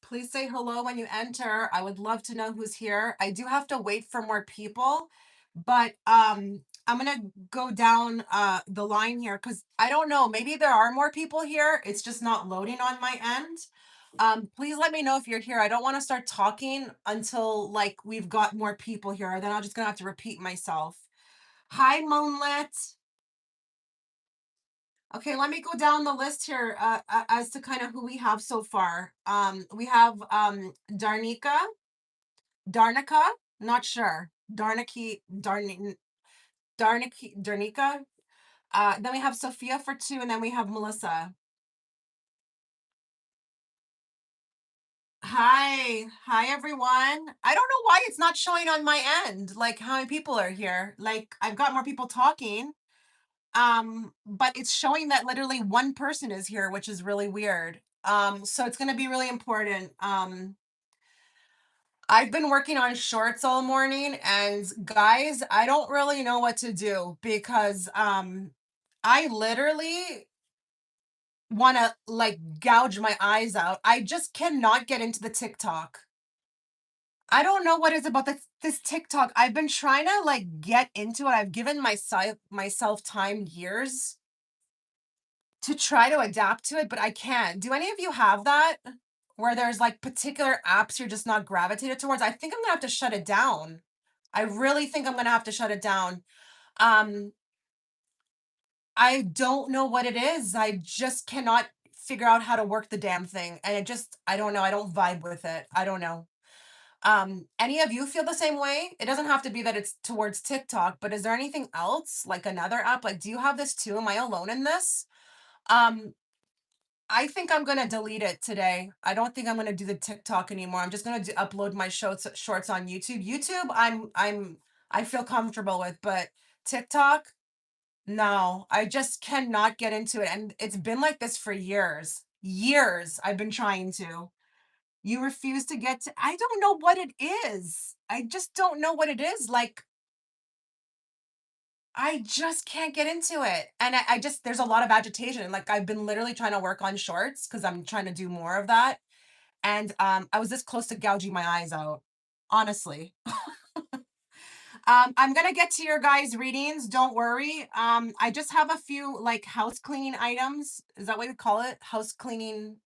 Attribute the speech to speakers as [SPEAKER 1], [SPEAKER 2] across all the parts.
[SPEAKER 1] Please say hello when you enter. I would love to know who's here. I do have to wait for more people, but I'm gonna go down the line here because I don't know. Maybe there are more people here. It's just not loading on my end. Please let me know if you're here. I don't want to start talking until like we've got more people here. Then I'm just gonna have to repeat myself. Hi, Moonlit. Okay, let me go down the list here as to kind of who we have so far. We have Darnica, not sure. Darnica. Then we have Sophia for two, and then we have Melissa. Hi everyone. I don't know why it's not showing on my end, like how many people are here. Like I've got more people talking, but it's showing that literally one person is here, which is really weird. So it's gonna be really important. I've been working on shorts all morning, and guys, I don't really know what to do because I literally want to like gouge my eyes out. I just cannot get into the TikTok. I don't know what is about this TikTok. I've been trying to like get into it. I've given myself time years to try to adapt to it, but I can't. Do any of you have that? Where there's like particular apps you're just not gravitated towards? I think I'm gonna have to shut it down. I really think I'm gonna have to shut it down. Um, I don't know what it is. I just cannot figure out how to work the damn thing. And I don't know. I don't vibe with it. I don't know. Any of you feel the same way? It doesn't have to be that it's towards TikTok, but is there anything else, like another app? Like, do you have this too? Am I alone in this? Um, I think I'm gonna delete it today. I don't think I'm gonna do the TikTok anymore. I'm just gonna upload my shorts on YouTube. YouTube, I feel comfortable with, but TikTok, no. I just cannot get into it, and it's been like this for years. Years I've been trying to. You refuse to get to. I don't know what it is. I just don't know what it is. Like I just can't get into it. And I just there's a lot of agitation. Like I've been literally trying to work on shorts because I'm trying to do more of that. And I was this close to gouging my eyes out, honestly. I'm gonna get to your guys' readings. Don't worry. I just have a few like house cleaning items. Is that what we call it? House cleaning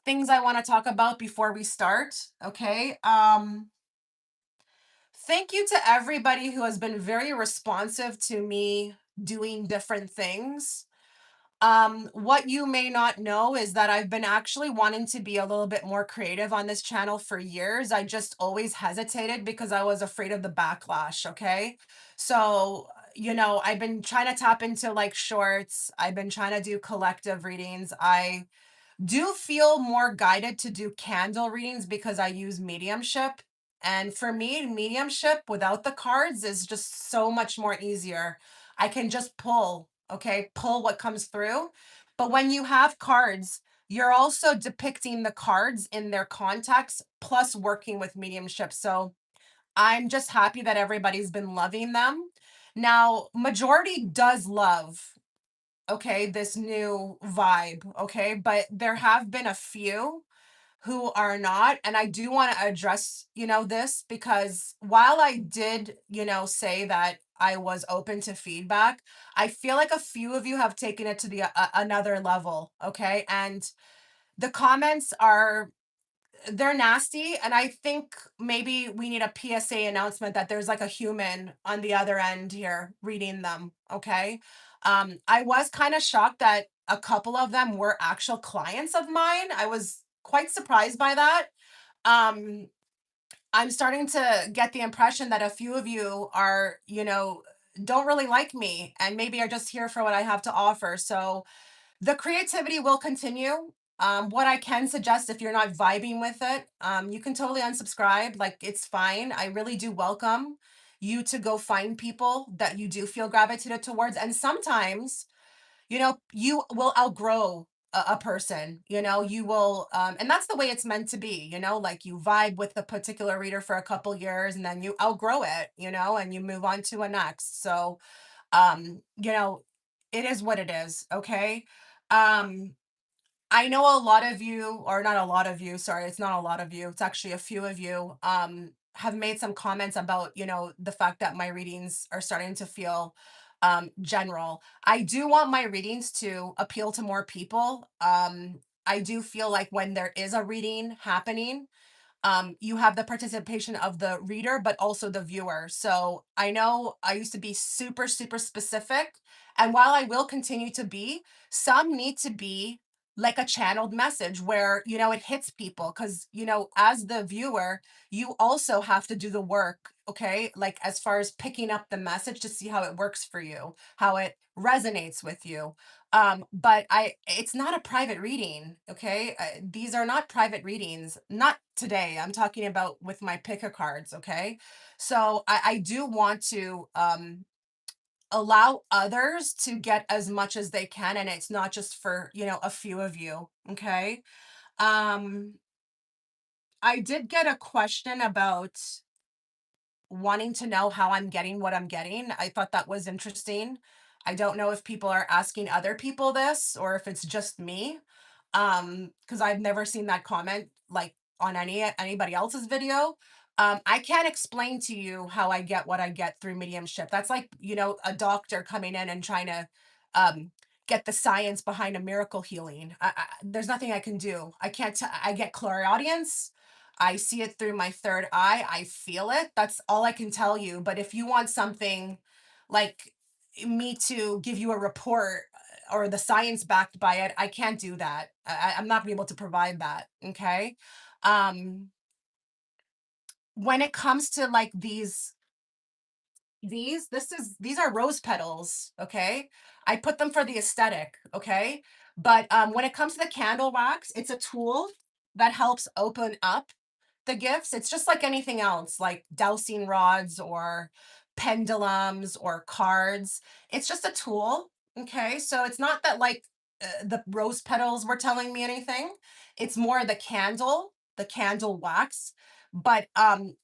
[SPEAKER 1] things I want to talk about before we start. Okay. Thank you to everybody who has been very responsive to me doing different things. What you may not know is that I've been actually wanting to be a little bit more creative on this channel for years. I just always hesitated because I was afraid of the backlash, okay? So, I've been trying to tap into like shorts. I've been trying to do collective readings. I do feel more guided to do candle readings because I use mediumship. And for me, mediumship without the cards is just so much more easier. I can just pull, okay, pull what comes through. But when you have cards, you're also depicting the cards in their context, plus working with mediumship. So I'm just happy that everybody's been loving them. Now, majority does love, okay, this new vibe, okay? But there have been a few who are not, and I do want to address, this because while I did, say that I was open to feedback, I feel like a few of you have taken it to the another level, okay? And the comments are they're nasty, and I think maybe we need a PSA announcement that there's like a human on the other end here reading them, okay? I was kind of shocked that a couple of them were actual clients of mine. I was quite surprised by that. Um, I'm starting to get the impression that a few of you are, don't really like me and maybe are just here for what I have to offer. So the creativity will continue. What I can suggest if you're not vibing with it, you can totally unsubscribe. Like it's fine. I really do welcome you to go find people that you do feel gravitated towards. And sometimes, you will outgrow a person, you will, and that's the way it's meant to be, like you vibe with a particular reader for a couple years and then you outgrow it, and you move on to a next. So, it is what it is. Okay. Um, I know a lot of you, or not a lot of you, sorry, it's not a lot of you, it's actually a few of you, have made some comments about, the fact that my readings are starting to feel general. I do want my readings to appeal to more people. I do feel like when there is a reading happening, you have the participation of the reader, but also the viewer. So I know I used to be super, super specific. And while I will continue to be, some need to be like a channeled message where, it hits people. Cause, as the viewer, you also have to do the work. Okay. Like as far as picking up the message to see how it works for you, how it resonates with you. But it's not a private reading. Okay, these are not private readings, not today. I'm talking about with my pick a cards. Okay, so I do want to allow others to get as much as they can, and it's not just for a few of you. Okay. um I did get a question about wanting to know how I'm getting what I'm getting. I thought that was interesting. I don't know if people are asking other people this or if it's just me. Because I've never seen that comment like on anybody else's video. I can't explain to you how I get what I get through mediumship. That's like, a doctor coming in and trying to um get the science behind a miracle healing. There's nothing I can do. I can't I get clairaudience. I see it through my third eye. I feel it. That's all I can tell you. But if you want something like me to give you a report or the science backed by it, I can't do that. I'm not gonna be able to provide that. Okay. Um, when it comes to like these are rose petals, okay? I put them for the aesthetic, okay? But when it comes to the candle wax, it's a tool that helps open up the gifts. It's just like anything else, like dowsing rods or pendulums or cards. It's just a tool, okay? So it's not that like the rose petals were telling me anything. It's more the candle wax. But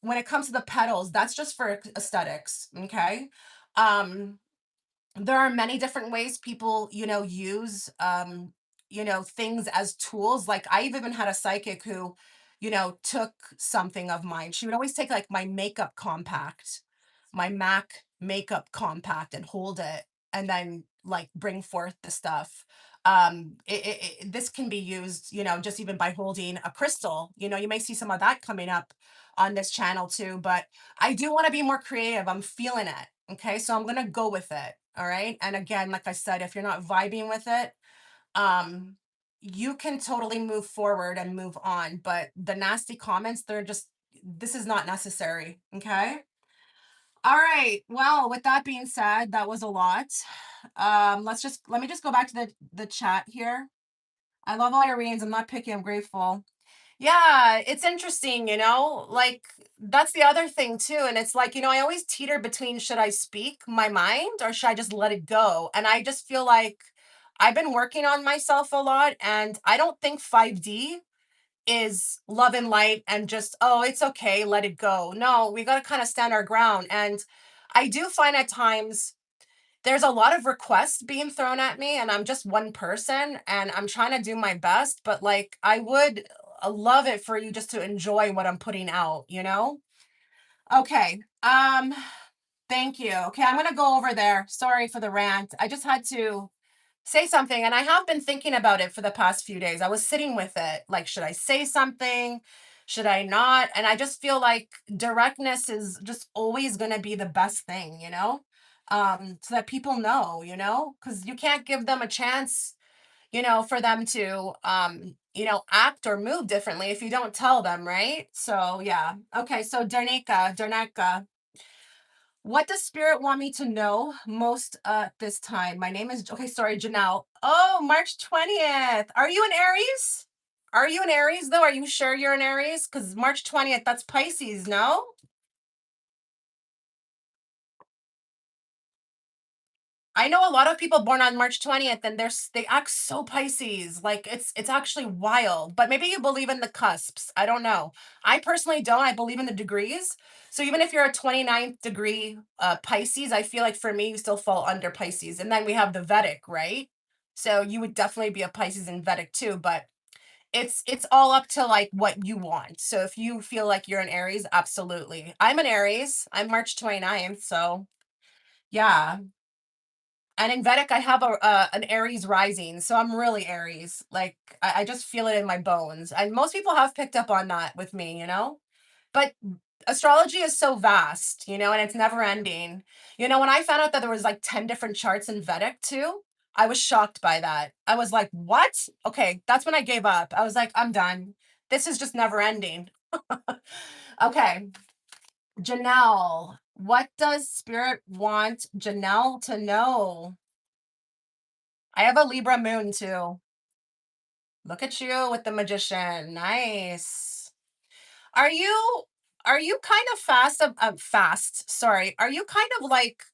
[SPEAKER 1] when it comes to the petals, that's just for aesthetics, okay? Um there are many different ways people use things as tools. Like I even had a psychic who took something of mine. She would always take like my makeup compact, my Mac makeup compact, and hold it and then like bring forth the stuff. This can be used just even by holding a crystal. You may see some of that coming up on this channel too, but I do want to be more creative. I'm feeling it. Okay, so I'm gonna go with it. All right. And again, like I said, if you're not vibing with it, um, you can totally move forward and move on. But the nasty comments, this is not necessary. Okay. All right. Well, with that being said, that was a lot. Let me just go back to the chat here. I love all your readings. I'm not picky. I'm grateful. Yeah, it's interesting, like that's the other thing too. And it's like, I always teeter between should I speak my mind or should I just let it go? And I just feel like I've been working on myself a lot and I don't think 5D is love and light and just, oh, it's okay, let it go. No, we got to kind of stand our ground. And I do find at times there's a lot of requests being thrown at me and I'm just one person and I'm trying to do my best, but like I would love it for you just to enjoy what I'm putting out? Okay. Thank you. Okay, I'm going to go over there. Sorry for the rant. I just had to say something and I have been thinking about it for the past few days. I was sitting with it. Like should I say something? Should I not? And I just feel like directness is just always going to be the best thing, so that people know, cuz you can't give them a chance, for them to act or move differently if you don't tell them, right? So, yeah. Okay, so Danica, what does spirit want me to know most this time? My name is okay, sorry, Janelle. Oh, March 20th. Are you an Aries? Are you an Aries though? Are you sure you're an Aries? Because March 20th, that's Pisces, no? I know a lot of people born on March 20th and they act so Pisces. Like it's actually wild. But maybe you believe in the cusps. I don't know. I personally don't. I believe in the degrees. So even if you're a 29th degree Pisces, I feel like for me you still fall under Pisces. And then we have the Vedic, right? So you would definitely be a Pisces in Vedic too, but it's all up to like what you want. So if you feel like you're an Aries, absolutely. I'm an Aries. I'm March 29th, so yeah. And in Vedic, I have an Aries rising, so I'm really Aries. Like I just feel it in my bones. And most people have picked up on that with me, you know. But astrology is so vast, you know, and it's never ending. You know, when I found out that there was like 10 different charts in Vedic too, I was shocked by that. I was like, what? Okay, that's when I gave up. I was like, I'm done. This is just never ending. Okay, Janelle, what does spirit want Janelle to know? I have a Libra moon too. Look at you with the magician. Nice. Are you are you kind of fast, sorry. Are you kind of like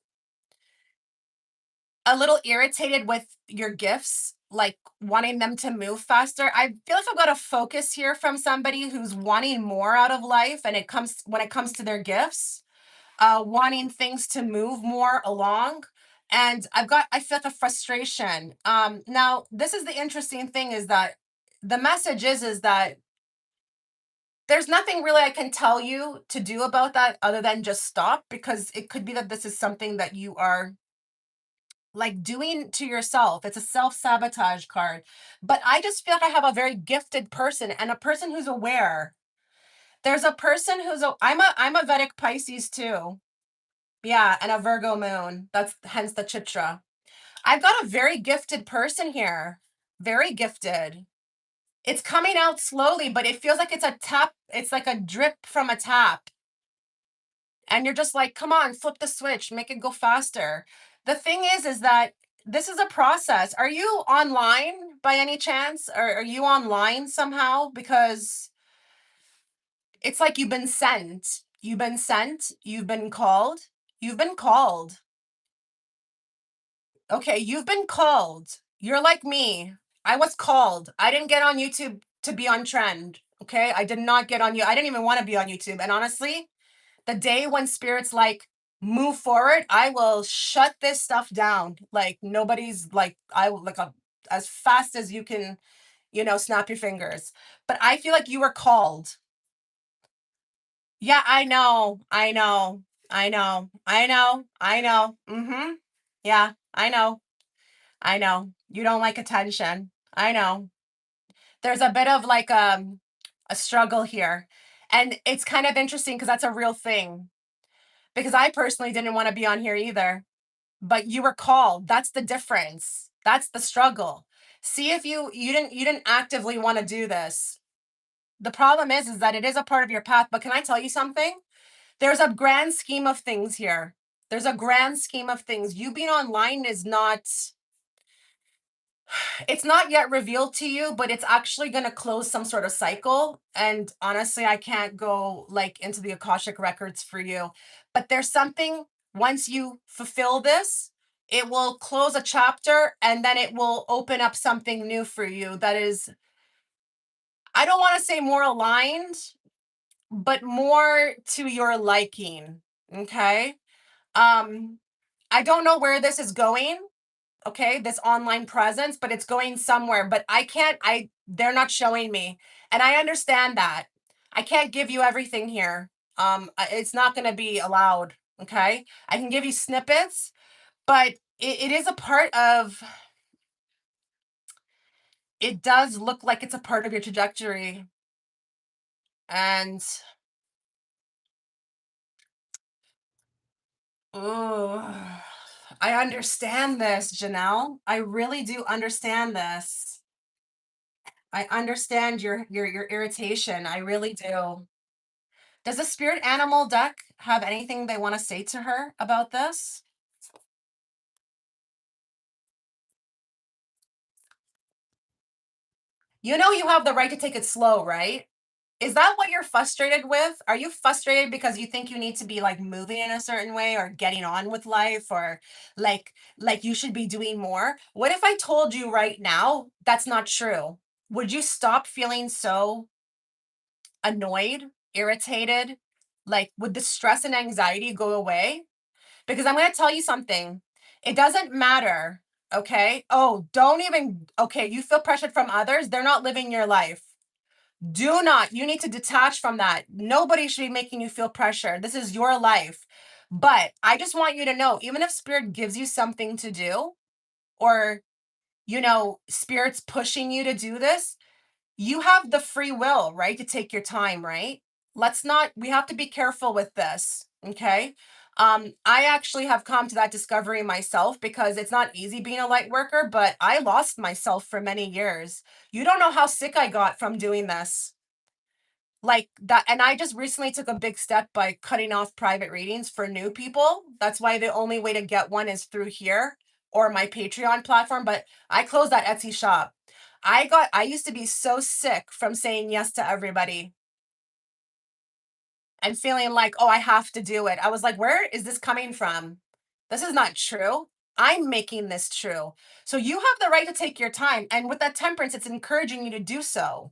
[SPEAKER 1] a little irritated with your gifts, like wanting them to move faster? I feel like I've got a focus here from somebody who's wanting more out of life and it comes when it comes to their gifts, wanting things to move more along. And I feel like a frustration. Now this is the interesting thing is that the message is that there's nothing really I can tell you to do about that other than just stop because it could be that this is something that you are like doing to yourself. It's a self-sabotage card. But I just feel like I have a very gifted person and a person who's aware. There's a person who's I'm a Vedic Pisces too. Yeah, and a Virgo moon. That's hence the Chitra. I've got a very gifted person here. Very gifted. It's coming out slowly, but it feels like it's a tap. It's like a drip from a tap. And you're just like, come on, flip the switch, make it go faster. The thing is that this is a process. Are you online by any chance? Or are you online somehow? Because it's like you've been sent. You've been sent. You've been called. You've been called. Okay, you've been called. You're like me. I was called. I didn't get on YouTube to be on trend. Okay, I did not get on you. I didn't even want to be on YouTube. And honestly, the day when spirits like move forward, I will shut this stuff down. Like nobody's like I will like as fast as you can, you know, snap your fingers. But I feel like you were called. Yeah, I know. I know. I know. I know. I know. Mhm. Yeah, I know. I know. You don't like attention. I know. There's a bit of like a struggle here. And it's kind of interesting because that's a real thing. Because I personally didn't want to be on here either, but you were called. That's the difference. That's the struggle. See if you didn't actively want to do this. The problem is that it is a part of your path, but can I tell you something? There's a grand scheme of things here. There's a grand scheme of things. You being online is not it's not yet revealed to you, but it's actually going to close some sort of cycle. And honestly, I can't go like into the Akashic records for you, but there's something once you fulfill this, it will close a chapter and then it will open up something new for you that is, I don't want to say more aligned, but more to your liking. Okay. Um, I don't know where this is going, okay, this online presence, but it's going somewhere, but I can't they're not showing me, and I understand that. I can't give you everything here. It's not going to be allowed. Okay, I can give you snippets, but it is a part of, it does look like it's a part of your trajectory. And oh, I understand this, Janelle. I really do understand this. I understand your irritation. I really do. Does the spirit animal deck have anything they want to say to her about this? You know you have the right to take it slow, right? Is that what you're frustrated with? Are you frustrated because you think you need to be like moving in a certain way or getting on with life or like you should be doing more? What if I told you right now that's not true? Would you stop feeling so annoyed, irritated? Like would the stress and anxiety go away? Because I'm going to tell you something. It doesn't matter. Okay. Oh, don't even, okay, you feel pressured from others. They're not living your life. Do not, you need to detach from that. Nobody should be making you feel pressure. This is your life. But I just want you to know, even if spirit gives you something to do, or, spirit's pushing you to do this, you have the free will, right? To take your time, right? Let's not, we have to be careful with this. Okay. I actually have come to that discovery myself because it's not easy being a light worker, but I lost myself for many years. You don't know how sick I got from doing this. Like that, and I just recently took a big step by cutting off private readings for new people. That's why the only way to get one is through here or my Patreon platform, but I closed that Etsy shop. I used to be so sick from saying yes to everybody and feeling like, "Oh, I have to do it." I was like, "Where is this coming from? This is not true. I'm making this true." So you have the right to take your time, and with that temperance, it's encouraging you to do so.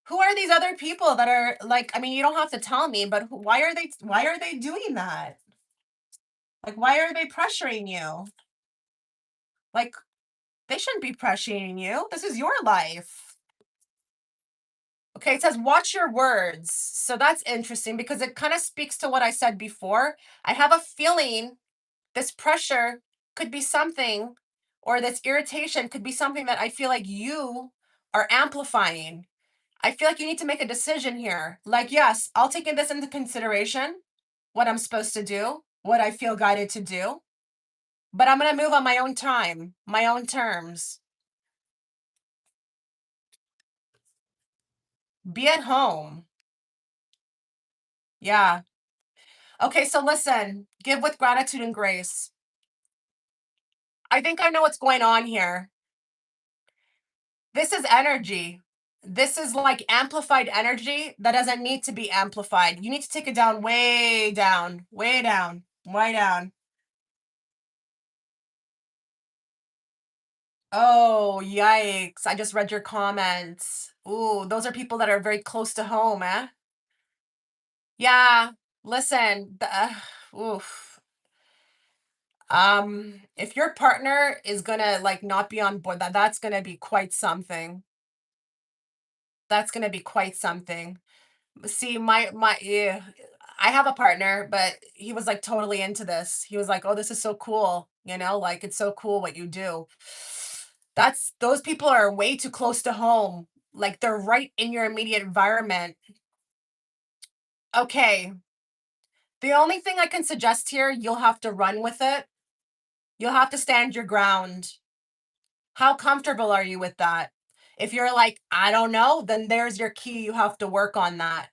[SPEAKER 1] Who are these other people that are like, I mean, you don't have to tell me, but why are they doing that? Like, why are they pressuring you? Like, they shouldn't be pressuring you. This is your life. Okay, it says watch your words. So that's interesting because it kind of speaks to what I said before. I have a feeling this pressure could be something, or this irritation could be something that I feel like you are amplifying. I feel like you need to make a decision here. Like, yes, I'll take this into consideration, what I'm supposed to do, what I feel guided to do, but I'm going to move on my own time, my own terms. Be at home. Yeah. Okay, so listen, give with gratitude and grace. I think I know what's going on here. This is energy. This is like amplified energy that doesn't need to be amplified. You need to take it down, way down, way down, way down. Oh, yikes. I just read your comments. Ooh, those are people that are very close to home, eh? Yeah, listen, oof. If your partner is gonna like not be on board, that's gonna be quite something. That's gonna be quite something. See, yeah, I have a partner, but he was like totally into this. He was like, "Oh, this is so cool," like it's so cool what you do. That's those people are way too close to home. Like they're right in your immediate environment. Okay. The only thing I can suggest here, you'll have to run with it. You'll have to stand your ground. How comfortable are you with that? If you're like, I don't know, then there's your key. You have to work on that.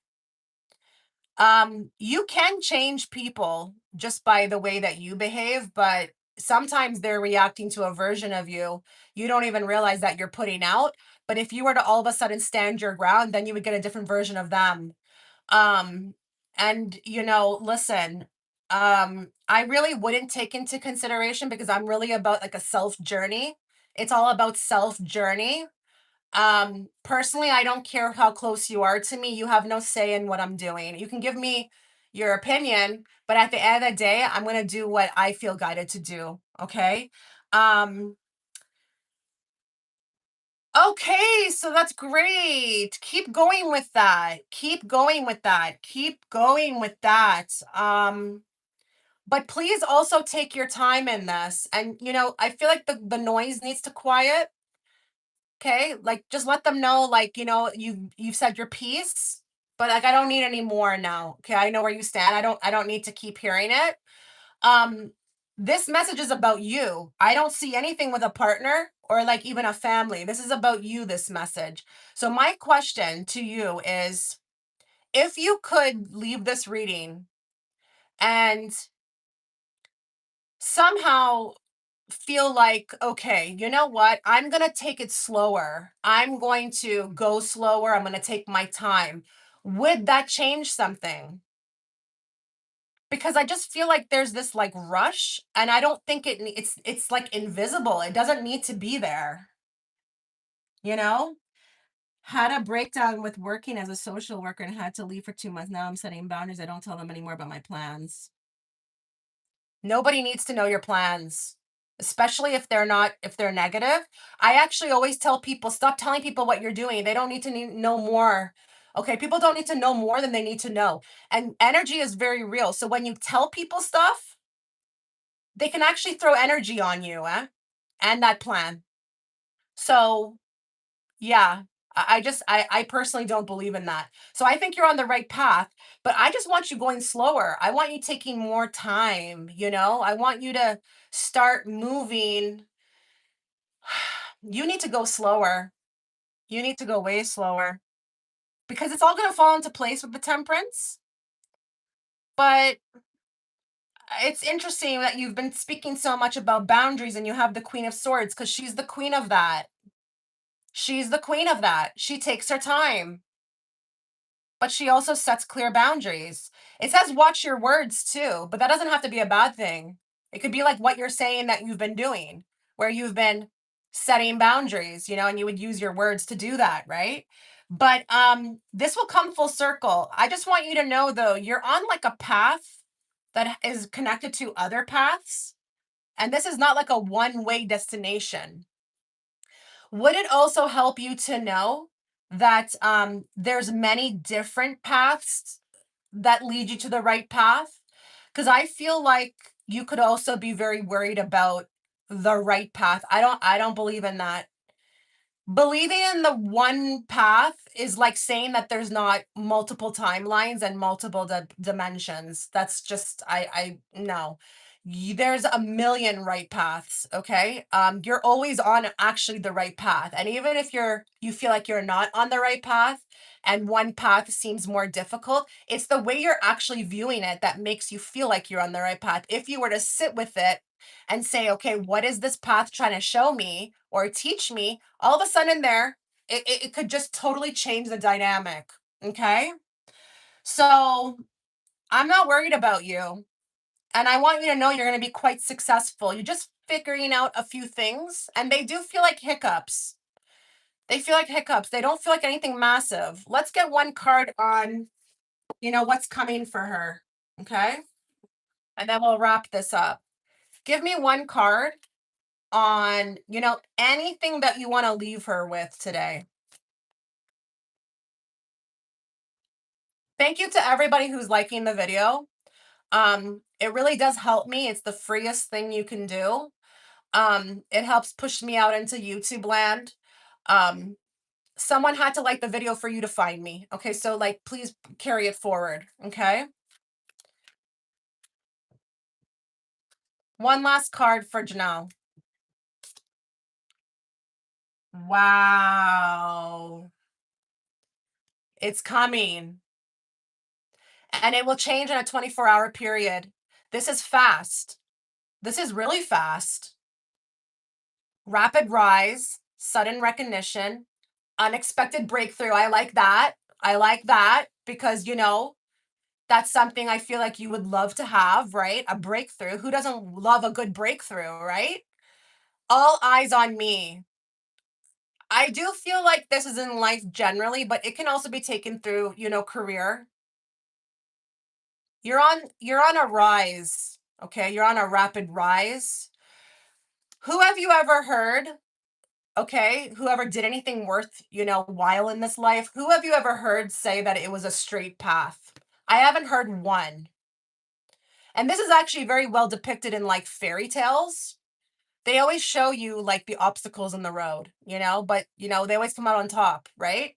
[SPEAKER 1] You can change people just by the way that you behave, but sometimes they're reacting to a version of you you don't even realize that you're putting out. But if you were to all of a sudden stand your ground, then you would get a different version of them. Um, and listen, I really wouldn't take into consideration because I'm really about like a self journey. It's all about self journey. Personally, I don't care how close you are to me. You have no say in what I'm doing. You can give me your opinion, but at the end of the day, I'm going to do what I feel guided to do. Okay. Um, okay. So that's great. Keep going with that. Keep going with that. Keep going with that. But please also take your time in this. And, I feel like the noise needs to quiet. Okay, like just let them know, like you've said your piece, but like I don't need any more now. Okay, I know where you stand. I don't need to keep hearing it. Um, this message is about you. I don't see anything with a partner or like even a family. This is about you. This message. So my question to you is, if you could leave this reading and somehow feel like, okay, you know what? I'm going to take it slower. I'm going to go slower. I'm going to take my time. Would that change something? Because I just feel like there's this like rush and I don't think it's like invisible. It doesn't need to be there, you know? Had a breakdown with working as a social worker and had to leave for 2 months. Now I'm setting boundaries. I don't tell them anymore about my plans. Nobody needs to know your plans. especially if they're negative. I actually always tell people, stop telling people what you're doing. They don't need to know more. Okay, people don't need to know more than they need to know. And energy is very real. So when you tell people stuff, they can actually throw energy on you, and that plan. So yeah, I personally don't believe in that. So I think you're on the right path, but I just want you going slower. I want you taking more time, you know? I want you to start moving. You need to go slower. You need to go way slower because it's all going to fall into place with the temperance. But it's interesting that you've been speaking so much about boundaries and you have the Queen of Swords because she's the queen of that. She's the queen of that. She takes her time, but she also sets clear boundaries. It says watch your words too, but that doesn't have to be a bad thing. It could be like what you're saying that you've been doing, where you've been setting boundaries, you know, and you would use your words to do that, right? But this will come full circle. I just want you to know though, you're on like a path that is connected to other paths, and this is not like a one-way destination. Would it also help you to know that there's many different paths that lead you to the right path? Because I feel like you could also be very worried about the right path. I don't believe in that. Believing in the one path is like saying that there's not multiple timelines and multiple dimensions. That's just I no. There's a million right paths, okay? You're always on actually the right path. And even if you feel like you're not on the right path and one path seems more difficult, it's the way you're actually viewing it that makes you feel like you're on the right path. If you were to sit with it and say, okay, what is this path trying to show me or teach me? All of a sudden, it could just totally change the dynamic. Okay. So I'm not worried about you. And I want you to know you're going to be quite successful. You're just figuring out a few things, and they do feel like hiccups. They feel like hiccups. They don't feel like anything massive. Let's get one card on, what's coming for her. Okay. And then we'll wrap this up. Give me one card on, anything that you want to leave her with today. Thank you to everybody who's liking the video. It really does help me. It's the freest thing you can do. It helps push me out into YouTube land. Um, Someone had to like the video for you to find me. Okay, so like please carry it forward. Okay. One last card for Janelle. Wow. It's coming. And it will change in a 24-hour period. This is fast. This is really fast. Rapid rise, sudden recognition, unexpected breakthrough. I like that. I like that because, that's something I feel like you would love to have, right? A breakthrough. Who doesn't love a good breakthrough, right? All eyes on me. I do feel like this is in life generally, but it can also be taken through, career. You're on a rise, okay? You're on a rapid rise. Who have you ever heard, okay? Whoever did anything worth, while in this life, who have you ever heard say that it was a straight path? I haven't heard one. And this is actually very well depicted in like fairy tales. They always show you like the obstacles in the road, but they always come out on top, right?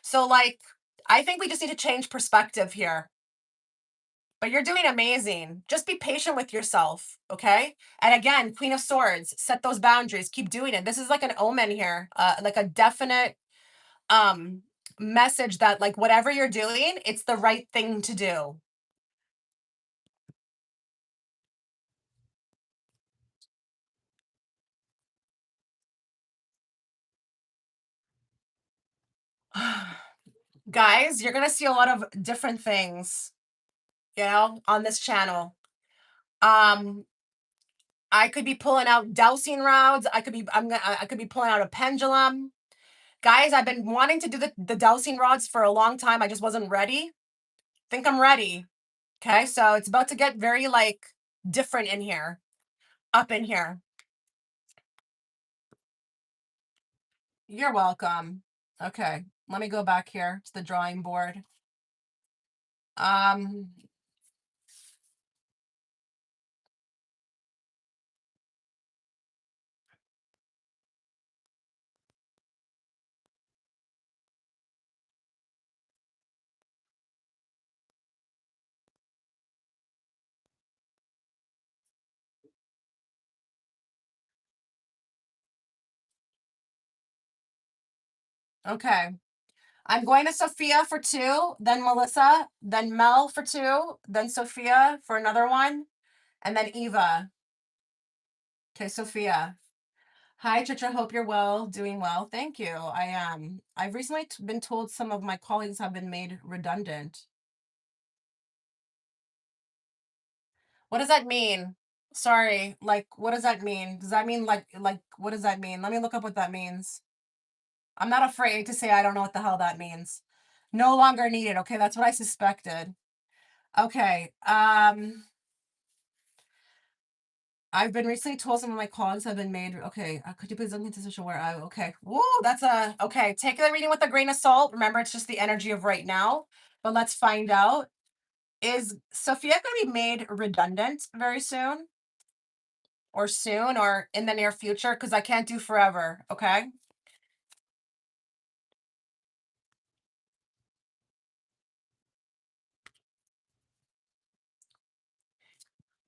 [SPEAKER 1] So like I think we just need to change perspective here. But you're doing amazing. Just be patient with yourself, okay? And again, Queen of Swords, set those boundaries, keep doing it. This is like an omen here, like a definite um message that like whatever you're doing, it's the right thing to do. Guys, you're going to see a lot of different things, on this channel. Um I could be pulling out dowsing rods. I could be pulling out a pendulum. Guys, I've been wanting to do the dowsing rods for a long time. I just wasn't ready. Think I'm ready. Okay, so it's about to get very like different in here, up in here. You're welcome. Okay, let me go back here to the drawing board. Um, okay. I'm going to Sophia for two, then Melissa, then Mel for two, then Sophia for another one, and then Eva. Okay, Sophia. Hi, Chitra. Hope you're well, doing well. Thank you. I am. I've recently been told some of my colleagues have been made redundant. What does that mean? Sorry, like, what does that mean? Does that mean like, what does that mean? Let me look up what that means. I'm not afraid to say I don't know what the hell that means. No longer needed. Okay, that's what I suspected. Okay. I've been recently told some of my colleagues have been made. Okay, could you please look into situation where I? Okay, woo, that's a okay. Take the reading with a grain of salt. Remember, it's just the energy of right now. But let's find out. Is Sophia going to be made redundant very soon, or soon, or in the near future? Because I can't do forever. Okay.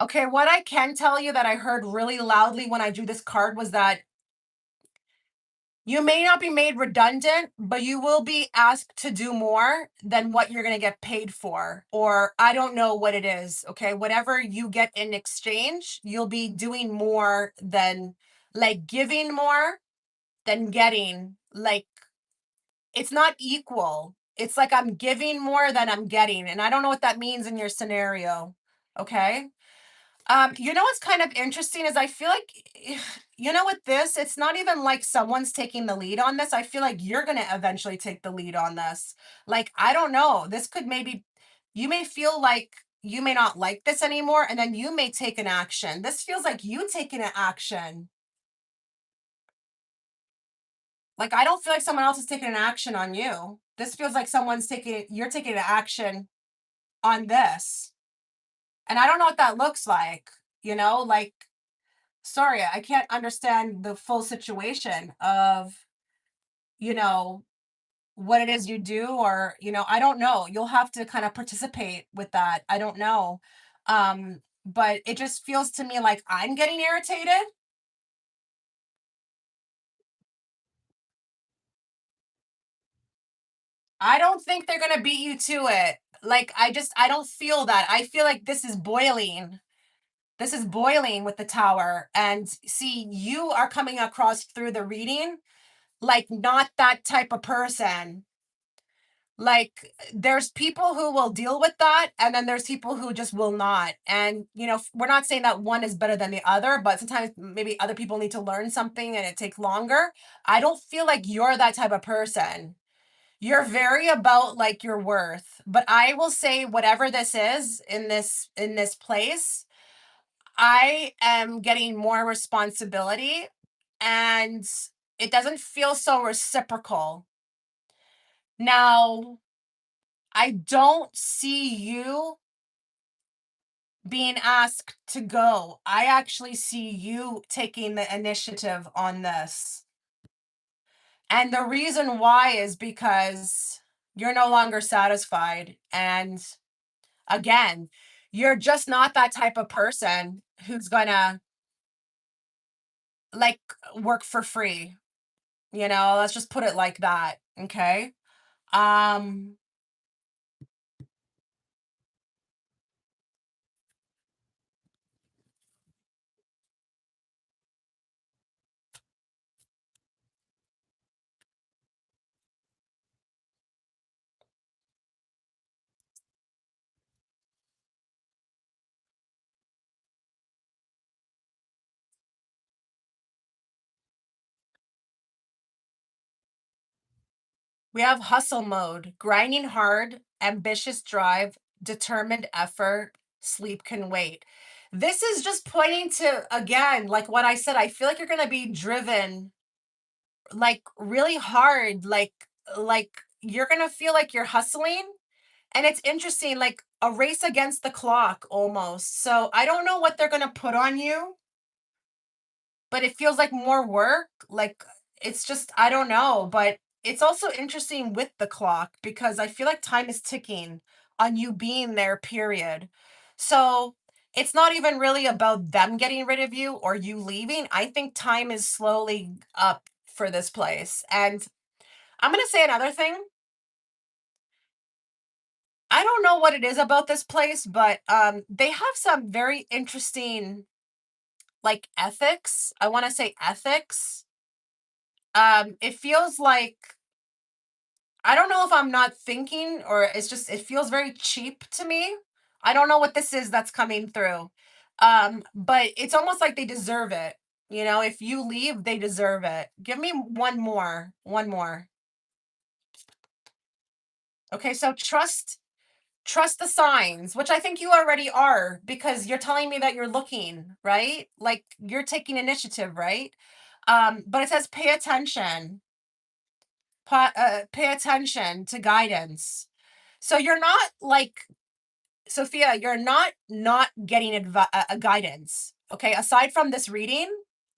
[SPEAKER 1] Okay. What I can tell you that I heard really loudly when I drew this card was that you may not be made redundant, but you will be asked to do more than what you're going to get paid for. Or I don't know what it is. Okay. Whatever you get in exchange, you'll be doing more than like giving more than getting. Like it's not equal. It's like I'm giving more than I'm getting. And I don't know what that means in your scenario. Okay. You know what's kind of interesting is I feel like, you know, with this, it's not even like someone's taking the lead on this. I feel like you're going to eventually take the lead on this. Like, I don't know. This could maybe, you may feel like you may not like this anymore, and then you may take an action. This feels like you taking an action. Like, I don't feel like someone else is taking an action on you. This feels like you're taking an action on this. And I don't know what that looks like, like, sorry, I can't understand the full situation of, you know, what it is you do, or, I don't know. You'll have to kind of participate with that. I don't know. But it just feels to me like I'm getting irritated. I don't think they're going to beat you to it. Like, I don't feel that. I feel like this is boiling. This is boiling with the tower. And see, you are coming across through the reading like not that type of person. Like there's people who will deal with that, and then there's people who just will not. And we're not saying that one is better than the other, but sometimes maybe other people need to learn something and it takes longer. I don't feel like you're that type of person. You're very about like your worth. But I will say whatever this is in this place, I am getting more responsibility, and it doesn't feel so reciprocal. Now, I don't see you being asked to go. I actually see you taking the initiative on this. And the reason why is because you're no longer satisfied. And again, you're just not that type of person who's going to like work for free. Let's just put it like that. Okay. Um, We have hustle mode, grinding hard, ambitious drive, determined effort, sleep can wait. This is just pointing to, again, like what I said, I feel like you're going to be driven like really hard, like you're gonna feel like you're hustling. And it's interesting, like a race against the clock almost. So I don't know what they're gonna put on you, but it feels like more work. Like it's just, I don't know. But it's also interesting with the clock because I feel like time is ticking on you being there, period. So it's not even really about them getting rid of you or you leaving. I think time is slowly up for this place. And I'm going to say another thing. I don't know what it is about this place, but they have some very interesting like ethics. I want to say ethics. It feels like, I don't know if I'm not thinking or it's just it feels very cheap to me. I don't know what this is that's coming through. But it's almost like they deserve it. You know, if you leave, they deserve it. Give me one more. One more. Okay, so trust the signs, which I think you already are because you're telling me that you're looking, right? Like you're taking initiative, right? But it says pay attention. Pay attention to guidance. So you're not like Sophia, you're not getting a guidance. Okay, aside from this reading,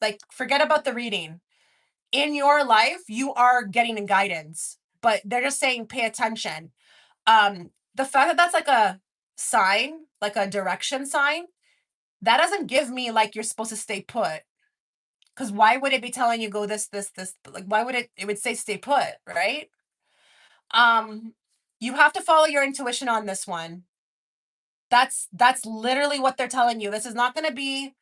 [SPEAKER 1] like forget about the reading. In your life, you are getting a guidance, but they're just saying pay attention. The fact that that's like a sign, like a direction sign, that doesn't give me like you're supposed to stay put. Because why would it be telling you go this? Like why would it would say stay put, right? Um, you have to follow your intuition on this one. That's literally what they're telling you. This is not going to be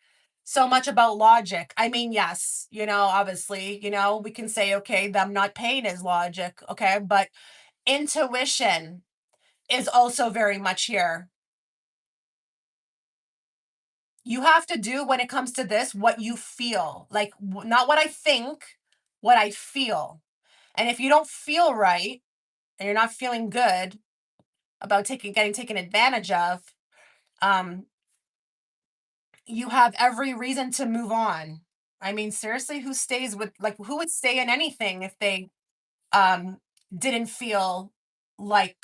[SPEAKER 1] so much about logic. I mean, yes, you know, obviously, you know, we can say, okay, them not paying is logic, okay, but intuition is also very much here. You have to do when it comes to this what you feel, like not what I think, what I feel. And if you don't feel right and you're not feeling good about getting taken advantage of, um, you have every reason to move on. I mean, seriously, who stays with like who would stay in anything if they um didn't feel like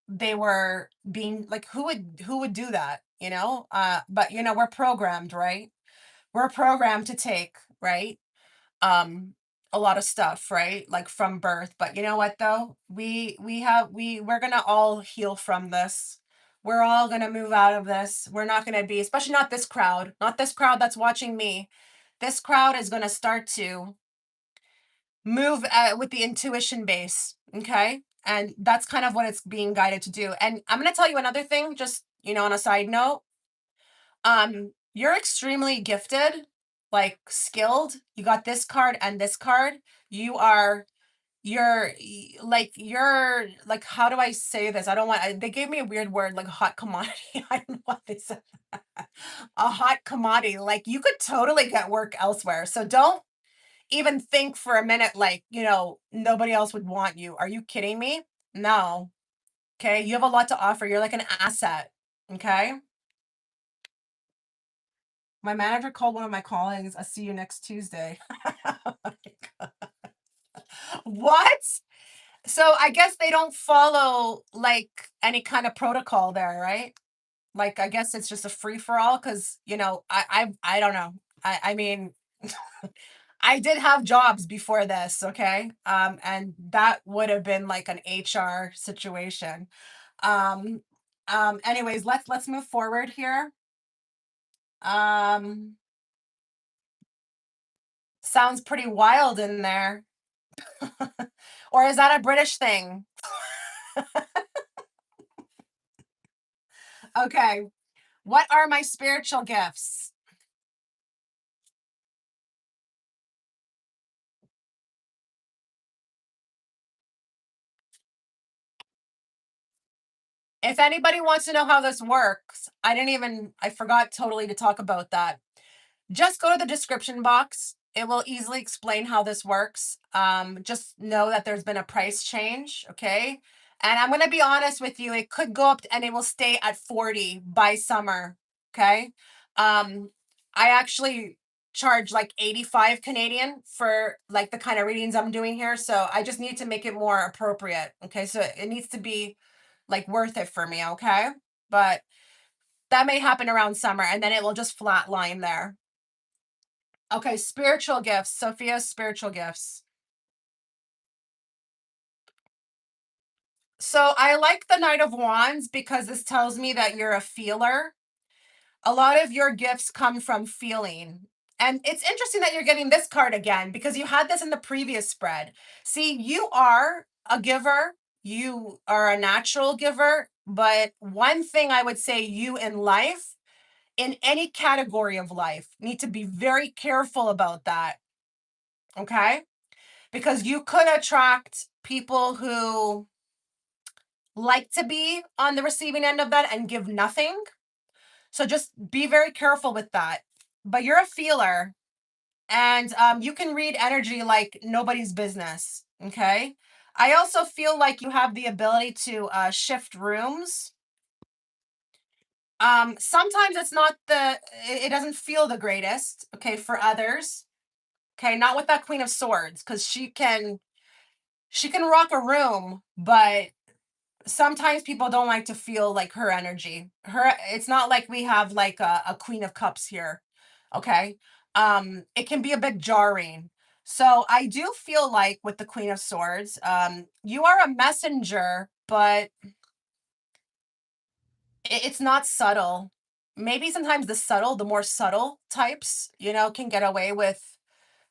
[SPEAKER 1] they were being like who would do that, you know? But you know, we're programmed, right? We're programmed to take, right? um a lot of stuff, right, like from birth. But you know what though, we're gonna all heal from this. We're all gonna move out of this. We're not gonna be, especially not this crowd, not this crowd that's watching me. This crowd is gonna start to move with the intuition base, okay, and that's kind of what it's being guided to do. And I'm gonna tell you another thing, just you know, on a side note. You're extremely gifted, like skilled. You got this card and this card. You are you're like how do I say this? I don't want they gave me a weird word like hot commodity. I don't know what they said. A hot commodity. Like you could totally get work elsewhere. So don't even think for a minute like, you know, nobody else would want you. Are you kidding me? No. Okay. You have a lot to offer. You're like an asset. Okay. My manager called one of my colleagues, "I'll see you next Tuesday." What? So I guess they don't follow like any kind of protocol there, right? Like I guess it's just a free for all because you know I don't know. I mean I did have jobs before this, okay, and that would have been like an HR situation. Um, anyways, let's move forward here. Um, sounds pretty wild in there. Or is that a British thing? Okay. What are my spiritual gifts? If anybody wants to know how this works, I forgot totally to talk about that. Just go to the description box. It will easily explain how this works. Just know that there's been a price change, okay? And I'm going to be honest with you, it could go up and it will stay at 40 by summer, okay? Um, I actually charge like 85 Canadian for like the kind of readings I'm doing here. So I just need to make it more appropriate. Okay. So it needs to be like worth it for me. Okay. But that may happen around summer and then it will just flatline there. Okay. Spiritual gifts. Sophia's spiritual gifts. So I like the Knight of Wands because this tells me that you're a feeler. A lot of your gifts come from feeling. And it's interesting that you're getting this card again because you had this in the previous spread. See, you are a giver, you are a natural giver. But one thing I would say you in life, in any category of life, need to be very careful about that. Okay. Because you could attract people who like to be on the receiving end of that and give nothing. So just be very careful with that. But you're a feeler and you can read energy like nobody's business. Okay. I also feel like you have the ability to shift rooms. Sometimes it's not it doesn't feel the greatest. Okay. For others. Okay. Not with that Queen of Swords because she can rock a room, but sometimes people don't like to feel like her energy. It's not like we have like a Queen of Cups here. Okay. It can be a bit jarring. So I do feel like with the Queen of Swords, you are a messenger, but it's not subtle. Maybe sometimes the more subtle types, can get away with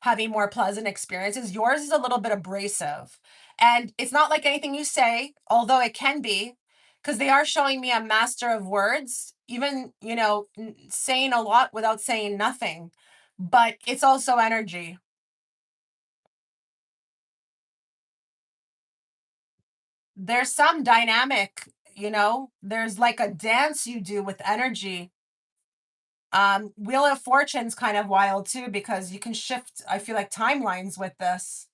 [SPEAKER 1] having more pleasant experiences. Yours is a little bit abrasive. And it's not like anything you say, although it can be, because they are showing me a master of words, even, saying a lot without saying nothing. But it's also energy. There's some dynamic, there's like a dance you do with energy. Wheel of Fortune's kind of wild too because you can shift, I feel like, timelines with this.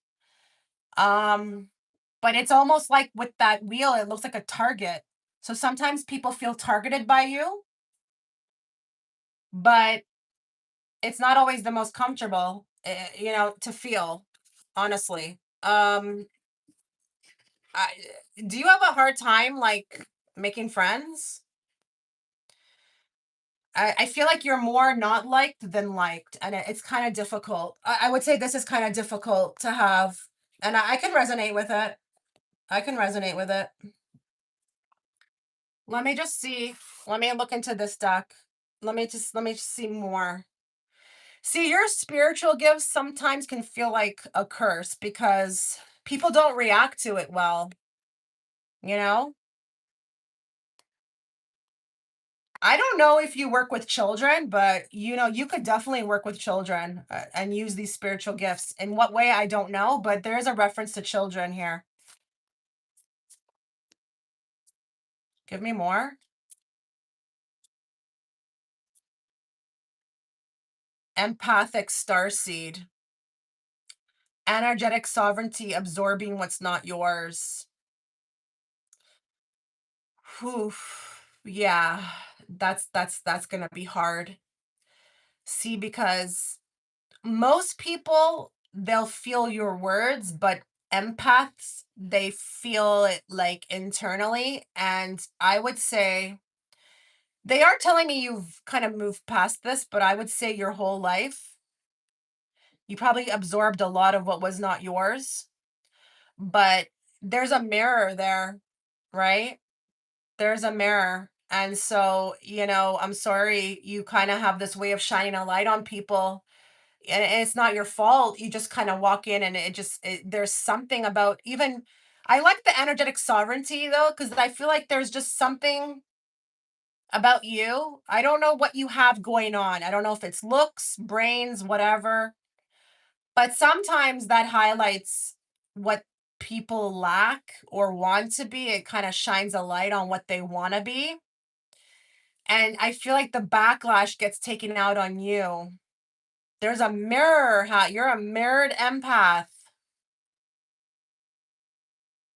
[SPEAKER 1] Um, but it's almost like with that wheel, it looks like a target. So sometimes people feel targeted by you, but it's not always the most comfortable, to feel, honestly. I, do you have a hard time like making friends? I feel like you're more not liked than liked, and it's kind of difficult. I would say this is kind of difficult to have, and I can resonate with it. I can resonate with it. Let me just see. Let me look into this deck. Let me just see more. See, your spiritual gifts sometimes can feel like a curse because people don't react to it well, you know? I don't know if you work with children, but you could definitely work with children and use these spiritual gifts. In what way, I don't know, but there is a reference to children here. Give me more. Empathic starseed. Energetic sovereignty, absorbing what's not yours. Whew. Yeah, that's gonna be hard. See, because most people they'll feel your words, but empaths they feel it like internally. And I would say they are telling me you've kind of moved past this, but I would say your whole life you probably absorbed a lot of what was not yours. But there's a mirror there, right? There's a mirror. And so, I'm sorry, you kind of have this way of shining a light on people. And it's not your fault. You just kind of walk in and there's something about even, I like the energetic sovereignty though, because I feel like there's just something about you. I don't know what you have going on. I don't know if it's looks, brains, whatever. But sometimes that highlights what people lack or want to be. It kind of shines a light on what they want to be. And I feel like the backlash gets taken out on you. There's a mirror, you're a mirrored empath.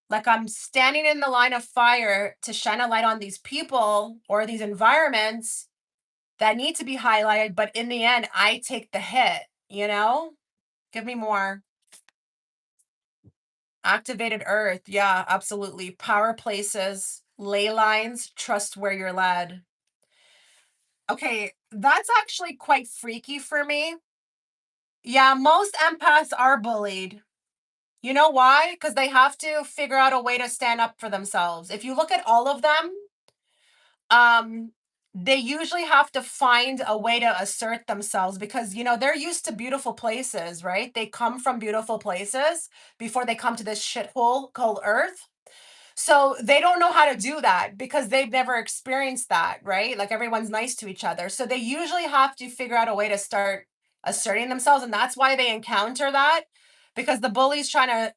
[SPEAKER 1] Like I'm standing in the line of fire to shine a light on these people or these environments. that need to be highlighted, but in the end, I take the hit, you know? Give me more. Activated earth. Yeah, absolutely. Power places, ley lines, trust where you're led. Okay, that's actually quite freaky for me. Yeah, most empaths are bullied. You know why? Because they have to figure out a way to stand up for themselves. If you look at all of them, um, they usually have to find a way to assert themselves because, they're used to beautiful places, right? They come from beautiful places before they come to this shithole called Earth. So they don't know how to do that because they've never experienced that, right? Like everyone's nice to each other. So they usually have to figure out a way to start asserting themselves. And that's why they encounter that because the bully's trying to,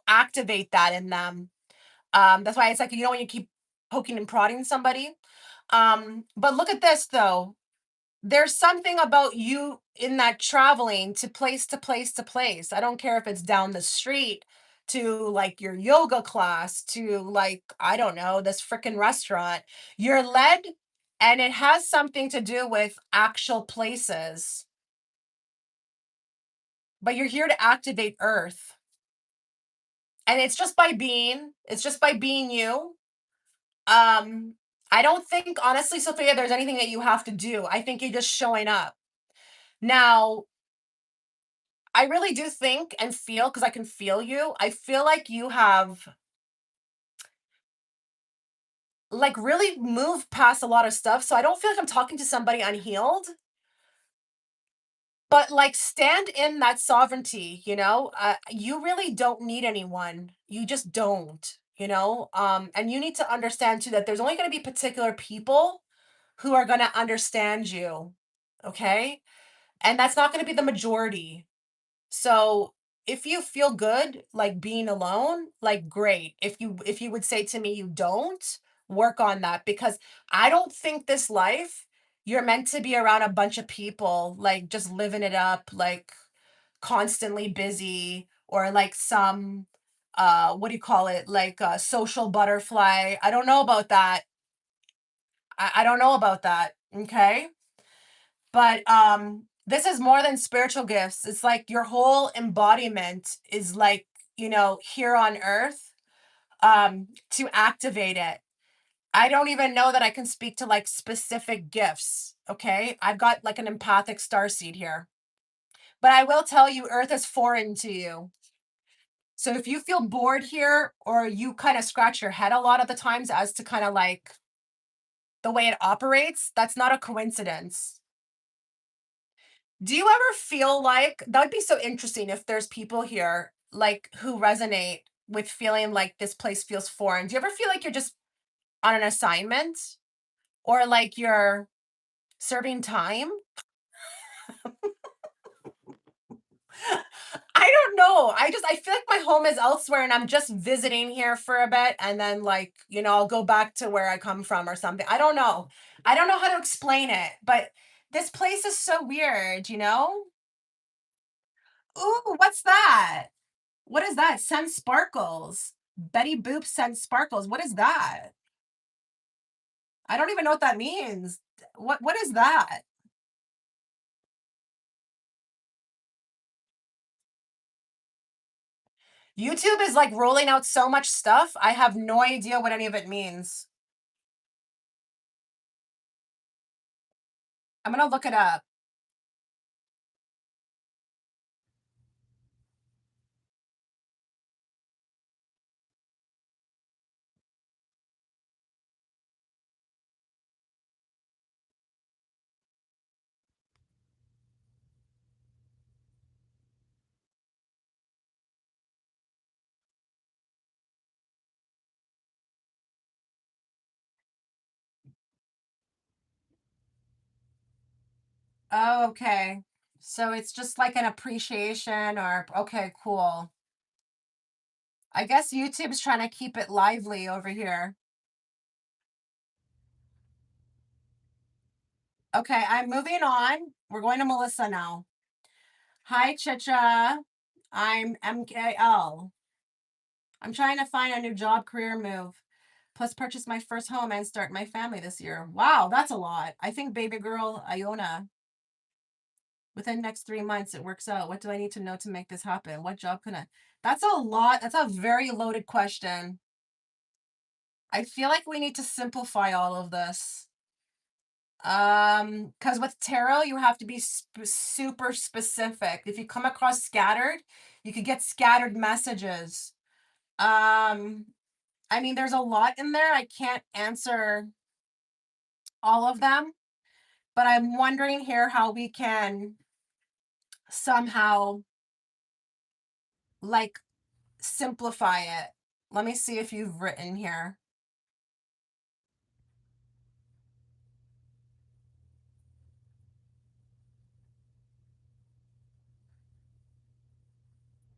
[SPEAKER 1] activate that in them. That's why it's like, when you keep poking and prodding somebody. But look at this though. There's something about you in that traveling to place to place to place. I don't care if it's down the street to like your yoga class to like, I don't know, this freaking restaurant. You're led and it has something to do with actual places, but you're here to activate Earth. And it's just by being you. Um, I don't think honestly, Sophia, there's anything that you have to do. I think you're just showing up. Now, I really do think and feel because I can feel you. I feel like you have like really moved past a lot of stuff. So I don't feel like I'm talking to somebody unhealed, but like stand in that sovereignty, you really don't need anyone. You just don't, and you need to understand too that there's only going to be particular people who are going to understand you. Okay. And that's not going to be the majority. So if you feel good like being alone, like great. If you would say to me you don't, work on that because I don't think this life you're meant to be around a bunch of people like just living it up, like constantly busy or like some what do you call it? Like a social butterfly. I don't know about that. I don't know about that. Okay? But this is more than spiritual gifts. It's like your whole embodiment is like, here on earth to activate it. I don't even know that I can speak to like specific gifts, okay? I've got like an empathic starseed here. But I will tell you earth is foreign to you. So if you feel bored here or you kind of scratch your head a lot of the times as to kind of like the way it operates, that's not a coincidence. Do you ever feel like that would be so interesting if there's people here like who resonate with feeling like this place feels foreign? Do you ever feel like you're just on an assignment or like you're serving time? I don't know. I feel like my home is elsewhere and I'm just visiting here for a bit and then like, I'll go back to where I come from or something. I don't know. I don't know how to explain it, but this place is so weird, you know? Ooh, what's that? What is that? Scent sparkles. Betty Boop scent sparkles. What is that? I don't even know what that means. What is that? YouTube is like rolling out so much stuff. I have no idea what any of it means. I'm gonna look it up. Oh, okay. So it's just like an appreciation or okay, cool. I guess YouTube's trying to keep it lively over here. Okay, I'm moving on. We're going to Melissa now. Hi, Chicha. I'm MKL. I'm trying to find a new job career move. plus purchase my first home and start my family this year. Wow, that's a lot. I think baby girl Iona, within next 3 months, it works out. What do I need to know to make this happen? What job can I? That's a lot. That's a very loaded question. I feel like we need to simplify all of this. Because with tarot, you have to be super specific. If you come across scattered, you could get scattered messages. Um, I mean, there's a lot in there. I can't answer all of them, but I'm wondering here how we can somehow like simplify it. Let me see if you've written here.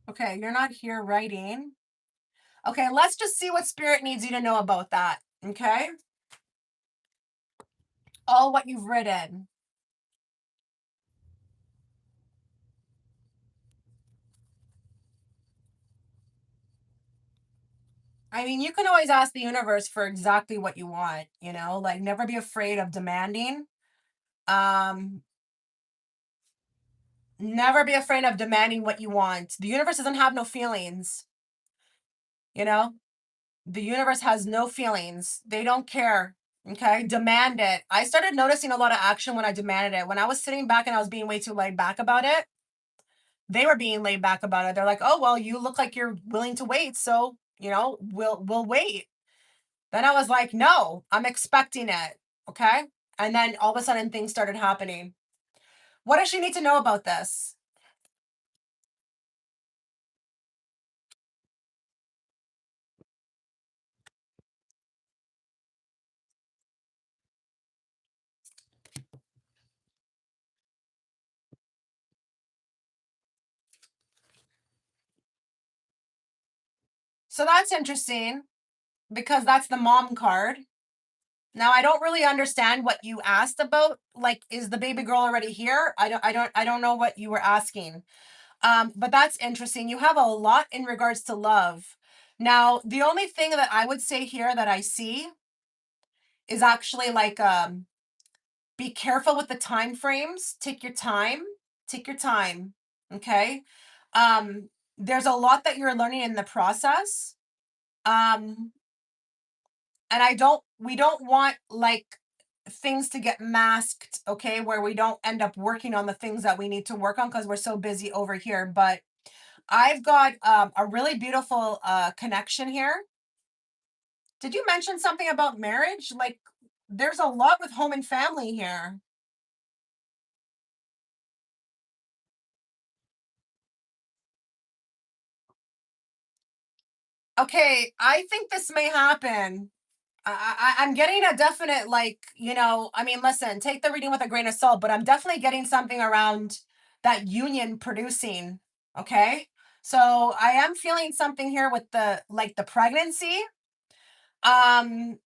[SPEAKER 1] Okay, you're not here writing. Okay, let's just see what spirit needs you to know about that. Okay, all what you've written. I mean, you can always ask the universe for exactly what you want, like never be afraid of demanding. Um, Never be afraid of demanding what you want. The universe doesn't have no feelings, you know? The universe has no feelings. They don't care. Okay? Demand it. I started noticing a lot of action when I demanded it. When I was sitting back and I was being way too laid back about it, they were being laid back about it. They're like, "Oh, well, you look like you're willing to wait, so, we'll wait." Then I was like, "No, I'm expecting it." Okay? And then all of a sudden things started happening. What does she need to know about this? So that's interesting because that's the mom card. Now I don't really understand what you asked about. Like, is the baby girl already here? I don't know what you were asking. But that's interesting. You have a lot in regards to love. Now, the only thing that I would say here that I see is actually like be careful with the time frames. Take your time. Take your time. Okay. There's a lot that you're learning in the process. Um, and we don't want like things to get masked, okay, where we don't end up working on the things that we need to work on because we're so busy over here. But I've got a really beautiful connection here. Did you mention something about marriage? Like, there's a lot with home and family here. Okay, I think this may happen. I'm getting a definite, like, I mean, listen, take the reading with a grain of salt, but I'm definitely getting something around that union producing. Okay. So I am feeling something here with the pregnancy. Um,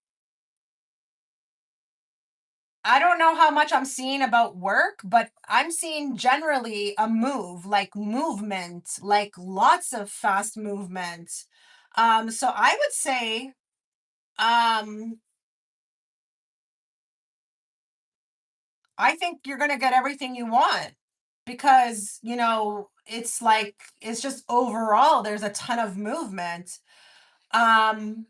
[SPEAKER 1] I don't know how much I'm seeing about work, but I'm seeing generally a move, like movement, like lots of fast movement. So I would say, um, I think you're gonna get everything you want because, it's like it's just overall there's a ton of movement. Um,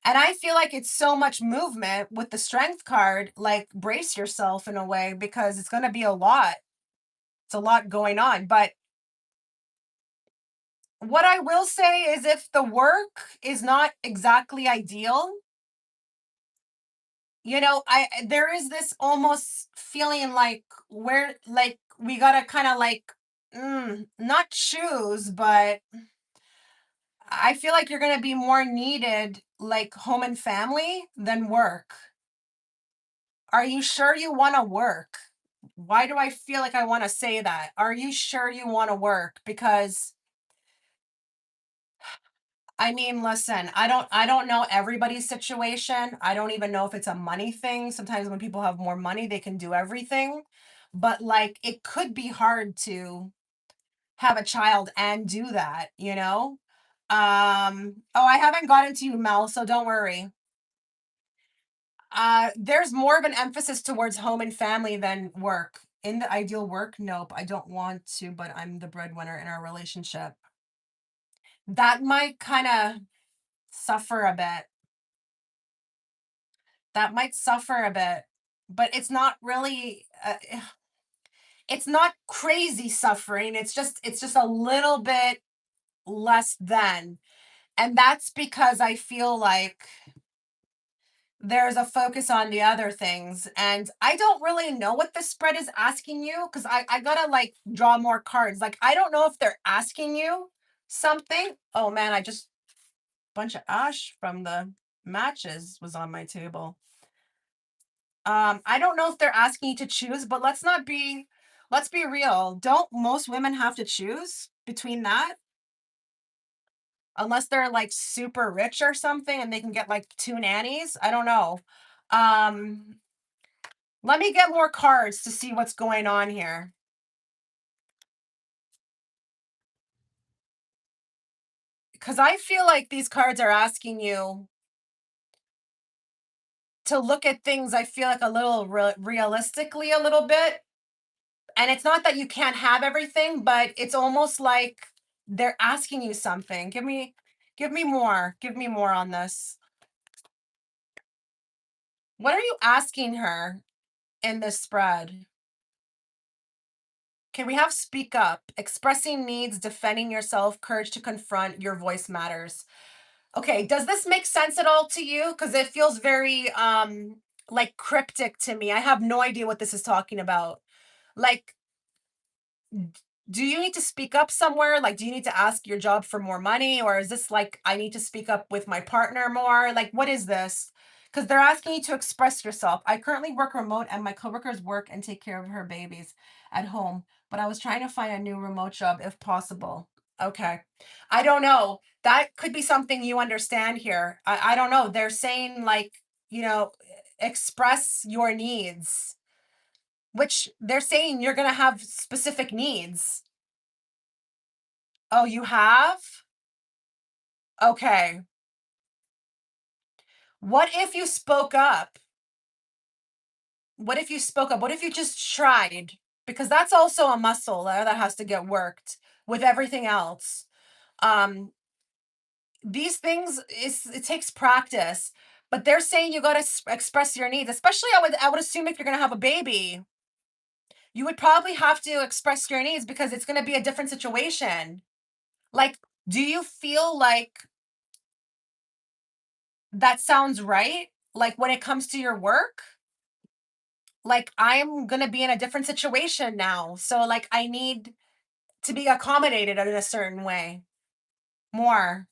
[SPEAKER 1] and I feel like it's so much movement with the strength card, like brace yourself in a way because it's gonna be a lot. It's a lot going on. But what I will say is if the work is not exactly ideal, I there is this almost feeling like we're like we gotta kind of like not choose, but I feel like you're gonna be more needed like home and family than work. Are you sure you want to work? Why do I feel like I want to say that? Are you sure you want to work? Because I mean, listen, I don't know everybody's situation. I don't even know if it's a money thing. Sometimes when people have more money, they can do everything. But like it could be hard to have a child and do that, you know? Oh, I haven't gotten to you, Mel, so don't worry. There's more of an emphasis towards home and family than work. In the ideal work, nope, I don't want to, but I'm the breadwinner in our relationship. That might kind of suffer a bit. That might suffer a bit, but it's not really it's not crazy suffering. It's just a little bit less than. And that's because I feel like there's a focus on the other things. And I don't really know what the spread is asking you because I gotta like draw more cards. Like I don't know if they're asking you something. Oh man, I just bunch of ash from the matches was on my table. I don't know if they're asking you to choose, but let's be real. Don't most women have to choose between that? Unless they're like super rich or something and they can get like two nannies. I don't know. Um, Let me get more cards to see what's going on here. Because I feel like these cards are asking you to look at things, I feel like a little realistically, a little bit. And it's not that you can't have everything, but it's almost like they're asking you something. Give me more. Give me more on this. What are you asking her in this spread? Can we have speak up, expressing needs, defending yourself, courage to confront, your voice matters. Okay, does this make sense at all to you? Because it feels very like cryptic to me. I have no idea what this is talking about. Like, do you need to speak up somewhere? Like, do you need to ask your job for more money? Or is this like, I need to speak up with my partner more? Like, what is this? Because they're asking you to express yourself. I currently work remote and my coworkers work and take care of her babies at home, but I was trying to find a new remote job if possible. Okay. I don't know. That could be something you understand here. I don't know. They're saying, like, you know, express your needs, which they're saying you're going to have specific needs. Oh, you have? Okay. What if you spoke up? What if you spoke up? What if you just tried? Because that's also a muscle that has to get worked with everything else. Um, these things is it takes practice, but they're saying you got to express your needs. Especially, I would assume if you're gonna have a baby, you would probably have to express your needs because it's gonna be a different situation. Like, do you feel like that sounds right? Like when it comes to your work? Like I'm gonna be in a different situation now. So like I need to be accommodated in a certain way. More.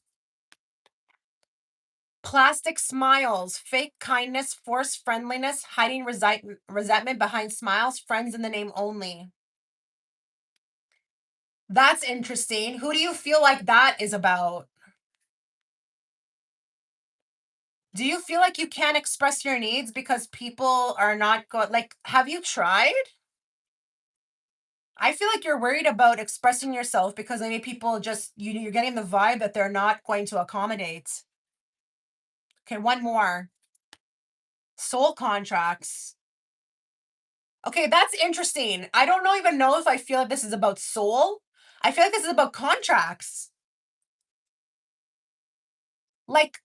[SPEAKER 1] Plastic smiles, fake kindness, forced friendliness, hiding resentment behind smiles, friends in the name only. That's interesting. Who do you feel like that is about? Do you feel like you can't express your needs because people are not going like have you tried? I feel like you're worried about expressing yourself because maybe people just you're getting the vibe that they're not going to accommodate. Okay, one more. Soul contracts. Okay, that's interesting. I don't know even know if I feel like this is about soul. I feel like this is about contracts. Like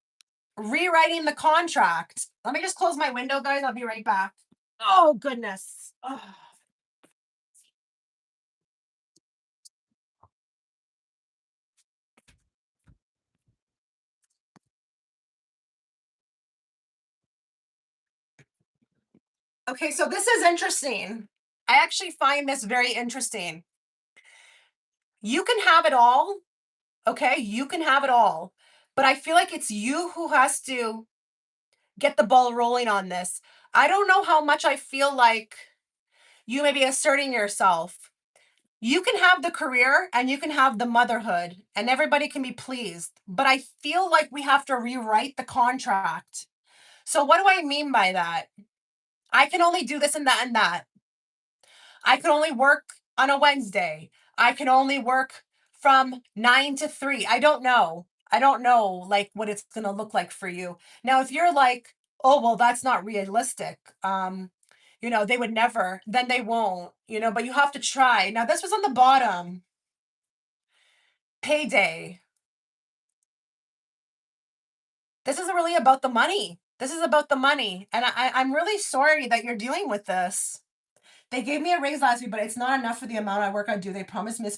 [SPEAKER 1] rewriting the contract. Let me just close my window, guys. I'll be right back. Oh, goodness. Ugh. Okay, so this is interesting. I actually find this very interesting. You can have it all. Okay, you can have it all. But I feel like it's you who has to get the ball rolling on this. I don't know how much I feel like you may be asserting yourself. You can have the career and you can have the motherhood, and everybody can be pleased. But I feel like we have to rewrite the contract. So, what do I mean by that? I can only do this and that and that. I can only work on a Wednesday. I can only work from 9 to 3. I don't know. I don't know, like, what it's gonna look like for you. Now, if you're like, "Oh, well, that's not realistic," they would never, then they won't, but you have to try. Now, this was on the bottom. Payday. This isn't really about the money. This is about the money, and I'm really sorry that you're dealing with this. They gave me a raise last week, but it's not enough for the amount of work I do. They promised me,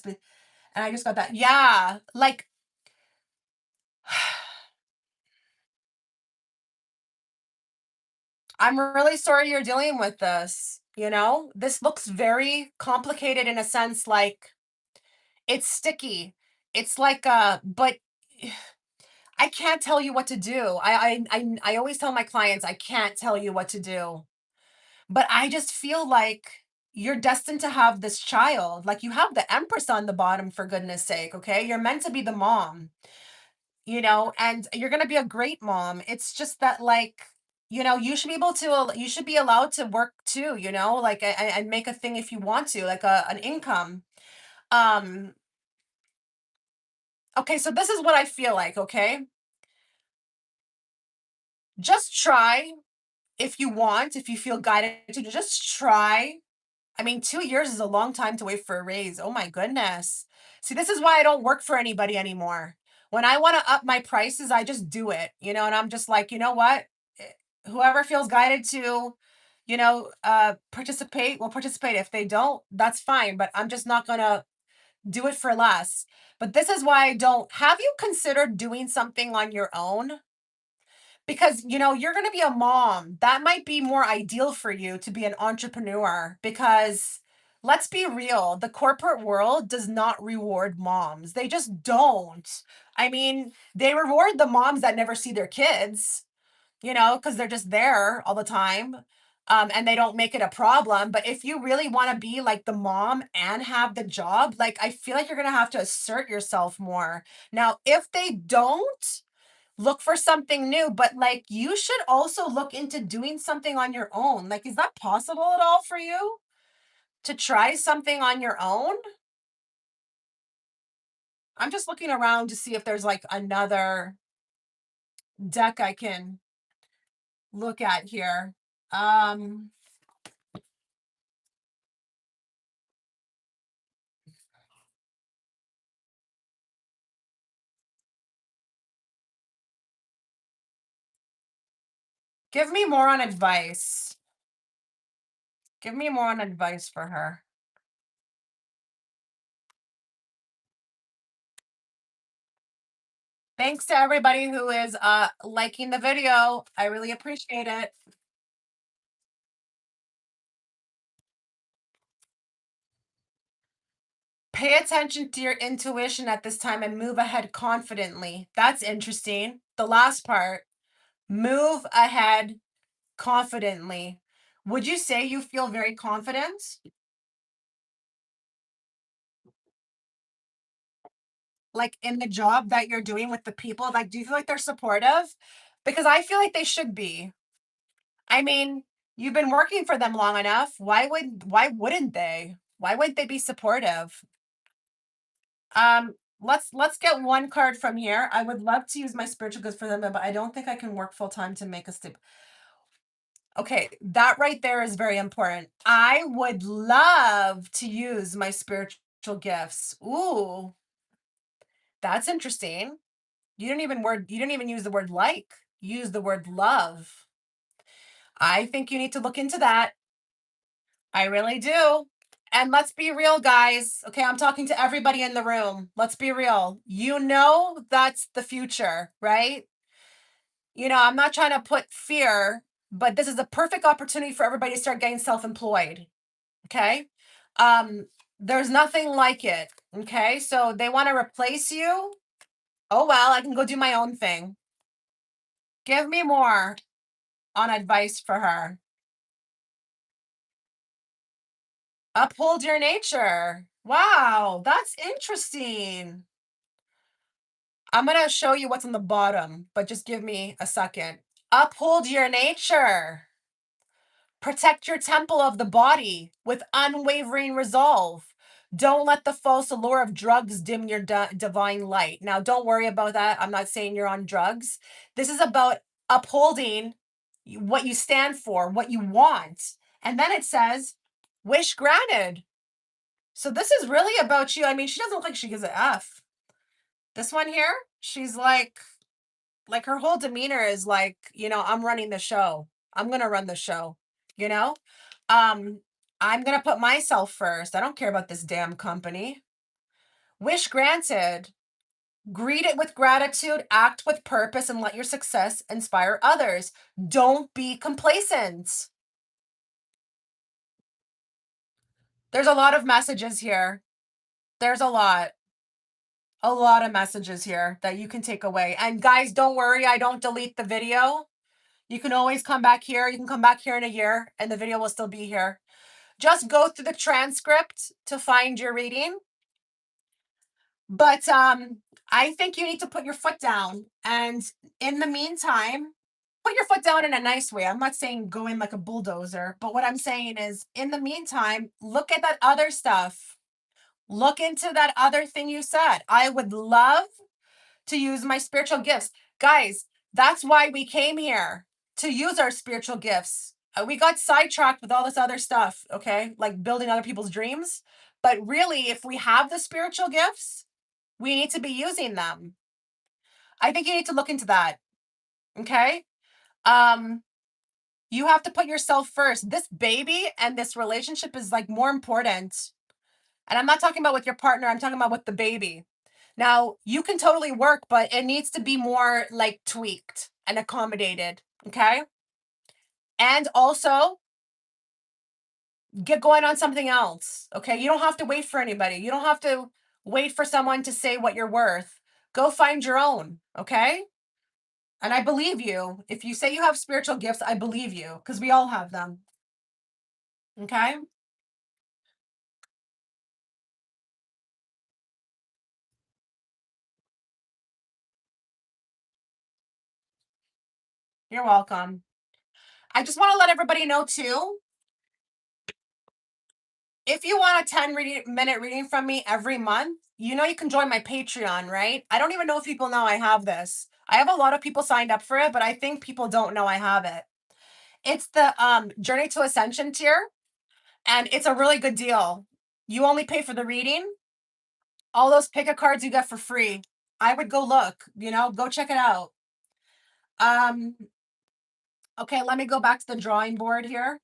[SPEAKER 1] and I just got that. Yeah, like, I'm really sorry you're dealing with this. This looks very complicated in a sense, like it's sticky. It's like but I can't tell you what to do. I always tell my clients I can't tell you what to do. But I just feel like you're destined to have this child. Like you have the Empress on the bottom, for goodness sake, okay? You're meant to be the mom, and you're going to be a great mom. It's just that, like, you should be able to, you should be allowed to work too, like, and make a thing if you want to, like an income. Um, okay, so this is what I feel like, okay? Just try if you want, if you feel guided to just try. I mean, 2 years is a long time to wait for a raise. Oh my goodness. See, this is why I don't work for anybody anymore. When I want to up my prices, I just do it, and I'm just like, you know what? Eh, Whoever feels guided to, participate will participate. If they don't, that's fine, but I'm just not going to do it for less. But this is why I don't. Have you considered doing something on your own? Because, you're gonna be a mom. That might be more ideal for you to be an entrepreneur because let's be real, the corporate world does not reward moms. They just don't. I mean, they reward the moms that never see their kids, because they're just there all the time. And they don't make it a problem. But if you really want to be like the mom and have the job, like I feel like you're gonna have to assert yourself more. Now, if they don't, look for something new, but, like, you should also look into doing something on your own. Like, is that possible at all for you to try something on your own? I'm just looking around to see if there's, like, another deck I can look at here. Um, Give me more on advice. Give me more on advice for her. Thanks to everybody who is, liking the video. I really appreciate it. Pay attention to your intuition at this time and move ahead confidently. That's interesting. The last part, move ahead confidently. Would you say you feel very confident? Like in the job that you're doing with the people? Like, do you feel like they're supportive? Because I feel like they should be. I mean, you've been working for them long enough. Why wouldn't they? Why wouldn't they be supportive? Let's get one card from here. I would love to use my spiritual gifts for them, but I don't think I can work full time to make a step. Okay, that right there is very important. I would love to use my spiritual gifts. Ooh, that's interesting. You didn't even use the word like. Use the word love. I think you need to look into that. I really do. And let's be real, guys. Okay, I'm talking to everybody in the room. Let's be real. That's the future, right? I'm not trying to put fear, but this is a perfect opportunity for everybody to start getting self-employed. Okay. Um, there's nothing like it. Okay. So they want to replace you. Oh, well, I can go do my own thing. Give me more on advice for her. Uphold your nature. Wow, that's interesting. I'm going to show you what's on the bottom, but just give me a second. Uphold your nature. Protect your temple of the body with unwavering resolve. Don't let the false allure of drugs dim your divine light. Now, don't worry about that. I'm not saying you're on drugs. This is about upholding what you stand for, what you want. And then it says, wish granted. So this is really about you. I mean, she doesn't look like she gives a F. This one here, she's like her whole demeanor is like, I'm running the show. I'm going to run the show, you know? Um, I'm going to put myself first. I don't care about this damn company. Wish granted. Greet it with gratitude, act with purpose, and let your success inspire others. Don't be complacent. There's a lot of messages here. There's a lot of messages here that you can take away. And guys, don't worry, I don't delete the video. You can always come back here. You can come back here in a year and the video will still be here. Just go through the transcript to find your reading. But I think you need to put your foot down. And in the meantime, put your foot down in a nice way. I'm not saying go in like a bulldozer, but what I'm saying is in the meantime, look at that other stuff. Look into that other thing you said. I would love to use my spiritual gifts. Guys, that's why we came here, to use our spiritual gifts. We got sidetracked with all this other stuff, okay? Like building other people's dreams. But really, if we have the spiritual gifts, we need to be using them. I think you need to look into that, okay? Um, you have to put yourself first. This baby and this relationship is like more important. And I'm not talking about with your partner, I'm talking about with the baby. Now, you can totally work, but it needs to be more like tweaked and accommodated, okay? And also get going on something else, okay? You don't have to wait for anybody. You don't have to wait for someone to say what you're worth. Go find your own, okay? And I believe you. If you say you have spiritual gifts, I believe you because we all have them, okay? You're welcome. I just want to let everybody know too, if you want a 10-minute reading from me every month, you can join my Patreon, right? I don't even know if people know I have this. I have a lot of people signed up for it, but I think people don't know I have it. It's the Journey to Ascension tier, and it's a really good deal. You only pay for the reading. All those pick a cards you get for free. I would go look, go check it out. Um, okay, let me go back to the drawing board here.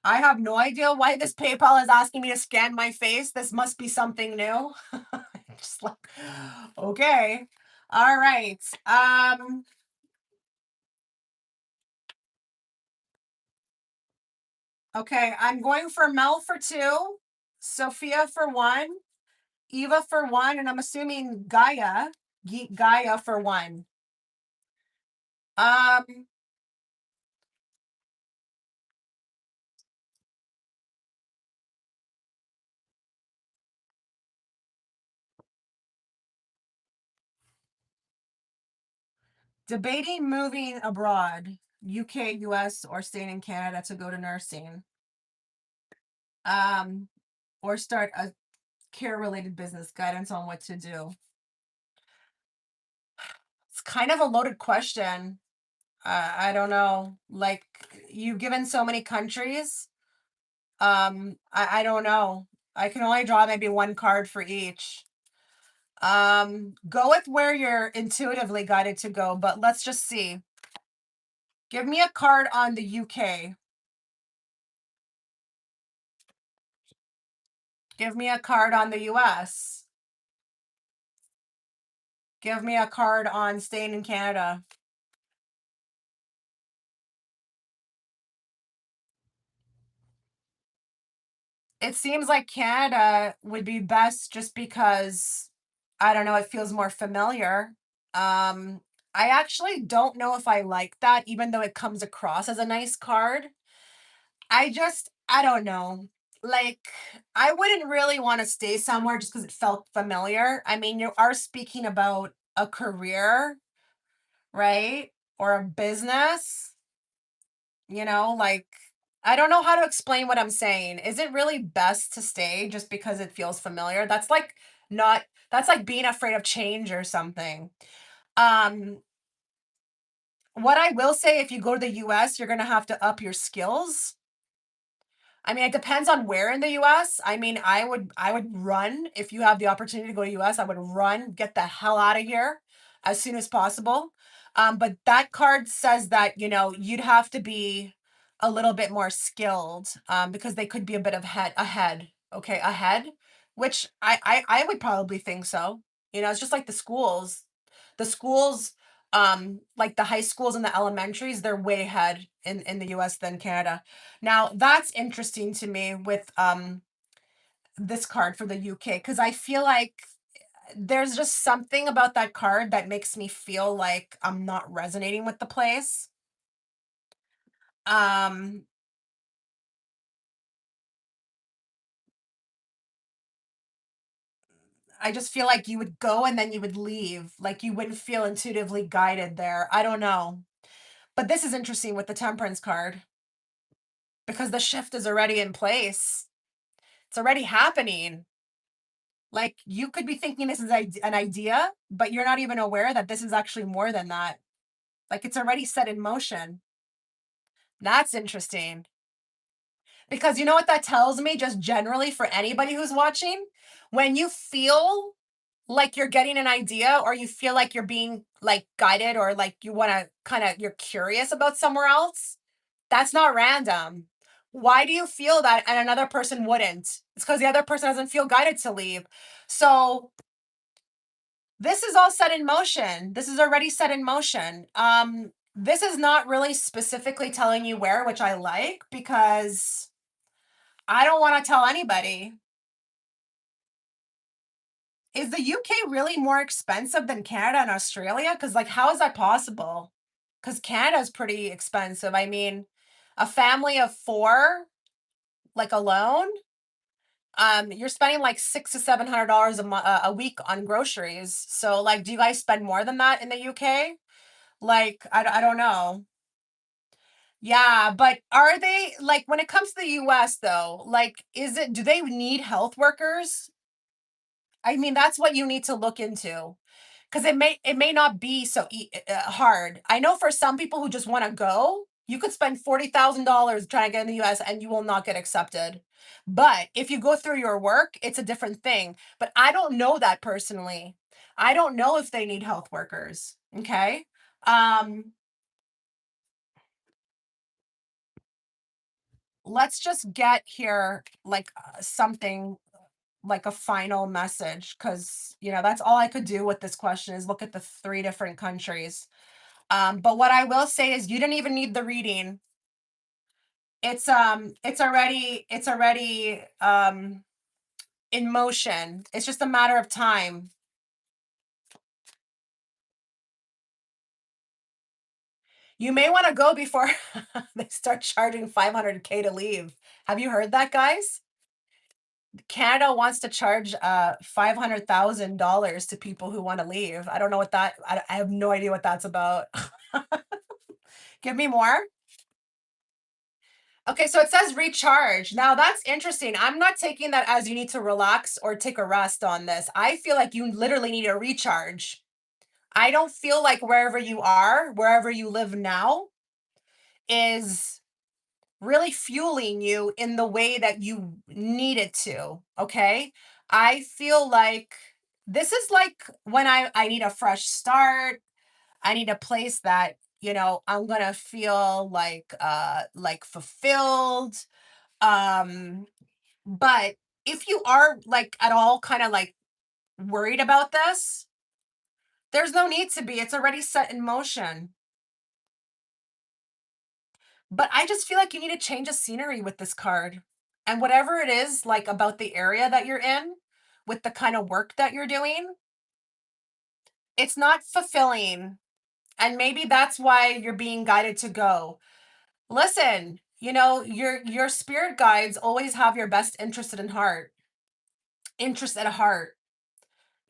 [SPEAKER 1] I have no idea why this PayPal is asking me to scan my face. This must be something new. Just like, okay. All right. Okay, I'm going for Mel for 2, Sophia for 1, Eva for 1, and I'm assuming Gaia for 1. Um, debating moving abroad, UK, US, or staying in Canada to go to nursing. Um, or start a care related business, guidance on what to do. It's kind of a loaded question. I don't know. Like, you've given so many countries. I don't know. I can only draw maybe one card for each. Go with where you're intuitively guided to go, but let's just see. Give me a card on the UK. Give me a card on the US. Give me a card on staying in Canada. It seems like Canada would be best just because, I don't know, it feels more familiar. Um, I actually don't know if I like that, even though it comes across as a nice card. I don't know. Like, I wouldn't really want to stay somewhere just because it felt familiar. I mean, you are speaking about a career, right? or a business, like I don't know how to explain what I'm saying. Is it really best to stay just because it feels familiar? Not that's like being afraid of change or something. Um what I will say, if you go to the US, you're going to have to up your skills. I mean, it depends on where in the US. I mean, I would run if you have the opportunity to go to US. I would run, get the hell out of here as soon as possible. But that card says that you'd have to be a little bit more skilled, because they could be a bit of head ahead. Okay, ahead, which I would probably think so. It's just like the schools, like the high schools and the elementaries, they're way ahead in the US than Canada. Now, that's interesting to me with this card for the UK, because I feel like there's just something about that card that makes me feel like I'm not resonating with the place. Um I just feel like you would go and then you would leave. Like you wouldn't feel intuitively guided there. I don't know. But this is interesting with the Temperance card because the shift is already in place. It's already happening. Like you could be thinking this is an idea, but you're not even aware that this is actually more than that. Like it's already set in motion. That's interesting. Because you know what that tells me, just generally for anybody who's watching? When you feel like you're getting an idea or you feel like you're being like guided or like you want to you're curious about somewhere else, that's not random. Why do you feel that and another person wouldn't? It's because the other person doesn't feel guided to leave. So this is all set in motion. This is already set in motion. This is not really specifically telling you where, which I like because I don't want to tell anybody. Is the UK really more expensive than Canada and Australia? Because, like, how is that possible? Because Canada's pretty expensive. I mean, a family of four, like alone, you're spending like $600 to $700 a week on groceries. So, like, do you guys spend more than that in the UK? Like, I don't know. Yeah, but are they like when it comes to the US though, like, do they need health workers? I mean, that's what you need to look into. Because it may not be so hard. I know for some people who just want to go, you could spend $40,000 trying to get in the US and you will not get accepted. But if you go through your work, it's a different thing. But I don't know that personally. I don't know if they need health workers. Okay. Um, let's just get here like something like a final message because that's all I could do with this question is look at the three different countries. But what I will say is you didn't even need the reading. It's already in motion. It's just a matter of time. You may want to go before they start charging 500K to leave. Have you heard that, guys? Canada wants to charge $500,000 to people who want to leave. I don't know what I have no idea what that's about. Give me more. Okay, so it says recharge. Now that's interesting. I'm not taking that as you need to relax or take a rest on this. I feel like you literally need a recharge. I don't feel like wherever you are, wherever you live now, is really fueling you in the way that you need it to. Okay. I feel like this is like when I need a fresh start. I need a place that, I'm gonna feel like fulfilled. Um, but if you are like at all kind of like worried about this, there's no need to be. It's already set in motion. But I just feel like you need to change of scenery with this card. And whatever it is like about the area that you're in, with the kind of work that you're doing, it's not fulfilling. And maybe that's why you're being guided to go. Listen, your spirit guides always have your best interest at heart.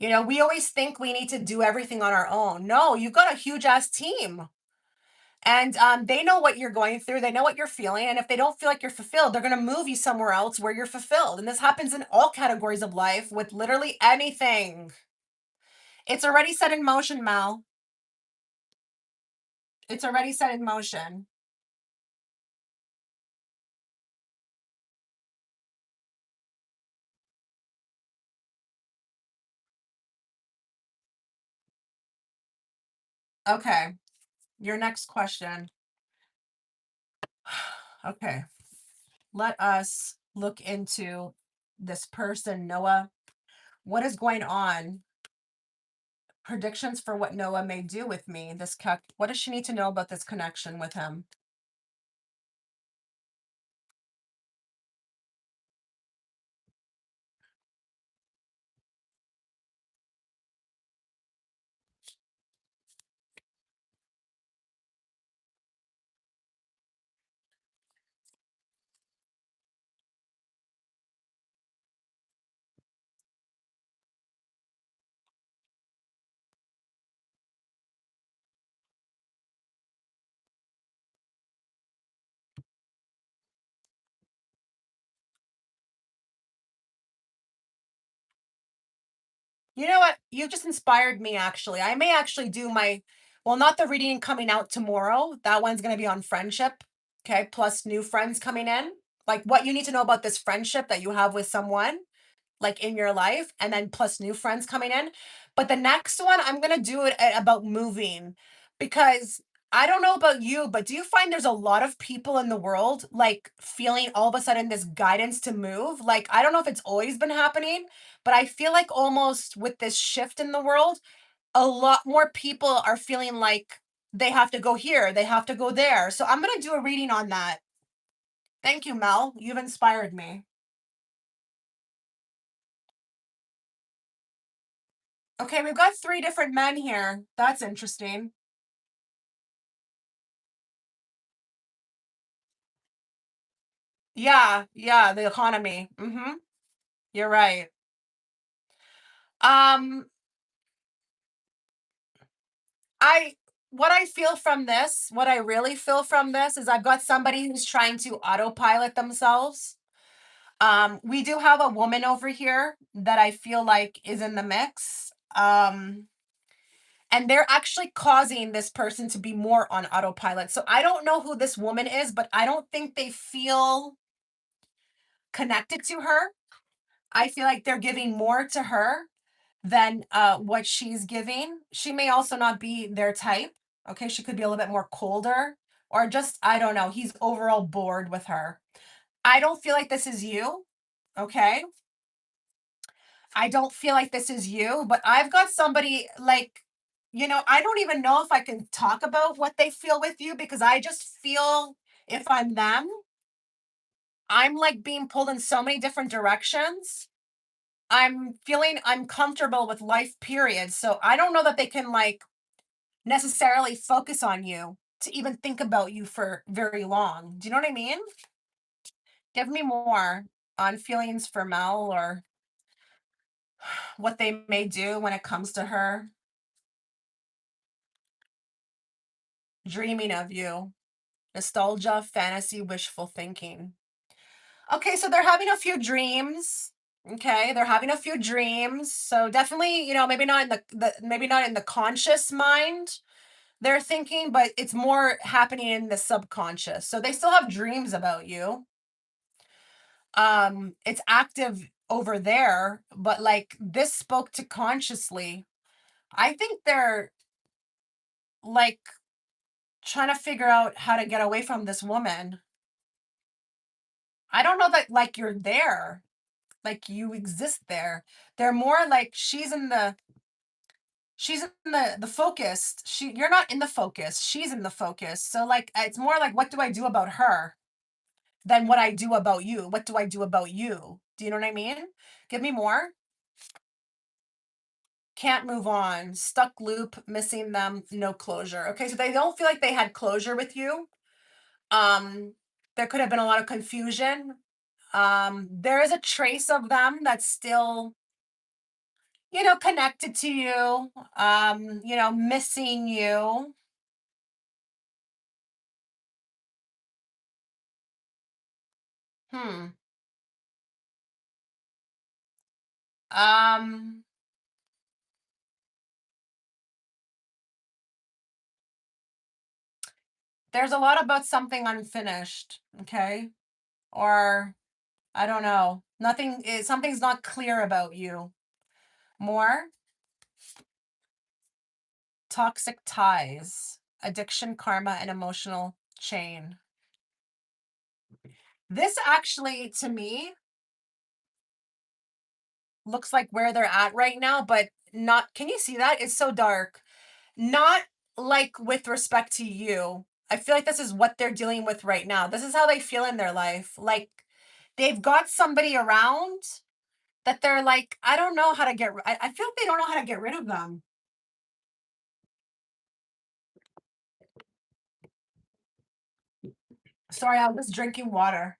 [SPEAKER 1] We always think we need to do everything on our own. No, you've got a huge ass team. And they know what you're going through. They know what you're feeling. And if they don't feel like you're fulfilled, they're going to move you somewhere else where you're fulfilled. And this happens in all categories of life with literally anything. It's already set in motion, Mel. It's already set in motion. Okay. Your next question. Okay. Let us look into this person, Noah. What is going on? Predictions for what Noah may do with me. What does she need to know about this connection with him? You know what? You just inspired me actually. I may actually do well, not the reading coming out tomorrow. That one's going to be on friendship. Okay. Plus new friends coming in. Like what you need to know about this friendship that you have with someone like in your life, and then plus new friends coming in. But the next one, I'm going to do it about moving because I don't know about you, but do you find there's a lot of people in the world like feeling all of a sudden this guidance to move? Like, I don't know if it's always been happening, but I feel like almost with this shift in the world, a lot more people are feeling like they have to go here, they have to go there. So I'm going to do a reading on that. Thank you, Mel. You've inspired me. Okay, we've got three different men here. That's interesting. Yeah, yeah, the economy. You're right. Um, I what I feel from this, what I really feel from this is I've got somebody who's trying to autopilot themselves. We do have a woman over here that I feel like is in the mix. And they're actually causing this person to be more on autopilot. So I don't know who this woman is, but I don't think they feel connected to her. I feel like they're giving more to her than what she's giving. She may also not be their type. Okay, she could be a little bit more colder or just, I don't know, he's overall bored with her. I don't feel like this is you. Okay. I don't feel like this is you, but I've got somebody like, I don't even know if I can talk about what they feel with you because I just feel if I'm them, I'm like being pulled in so many different directions. I'm feeling uncomfortable with life, period. So I don't know that they can like necessarily focus on you to even think about you for very long. Do you know what I mean? Give me more on feelings for Mel or what they may do when it comes to her dreaming of you. Nostalgia, fantasy, wishful thinking. Okay, so they're having a few dreams. Okay, they're having a few dreams. So definitely, maybe not in maybe not in the conscious mind, they're thinking, but it's more happening in the subconscious. So they still have dreams about you. It's active over there, but like this spoke to consciously. I think they're like trying to figure out how to get away from this woman. I don't know that like you're there, like you exist there. They're more like she's in the focus. You're not in the focus. She's in the focus. So like it's more like what do I do about her? Than what I do about you. What do I do about you? Do you know what I mean? Give me more. Can't move on. Stuck loop, missing them, no closure. Okay, so they don't feel like they had closure with you. Um, there could have been a lot of confusion. There is a trace of them that's still, connected to you, missing you. Hmm. Um, there's a lot about something unfinished, okay? Or I don't know. Something's not clear about you. More toxic ties, addiction, karma, and emotional chain. This actually, to me, looks like where they're at right now, but not. Can you see that? It's so dark. Not like with respect to you. I feel like this is what they're dealing with right now. This is how they feel in their life. Like they've got somebody around that they're like, I don't know how to I feel like they don't know how to get rid of them. Sorry, I was drinking water.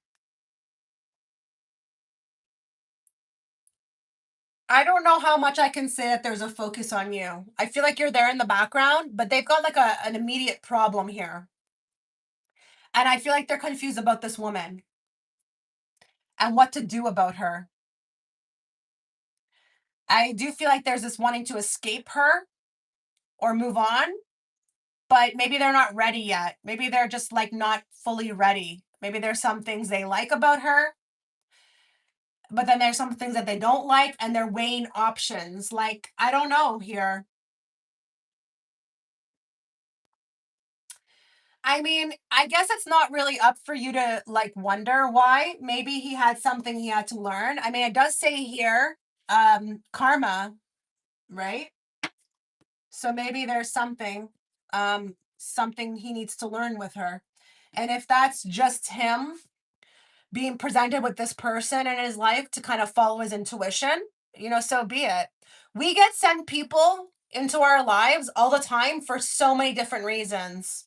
[SPEAKER 1] I don't know how much I can say that there's a focus on you. I feel like you're there in the background, but they've got like an immediate problem here. And I feel like they're confused about this woman and what to do about her. I do feel like there's this wanting to escape her or move on, but maybe they're not ready yet. Maybe they're just like not fully ready. Maybe there's some things they like about her, but then there's some things that they don't like and they're weighing options. Like, I don't know here. I mean, I guess it's not really up for you to like wonder why. Maybe he had something he had to learn. I mean, it does say here, karma, right? So maybe there's something he needs to learn with her. And if that's just him being presented with this person in his life to kind of follow his intuition, so be it. We get sent people into our lives all the time for so many different reasons.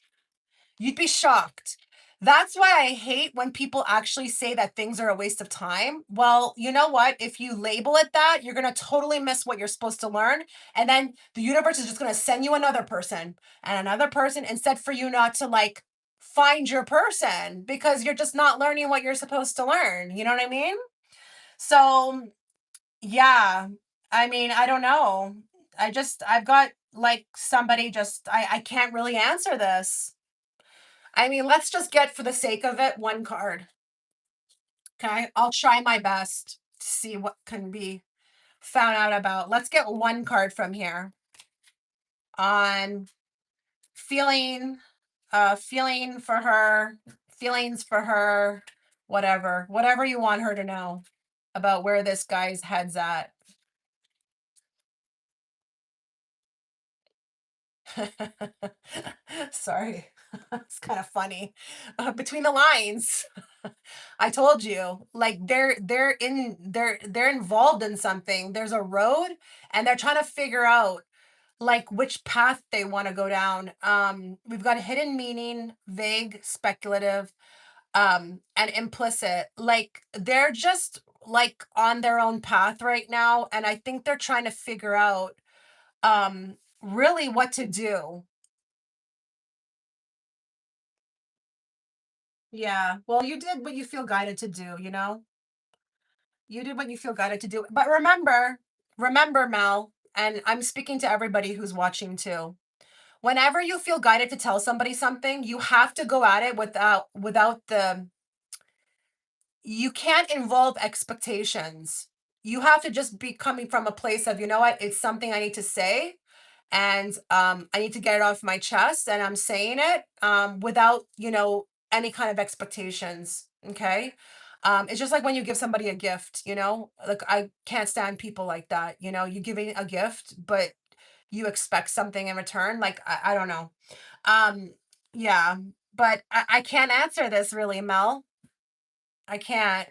[SPEAKER 1] You'd be shocked. That's why I hate when people actually say that things are a waste of time. Well, you know what? If you label it that, you're going to totally miss what you're supposed to learn. And then the universe is just going to send you another person and another person instead for you not to like find your person because you're just not learning what you're supposed to learn. You know what I mean? So, yeah. I mean, I don't know. I've got like somebody I can't really answer this. I mean, let's just get for the sake of it one card. Okay. I'll try my best to see what can be found out about. Let's get one card from here on feeling, feeling for her, feelings for her, whatever you want her to know about where this guy's head's at. Sorry. It's kind of funny. Between the lines. I told you, like they're involved in something. There's a road and they're trying to figure out like which path they want to go down. We've got hidden meaning, vague, speculative, and implicit. Like they're just like on their own path right now and I think they're trying to figure out really what to do. Yeah. Well, you did what you feel guided to do, you know? You did what you feel guided to do. But remember, Mel, and I'm speaking to everybody who's watching too. Whenever you feel guided to tell somebody something, you have to go at it without the you can't involve expectations. You have to just be coming from a place of, you know what, it's something I need to say and I need to get it off my chest and I'm saying it without, any kind of expectations. Okay. It's just like when you give somebody a gift, like I can't stand people like that. You giving a gift, but you expect something in return. Like, I don't know. Um, yeah, but I can't answer this really, Mel. I can't.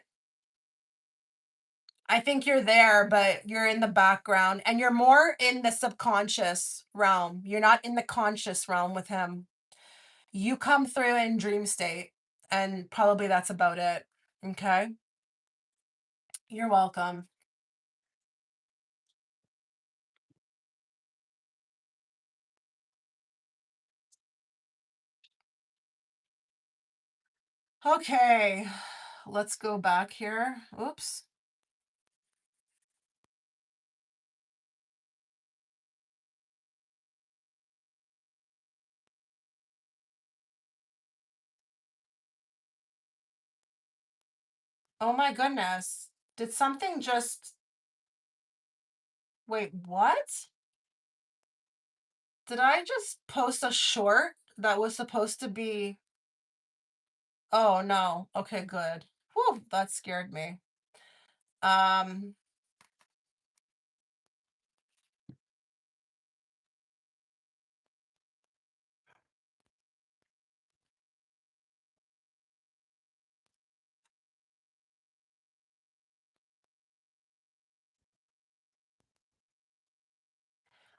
[SPEAKER 1] I think you're there, but you're in the background and you're more in the subconscious realm. You're not in the conscious realm with him. You come through in dream state, and probably that's about it. Okay. You're welcome. Okay. let's go back here. Oops. Oh my goodness. Did something just wait, what? Did I just post a short that was supposed to be oh no. Okay, good. Whew, that scared me. Um,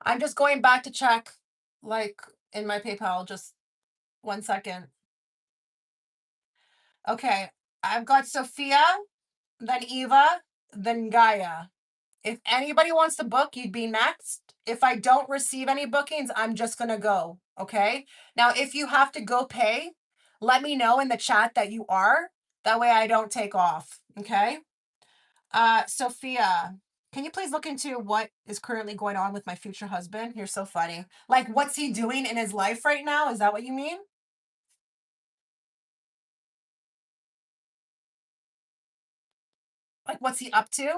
[SPEAKER 1] I'm just going back to check like in my PayPal. Just 1 second. Okay. I've got Sophia, then Eva, then Gaia. If anybody wants to book, you'd be next. If I don't receive any bookings, I'm just going to go. Okay. Now, if you have to go pay, let me know in the chat that you are. That way I don't take off. Okay. Sophia, can you please look into what is currently going on with my future husband? You're so funny. Like, what's he doing in his life right now? Is that what you mean? Like, what's he up to?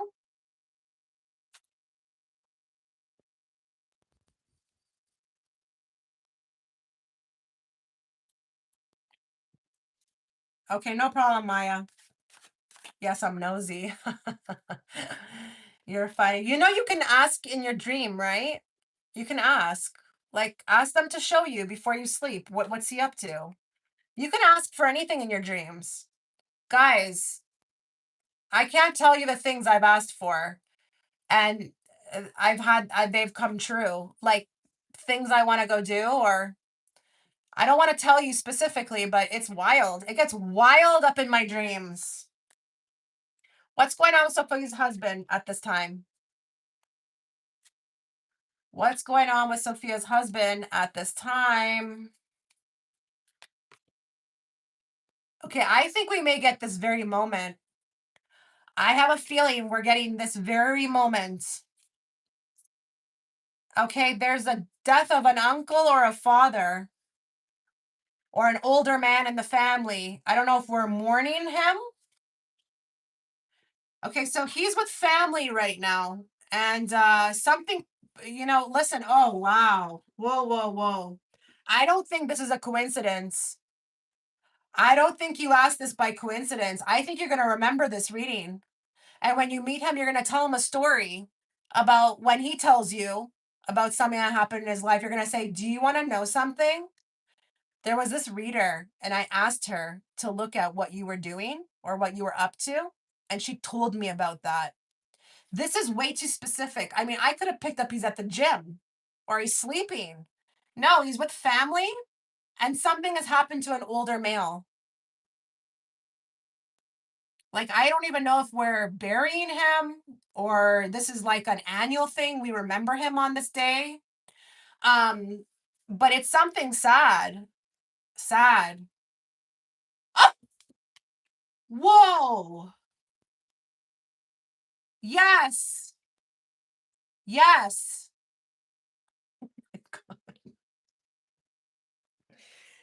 [SPEAKER 1] Okay, no problem, Maya. Yes, I'm nosy. You're funny. You know, you can ask in your dream, right? You can ask. Like, ask them to show you before you sleep. What's he up to? You can ask for anything in your dreams. Guys, I can't tell you the things I've asked for. And they've come true. Like things I want to go do, or I don't want to tell you specifically, but it's wild. It gets wild up in my dreams. What's going on with Sophia's husband at this time? What's going on with Sophia's husband at this time? Okay, I think we may get this very moment. I have a feeling we're getting this very moment. Okay, there's a death of an uncle or a father or an older man in the family. I don't know if we're mourning him. Okay, so he's with family right now. And something, listen, oh wow. Whoa, whoa, whoa. I don't think this is a coincidence. I don't think you asked this by coincidence. I think you're going to remember this reading. And when you meet him, you're going to tell him a story about when he tells you about something that happened in his life. You're going to say, "Do you want to know something? There was this reader, and I asked her to look at what you were doing or what you were up to. And she told me about that. This is way too specific. I mean, I could have picked up he's at the gym or he's sleeping. No, he's with family and something has happened to an older male. Like, I don't even know if we're burying him or this is like an annual thing. We remember him on this day. Um, but it's something sad. Sad. Oh, whoa. Yes. Yes.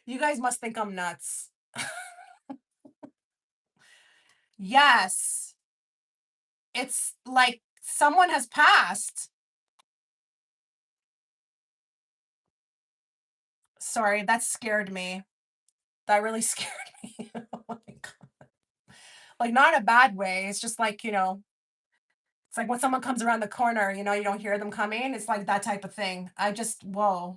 [SPEAKER 1] You guys must think I'm nuts. Yes. It's like someone has passed. Sorry, that scared me. That really scared me. Oh my God. Like, not in a bad way. It's just like, it's like when someone comes around the corner, you don't hear them coming. It's like that type of thing. Whoa.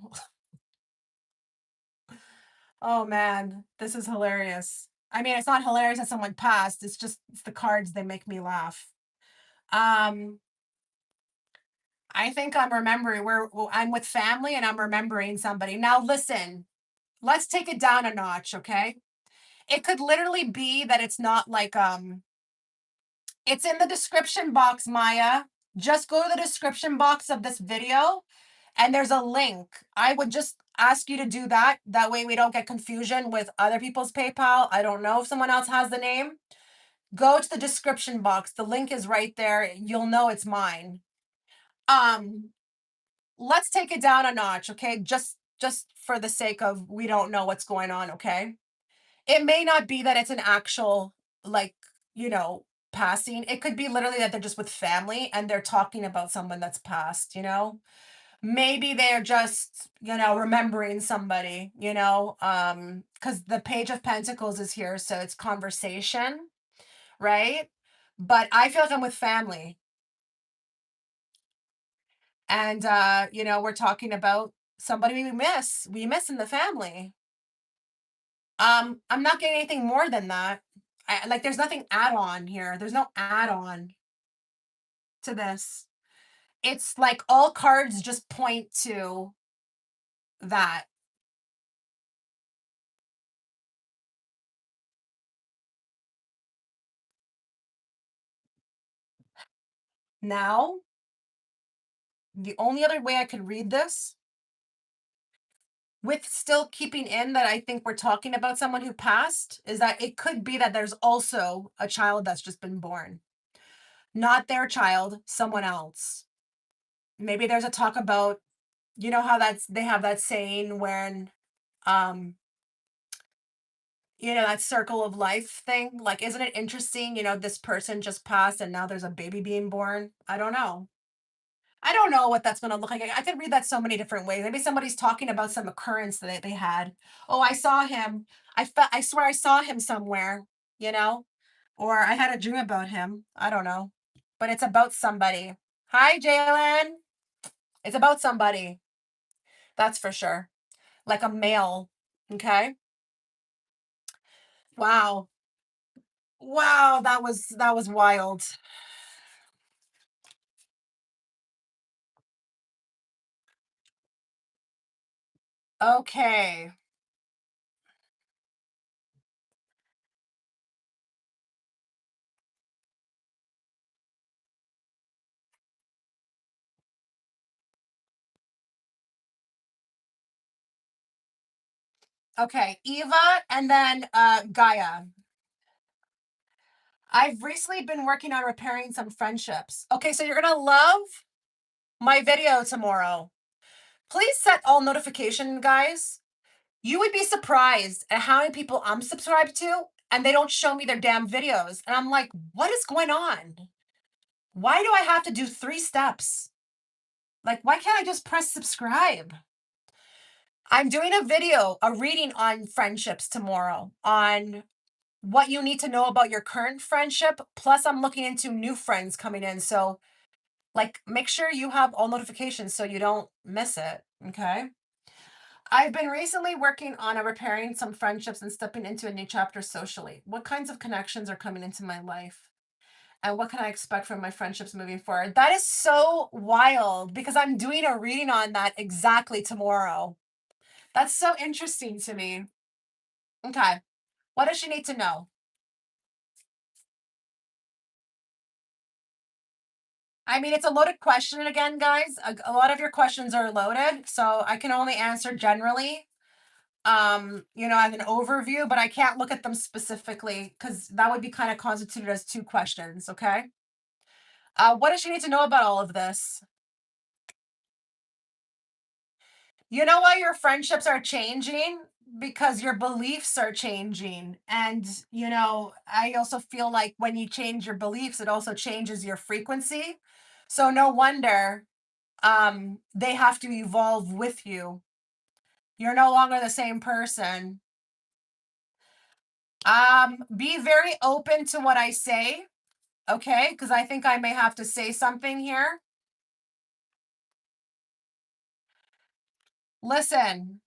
[SPEAKER 1] Oh man, this is hilarious. I mean, it's not hilarious that someone passed. It's the cards, they make me laugh. Um, I think I'm remembering I'm with family and I'm remembering somebody. Now listen, let's take it down a notch, okay? It could literally be that it's not like it's in the description box, Maya. Just go to the description box of this video and there's a link. I would just ask you to do that. That way we don't get confusion with other people's PayPal. I don't know if someone else has the name. Go to the description box. The link is right there. You'll know it's mine. Um, let's take it down a notch, okay? Just for the sake of we don't know what's going on, okay? It may not be that it's an actual like, you know, passing. It could be literally that they're just with family and they're talking about someone that's passed, you know? Maybe they're just, remembering somebody, cuz the page of pentacles is here, so it's conversation, right? But I feel like I'm with family and we're talking about somebody we miss in the family. I'm not getting anything more than that. Like there's nothing add on here. There's no add on to this. It's like all cards just point to that. Now, the only other way I could read this with still keeping in that I think we're talking about someone who passed is that it could be that there's also a child that's just been born. Not their child, someone else. Maybe there's a talk about, how they have that saying when um that circle of life thing. Like, isn't it interesting? This person just passed and now there's a baby being born. I don't know. I don't know what that's going to look like. I could read that so many different ways. Maybe somebody's talking about some occurrence that they had. Oh, I saw him. I swear I saw him somewhere, you know? Or I had a dream about him. I don't know. But it's about somebody. Hi, Jalen. It's about somebody. That's for sure. Like a male. Okay. Wow. Wow, that was wild. Okay. Okay. Eva and then Gaia. I've recently been working on repairing some friendships. Okay, so you're gonna love my video tomorrow. Please set all notification, guys. You would be surprised at how many people I'm subscribed to and they don't show me their damn videos. And I'm like, what is going on? Why do I have to do 3 steps? Like, why can't I just press subscribe? I'm doing a video, a reading on friendships tomorrow, on what you need to know about your current friendship. Plus, I'm looking into new friends coming in. So, like, make sure you have all notifications so you don't miss it. Okay. I've been recently working on repairing some friendships and stepping into a new chapter socially. What kinds of connections are coming into my life? And what can I expect from my friendships moving forward? That is so wild because I'm doing a reading on that exactly tomorrow. That's so interesting to me. Okay. What does she need to know? I mean, it's a loaded question again, guys. A lot of your questions are loaded, so I can only answer generally, as an overview, but I can't look at them specifically because that would be kind of constituted as 2 questions, okay? What does she need to know about all of this? You know why your friendships are changing? Because your beliefs are changing. And, I also feel like when you change your beliefs, it also changes your frequency. So no wonder they have to evolve with you. You're no longer the same person. Be very open to what I say, okay? Because I think I may have to say something here. Listen,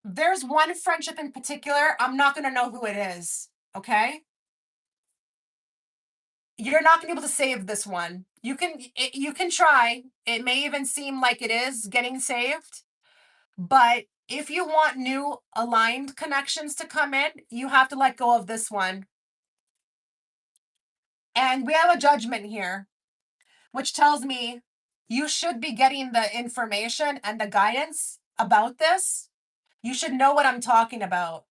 [SPEAKER 1] there's one friendship in particular. I'm not going to know who it is, okay? You're not going to be able to save this one. You can try. It may even seem like it is getting saved, but if you want new aligned connections to come in, you have to let go of this one. And we have a judgment here, which tells me you should be getting the information and the guidance about this. You should know what I'm talking about.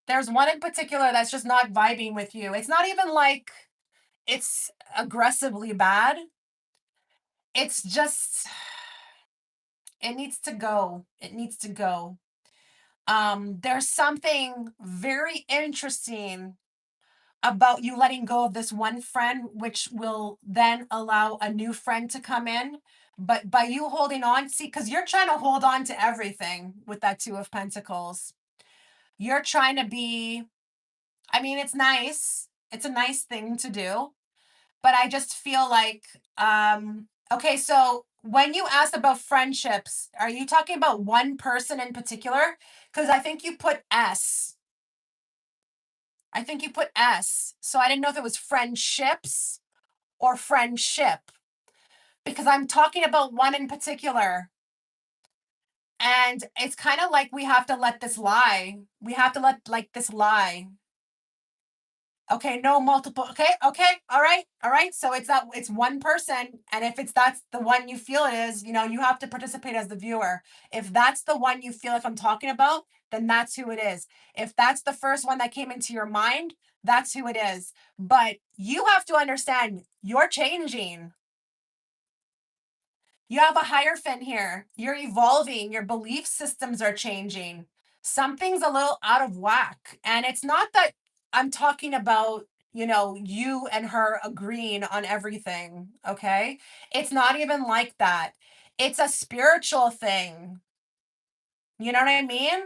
[SPEAKER 1] There's one in particular that's just not vibing with you. It's not even like it's aggressively bad. It's just it needs to go. It needs to go. There's something very interesting about you letting go of this one friend, which will then allow a new friend to come in. But by you holding on, see, because you're trying to hold on to everything with that Two of Pentacles. You're trying to be, I mean, it's nice. It's a nice thing to do. But I just feel like, okay, so when you asked about friendships, are you talking about one person in particular? Because I think you put S. I think you put S. So I didn't know if it was friendships or friendship because I'm talking about one in particular. And it's kind of like we have to let this lie. We have to let like this lie. Okay, no multiple. Okay, okay, all right, all right. So it's that it's one person, and if it's that's the one you feel it is, you have to participate as the viewer. If that's the one you feel like I'm talking about, then that's who it is. If that's the first one that came into your mind, that's who it is. But you have to understand you're changing. You have a hierophant here. You're evolving. Your belief systems are changing. Something's a little out of whack. And it's not that I'm talking about, you and her agreeing on everything. Okay. It's not even like that. It's a spiritual thing. You know what I mean?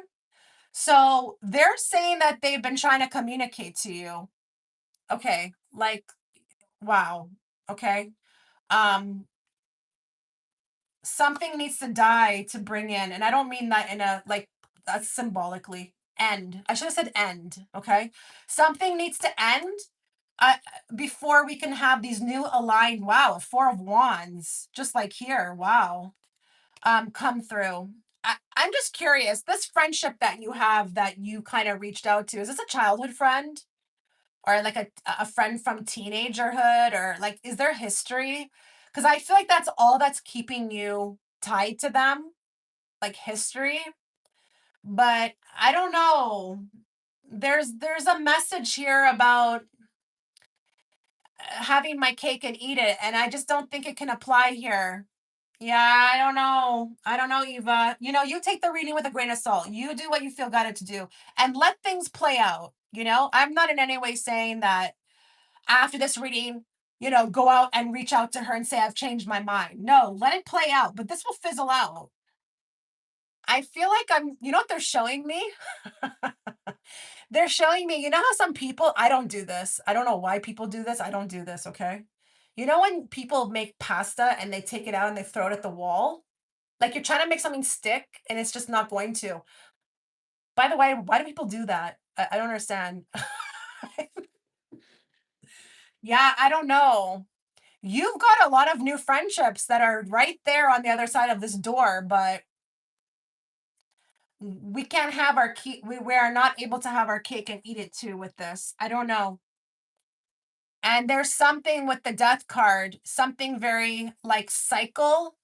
[SPEAKER 1] So they're saying that they've been trying to communicate to you. Okay. Like, wow. Okay. Um, Something needs to die to bring in, and I don't mean that in a like that's symbolically end. I should have said end. Okay, something needs to end uh, before we can have these new aligned. Wow, Four of Wands, just like here. Wow, come through. I'm just curious. This friendship that you have that you kind of reached out to, is this a childhood friend? Or like a friend from teenagerhood, or like is there history? Because I feel like that's all that's keeping you tied to them, like history. But I don't know. There's a message here about having my cake and eat it, and I just don't think it can apply here. Yeah, I don't know. I don't know, Eva. You take the reading with a grain of salt. You do what you feel guided to do and let things play out. I'm not in any way saying that after this reading, go out and reach out to her and say, I've changed my mind. No, let it play out, but this will fizzle out. I feel like you know what they're showing me? They're showing me, you know how some people, I don't do this. I don't know why people do this. I don't do this, okay? You know when people make pasta and they take it out and they throw it at the wall? Like you're trying to make something stick and it's just not going to. By the way, why do people do that? I don't understand. Yeah, I don't know. You've got a lot of new friendships that are right there on the other side of this door, but we can't have our cake. We are not able to have our cake and eat it too with this. I don't know. And there's something with the death card, something very like cycle,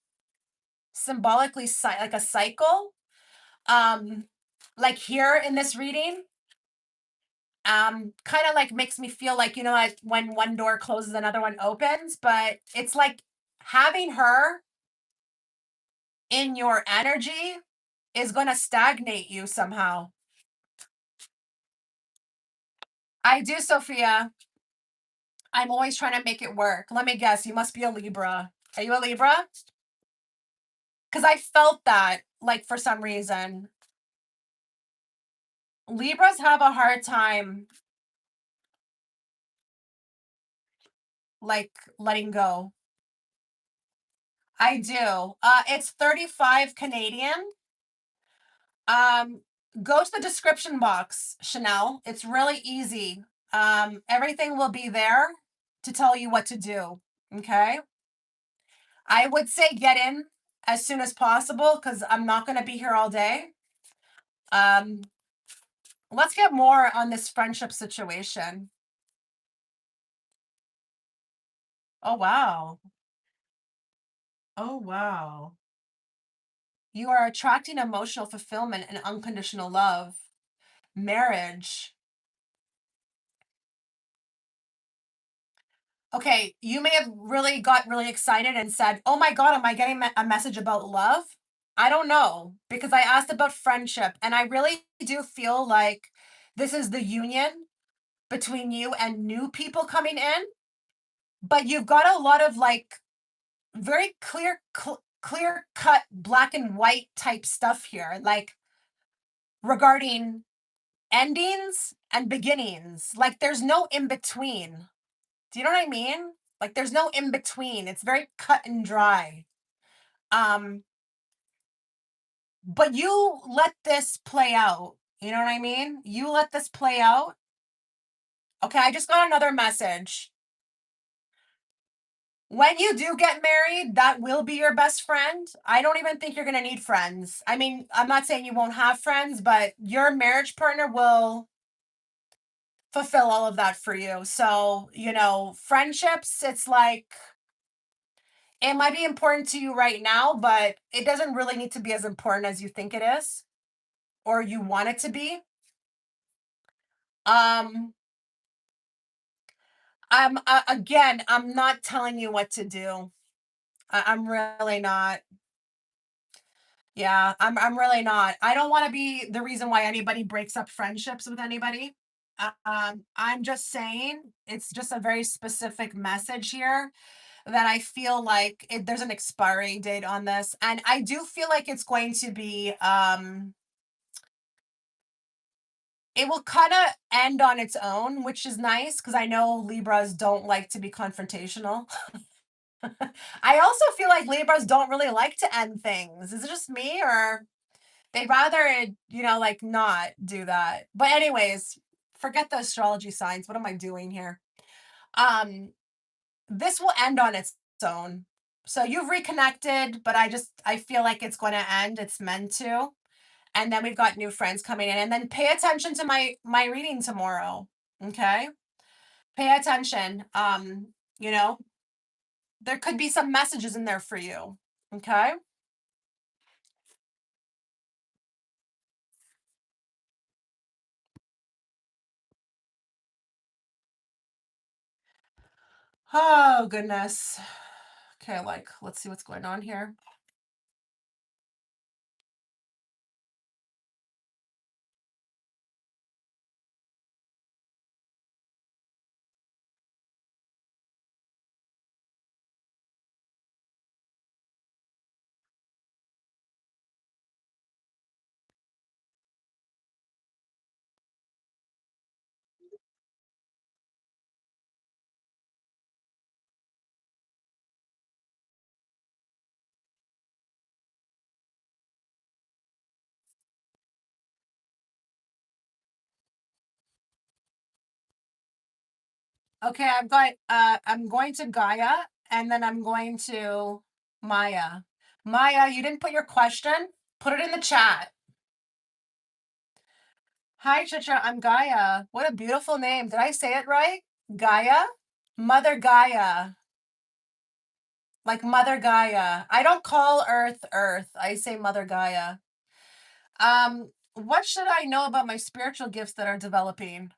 [SPEAKER 1] symbolically like a cycle. Um, like here in this reading, kind of like makes me feel like, like when one door closes, another one opens, but it's like having her in your energy is going to stagnate you somehow. I do, Sophia. I'm always trying to make it work. Let me guess. You must be a Libra. Are you a Libra? Because I felt that, like, for some reason. Libras have a hard time, like, letting go. I do. It's 35 Canadian. Um, Go to the description box, Chanel. It's really easy. Everything will be there to tell you what to do. Okay. I would say get in as soon as possible because I'm not going to be here all day. Um, let's get more on this friendship situation. Oh, wow. Oh, wow. You are attracting emotional fulfillment and unconditional love. Marriage. Okay, you may have really got really excited and said, "Oh my God, am I getting a message about love?" I don't know because I asked about friendship, and I really do feel like this is the union between you and new people coming in, but you've got a lot of like very clear cut black and white type stuff here, like regarding endings and beginnings. Like there's no in between. Do you know what I mean? Like there's no in between. It's very cut and dry. Um, but you let this play out. You know what I mean? You let this play out. Okay, I just got another message. When you do get married, that will be your best friend. I don't even think you're going to need friends. I mean, I'm not saying you won't have friends, but your marriage partner will fulfill all of that for you. So, friendships, it's like it might be important to you right now, but it doesn't really need to be as important as you think it is or you want it to be. Um, I'm not telling you what to do. I'm really not. Yeah, I'm really not. I don't want to be the reason why anybody breaks up friendships with anybody. I'm just saying it's just a very specific message here that I feel like there's an expiry date on this, and I do feel like it's going to be it will kind of end on its own, which is nice because I know Libras don't like to be confrontational. I also feel like Libras don't really like to end things. Is it just me or they'd rather, like not do that. But anyways, forget the astrology signs. What am I doing here? Um, this will end on its own. So you've reconnected, but I feel like it's going to end. It's meant to. And then we've got new friends coming in. And then pay attention to my reading tomorrow. Okay? Pay attention. You know, there could be some messages in there for you. Okay? Oh goodness. Okay, like let's see what's going on here. Okay, I'm going to Gaia and then I'm going to Maya. Maya, you didn't put your question? Put it in the chat. Hi Chicha, I'm Gaia. What a beautiful name. Did I say it right? Gaia? Mother Gaia. Like Mother Gaia. I don't call Earth Earth. I say Mother Gaia. What should I know about my spiritual gifts that are developing?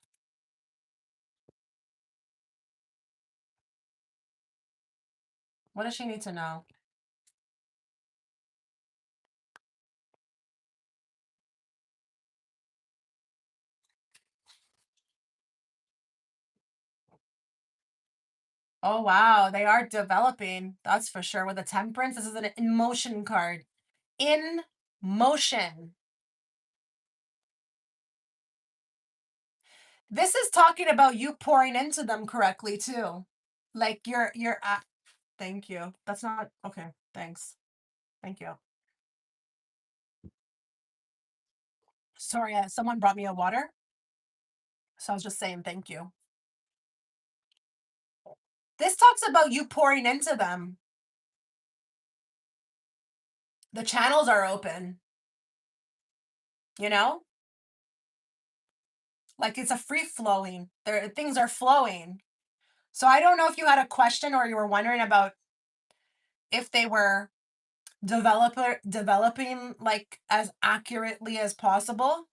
[SPEAKER 1] What does she need to know? Oh wow, they are developing. That's for sure. With a temperance, this is an emotion card. In motion. This is talking about you pouring into them correctly too. Like thank you. That's not okay. Thanks. Thank you. Sorry, someone brought me a water. So I was just saying thank you. This talks about you pouring into them. The channels are open, you know? Like it's a free flowing. There things are flowing. So I don't know if you had a question or you were wondering about if they were developer developing like as accurately as possible.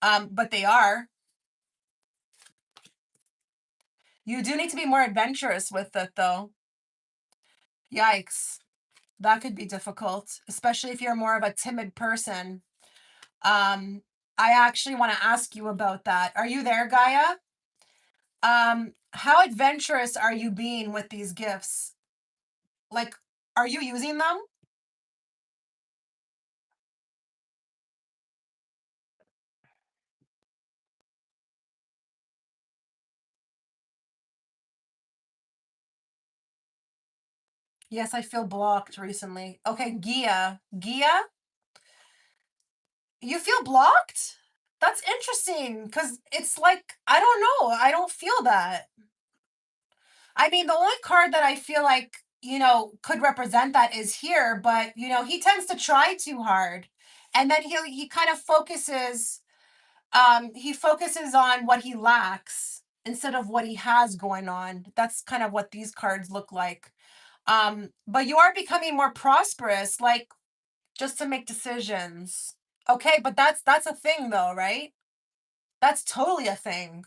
[SPEAKER 1] But they are. You do need to be more adventurous with it, though. Yikes. That could be difficult, especially if you're more of a timid person. Um, I actually want to ask you about that. Are you there, Gaia? How adventurous are you being with these gifts? Like, are you using them? Yes, I feel blocked recently. Okay, Gia. Gia, you feel blocked? That's interesting because it's like, I don't know. I don't feel that. I mean, the only card that I feel like, could represent that is here, but, he tends to try too hard. And then he kind of focuses on what he lacks instead of what he has going on. That's kind of what these cards look like. But you are becoming more prosperous, like just to make decisions. Okay, but that's a thing though, right? That's totally a thing.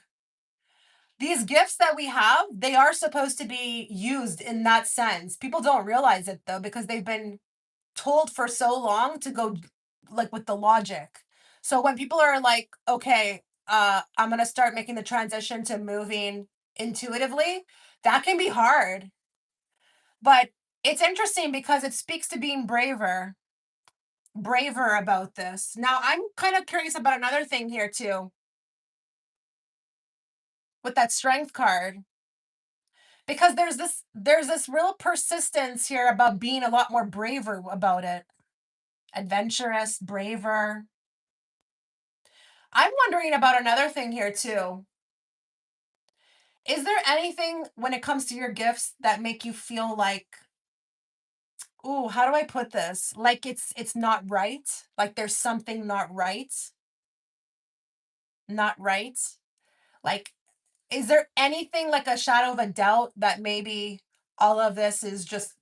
[SPEAKER 1] These gifts that we have, they are supposed to be used in that sense. People don't realize it though because they've been told for so long to go like with the logic. So when people are like, okay, I'm going to start making the transition to moving intuitively, that can be hard. But it's interesting because it speaks to being braver about this. Now, I'm kind of curious about another thing here too with that strength card because there's this real persistence here about being a lot more braver about it. Adventurous, braver. I'm wondering about another thing here too. Is there anything when it comes to your gifts that make you feel like, "Ooh, how do I put this? Like it's not right? Like there's something not right? Not right?" Like is there anything like a shadow of a doubt that maybe all of this is just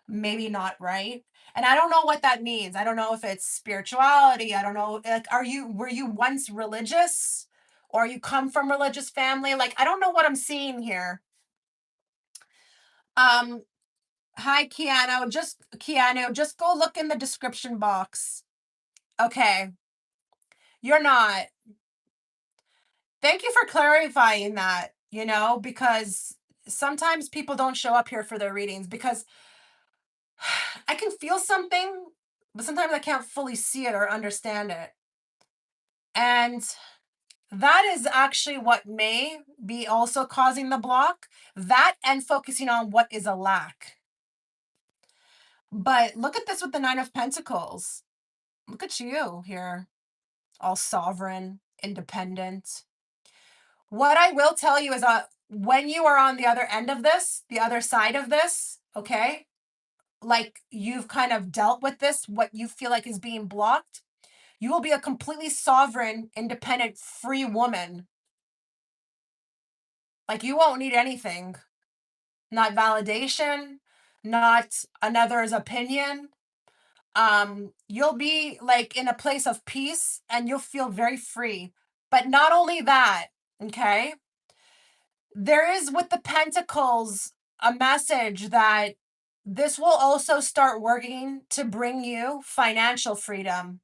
[SPEAKER 1] maybe not right? And I don't know what that means. I don't know if it's spirituality. I don't know. Like, were you once religious? Or you come from religious family? Like, I don't know what I'm seeing here. Um, Hi, Keanu, just go look in the description box. Okay, you're not. Thank you for clarifying that, because sometimes people don't show up here for their readings because I can feel something, but sometimes I can't fully see it or understand it. And that is actually what may be also causing the block. That and focusing on what is a lack. But look at this with the Nine of Pentacles. Look at you here, all sovereign, independent. What I will tell you is when you are on the other end of this, the other side of this, okay, like you've kind of dealt with this, what you feel like is being blocked, you will be a completely sovereign, independent, free woman. Like you won't need anything, not validation, not another's opinion. You'll be like in a place of peace and you'll feel very free. But not only that, okay, there is with the pentacles a message that this will also start working to bring you financial freedom.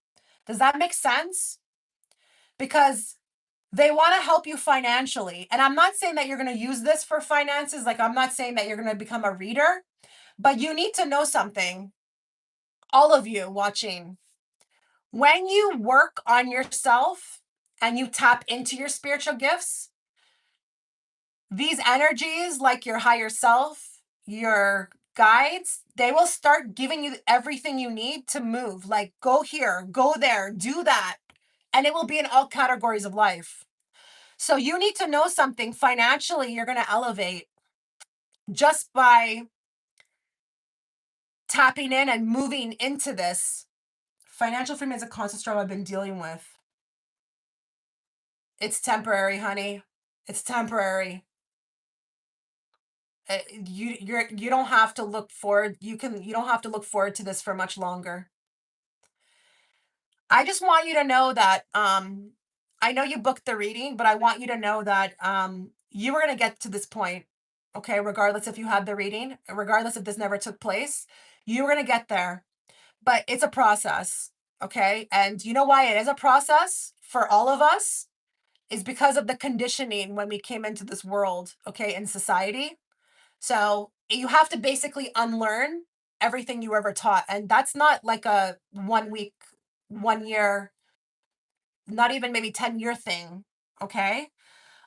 [SPEAKER 1] Does that make sense? Because they want to help you financially. And I'm not saying that you're going to use this for finances. Like, I'm not saying that you're going to become a reader, but you need to know something. All of you watching, when you work on yourself and you tap into your spiritual gifts, these energies, like your higher self, your guides, they will start giving you everything you need to move. Like, go here, go there, do that. And it will be in all categories of life. So, you need to know something financially, you're going to elevate just by tapping in and moving into this. Financial freedom is a constant struggle I've been dealing with. It's temporary, honey. It's temporary. You don't have to look forward. You don't have to look forward to this for much longer. I just want you to know that I know you booked the reading, but I want you to know that you were going to get to this point. Okay, regardless if you had the reading, regardless if this never took place, you were going to get there. But it's a process. Okay, and you know why it is a process for all of us is because of the conditioning when we came into this world. Okay, in society. So you have to basically unlearn everything you were ever taught, and that's not like a 1 week, 1 year, not even maybe 10-year thing. Okay,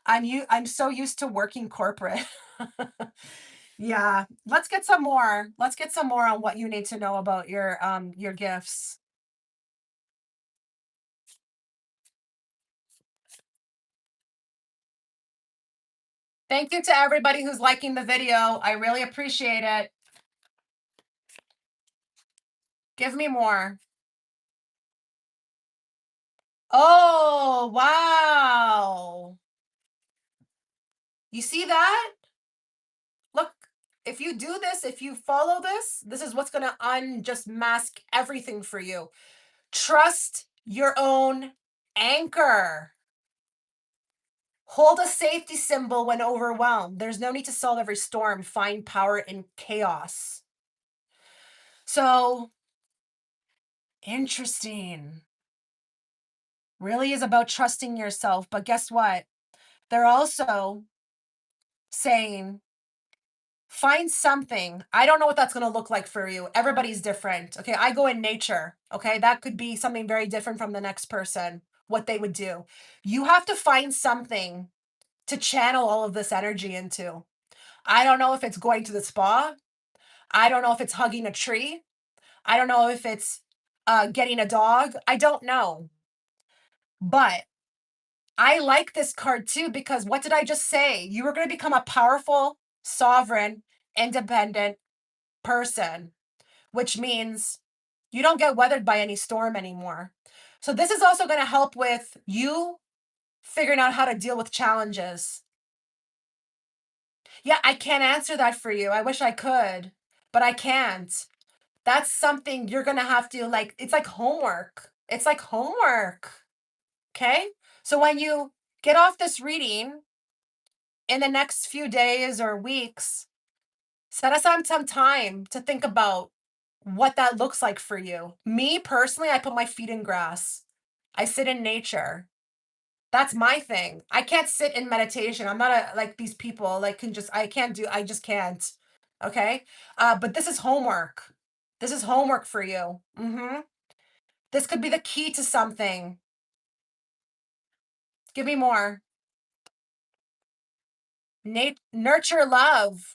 [SPEAKER 1] I'm so used to working corporate. Yeah, let's get some more. Let's get some more on what you need to know about your gifts. Thank you to everybody who's liking the video. I really appreciate it. Give me more. Oh, wow. You see that? Look, if you do this, if you follow this, this is what's going to just mask everything for you. Trust your own anchor. Hold a safety symbol when overwhelmed. There's no need to solve every storm. Find power in chaos. So interesting. Really is about trusting yourself. But guess what? They're also saying find something. I don't know what that's going to look like for you. Everybody's different. Okay. I go in nature. Okay. That could be something very different from the next person, what they would do. You have to find something to channel all of this energy into. I don't know if it's going to the spa. I don't know if it's hugging a tree. I don't know if it's getting a dog. I don't know. But I like this card too because what did I just say? You were going to become a powerful, sovereign, independent person, which means you don't get weathered by any storm anymore. So, this is also going to help with you figuring out how to deal with challenges. Yeah, I can't answer that for you. I wish I could, but I can't. That's something you're going to have to like, it's like homework. It's like homework. Okay. So, when you get off this reading in the next few days or weeks, set aside some time to think about what that looks like for you. Me personally, I put my feet in grass. I sit in nature. That's my thing. I can't sit in meditation. I'm not like these people like can just I just can't. Okay? But this is homework. This is homework for you. This could be the key to something. Give me more. Nurture love.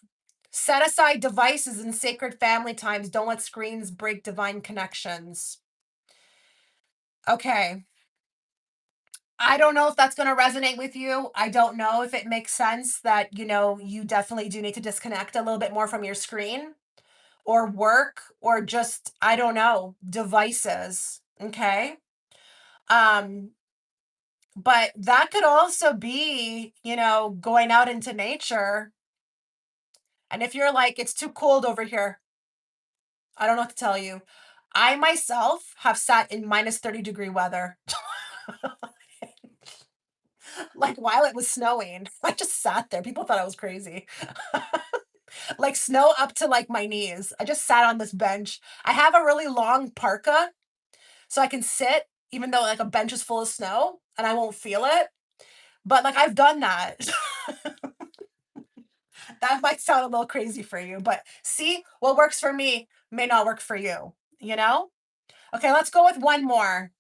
[SPEAKER 1] Set aside devices in sacred family times. Don't let screens break divine connections. Okay. I don't know if that's going to resonate with you. I don't know if it makes sense that, you definitely do need to disconnect a little bit more from your screen or work or just, I don't know, devices. Okay. Um, but that could also be, going out into nature. And if you're like, it's too cold over here, I don't know what to tell you. I myself have sat in -30-degree weather, like while it was snowing. I just sat there. People thought I was crazy. Like snow up to like my knees. I just sat on this bench. I have a really long parka so I can sit even though like a bench is full of snow and I won't feel it. But like I've done that. That might sound a little crazy for you, but see, what works for me may not work for you, you know? Okay, let's go with one more.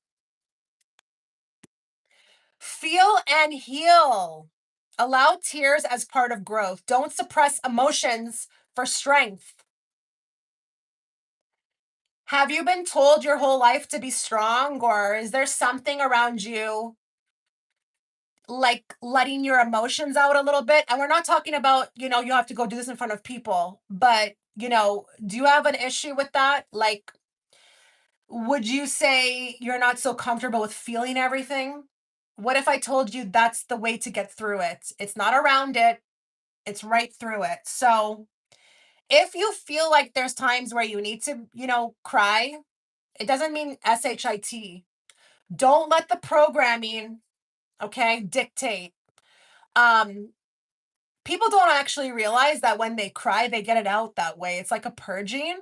[SPEAKER 1] Feel and heal. Allow tears as part of growth. Don't suppress emotions for strength. Have you been told your whole life to be strong, or is there something around you like letting your emotions out a little bit? And we're not talking about, you have to go do this in front of people, but, do you have an issue with that? Like, would you say you're not so comfortable with feeling everything? What if I told you that's the way to get through it? It's not around it, it's right through it. So, if you feel like there's times where you need to, cry, it doesn't mean SHIT. Don't let the programming, okay? Dictate. Um, People don't actually realize that when they cry, they get it out that way. It's like a purging.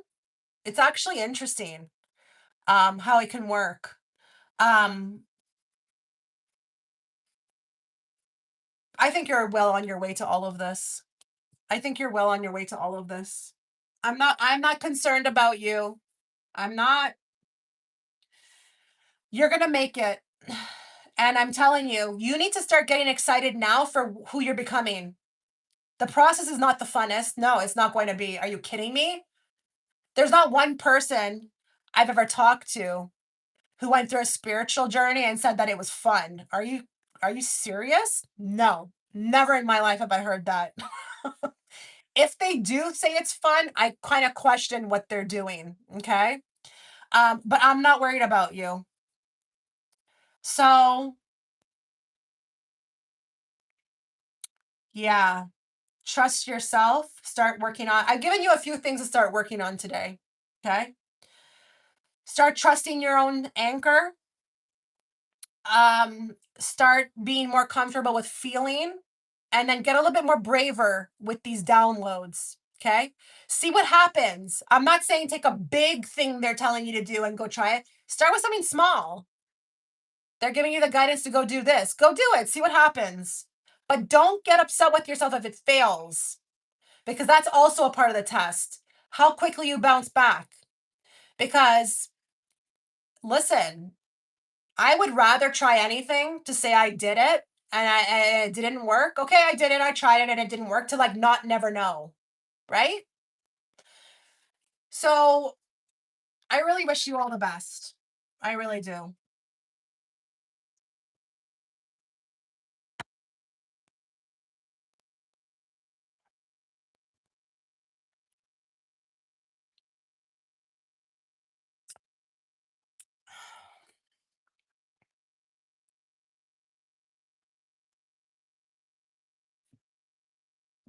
[SPEAKER 1] It's actually interesting, how it can work. Um, I think you're well on your way to all of this. I think you're well on your way to all of this. I'm not concerned about you. I'm not. You're gonna make it. And I'm telling you, you need to start getting excited now for who you're becoming. The process is not the funnest. No, it's not going to be. Are you kidding me? There's not one person I've ever talked to who went through a spiritual journey and said that it was fun. Are you serious? No. Never in my life have I heard that. If they do say it's fun, I kind of question what they're doing, okay? But I'm not worried about you. So, yeah, trust yourself, start working on I've given you a few things to start working on today, okay? Start trusting your own anchor. Start being more comfortable with feeling, and then get a little bit more braver with these downloads, okay? See what happens. I'm not saying take a big thing they're telling you to do and go try it. Start with something small. They're giving you the guidance to go do this. Go do it. See what happens. But don't get upset with yourself if it fails, because that's also a part of the test. How quickly you bounce back. Because listen, I would rather try anything to say I did it and it didn't work. Okay, I did it. I tried it and it didn't work, to like not never know, right? So I really wish you all the best. I really do.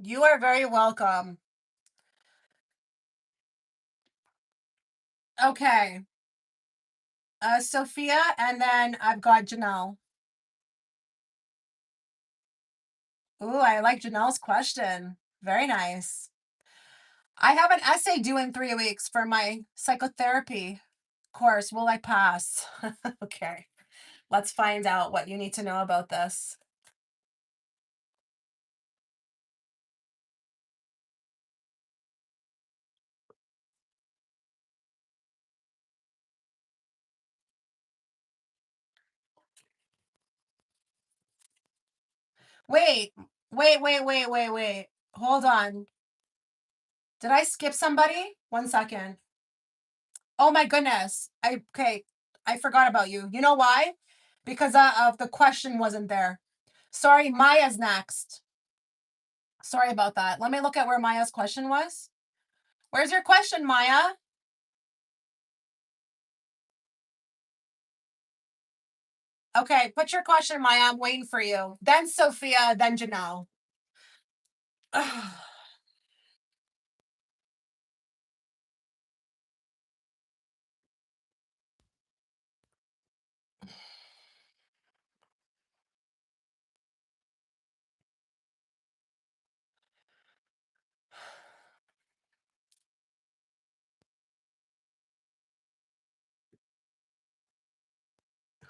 [SPEAKER 1] You are very welcome. Okay. Sophia, and then I've got Janelle. Ooh, I like Janelle's question. Very nice. I have an essay due in 3 weeks for my psychotherapy course. Will I pass? Okay. Let's find out what you need to know about this. Wait, wait. Hold on. Did I skip somebody? 1 second. Oh my goodness. Okay. I forgot about you. You know why? Because of the question wasn't there. Sorry, Maya's next. Sorry about that. Let me look at where Maya's question was. Where's your question, Maya? Okay, put your question, Maya. I'm waiting for you. Then Sophia, then Janelle.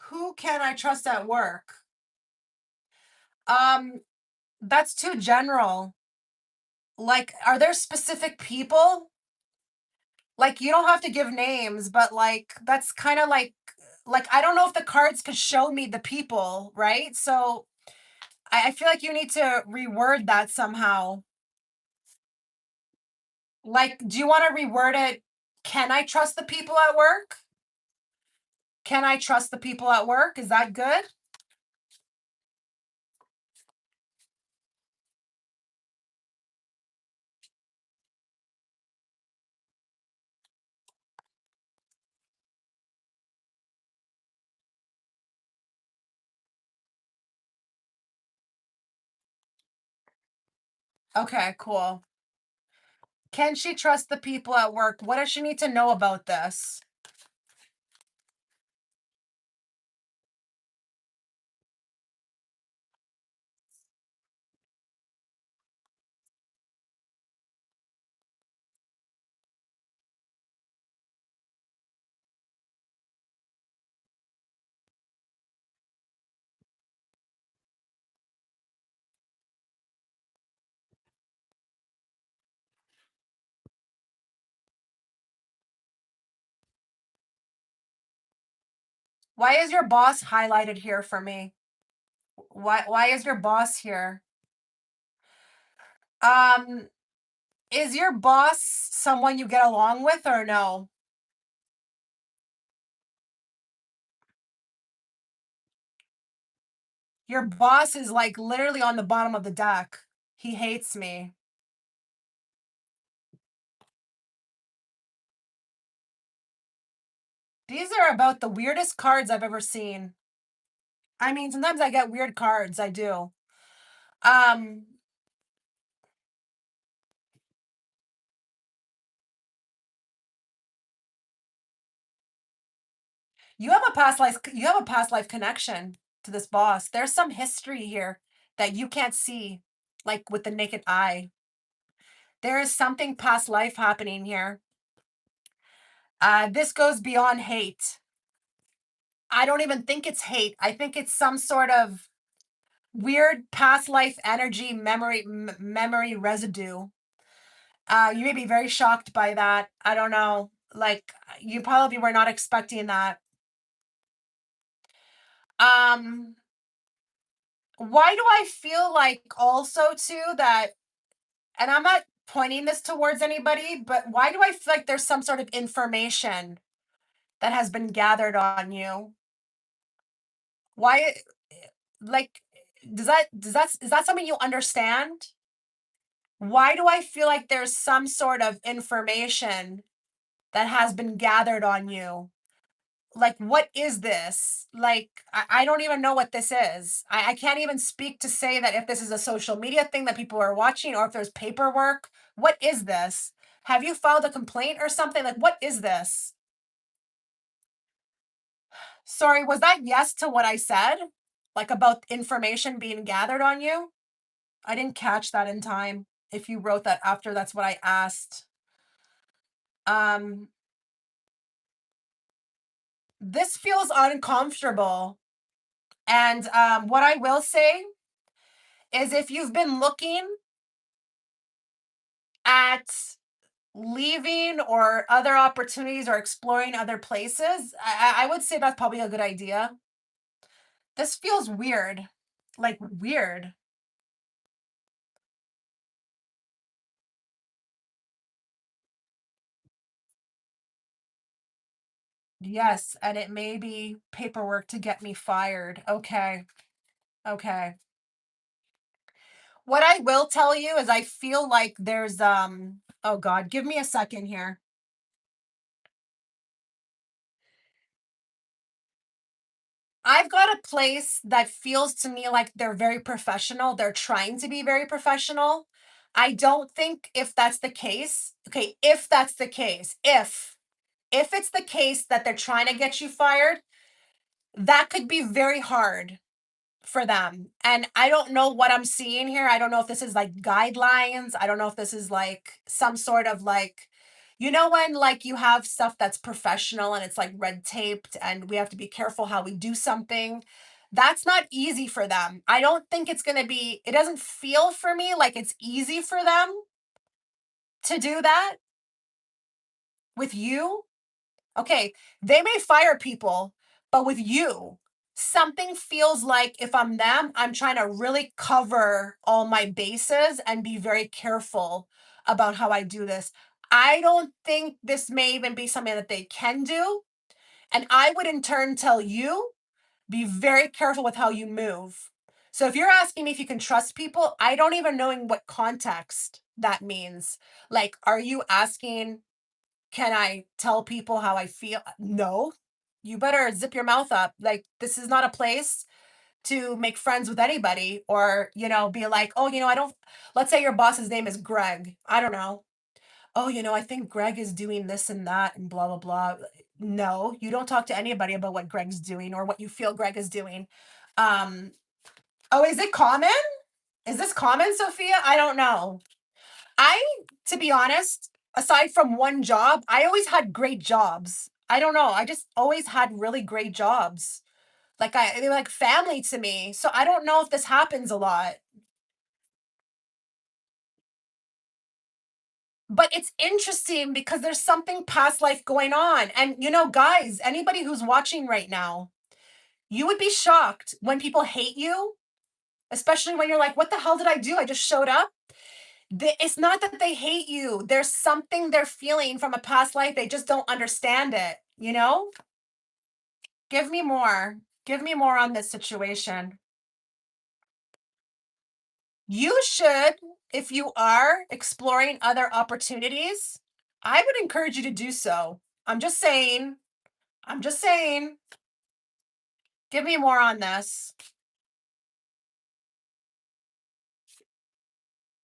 [SPEAKER 1] Who can I trust at work? Um, that's too general. Like, are there specific people? Like, you don't have to give names, but like that's kind of like I don't know if the cards could show me the people, right? So I feel like you need to reword that somehow. Like, do you want to reword it? Can I trust the people at work? Can I trust the people at work? Is that good? Okay, cool. Can she trust the people at work? What does she need to know about this? Why is your boss highlighted here for me? Why is your boss here? Um, is your boss someone you get along with or no? Your boss is like literally on the bottom of the deck. He hates me. These are about the weirdest cards I've ever seen. I mean, sometimes I get weird cards, I do. Um, you have a past life connection to this boss. There's some history here that you can't see like with the naked eye. There is something past life happening here. This goes beyond hate. I don't even think it's hate. I think it's some sort of weird past life energy memory residue. You may be very shocked by that. I don't know. Like you probably were not expecting that. Um, why do I feel like also too that, and I'm not pointing this towards anybody, but why do I feel like there's some sort of information that has been gathered on you? Why, like, is that something you understand? Why do I feel like there's some sort of information that has been gathered on you? Like, what is this? Like, I don't even know what this is. I can't even speak to say that if this is a social media thing that people are watching or if there's paperwork. What is this? Have you filed a complaint or something? Like, what is this? Sorry, was that yes to what I said? Like about information being gathered on you? I didn't catch that in time. If you wrote that after, that's what I asked. Um, this feels uncomfortable. And what I will say is if you've been looking at leaving or other opportunities or exploring other places, I would say that's probably a good idea. This feels weird. Like weird. Yes, and it may be paperwork to get me fired. Okay. Okay. What I will tell you is I feel like there's oh god, give me a second here. I've got a place that feels to me like they're very professional. They're trying to be very professional. I don't think if that's the case, okay, if that's the case, if it's the case that they're trying to get you fired, that could be very hard for them. And I don't know what I'm seeing here. I don't know if this is like guidelines. I don't know if this is like some sort of like, you know, when like you have stuff that's professional and it's like red taped and we have to be careful how we do something. That's not easy for them. I don't think it's going to be, it doesn't feel for me like it's easy for them to do that with you. Okay, they may fire people, but with you, something feels like if I'm them, I'm trying to really cover all my bases and be very careful about how I do this. I don't think this may even be something that they can do. And I would in turn tell you be very careful with how you move. So if you're asking me if you can trust people, I don't even know in what context that means. Like, are you asking can I tell people how I feel? No. You better zip your mouth up. Like, this is not a place to make friends with anybody or, you know, be like, oh, you know, I don't, let's say your boss's name is Greg. I don't know. Oh, you know, I think Greg is doing this and that and blah, blah, blah. No, you don't talk to anybody about what Greg's doing or what you feel Greg is doing. Um, oh, is it common? Is this common, Sophia? I don't know. I, to be honest, aside from one job, I always had great jobs. I don't know. I just always had really great jobs. Like they were like family to me. So I don't know if this happens a lot. But it's interesting because there's something past life going on. And you know, guys, anybody who's watching right now, You would be shocked when people hate you, especially when you're like, what the hell did I do? I just showed up. It's not that they hate you. There's something they're feeling from a past life. They just don't understand it, you know? Give me more. Give me more on this situation. You should, if you are exploring other opportunities, I would encourage you to do so. I'm just saying. I'm just saying. Give me more on this.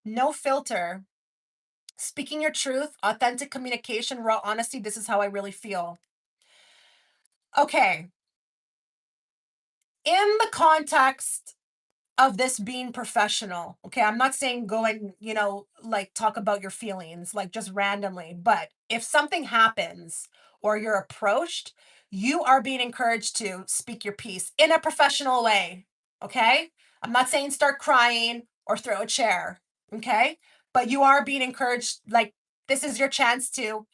[SPEAKER 1] No filter. Speaking your truth, authentic communication, raw honesty. This is how I really feel. Okay. In the context of this being professional. Okay, I'm not saying go and, like talk about your feelings, like just randomly, but if something happens or you're approached, you are being encouraged to speak your piece in a professional way. Okay, I'm not saying start crying or throw a chair. Okay, but you are being encouraged, like, this is your chance to,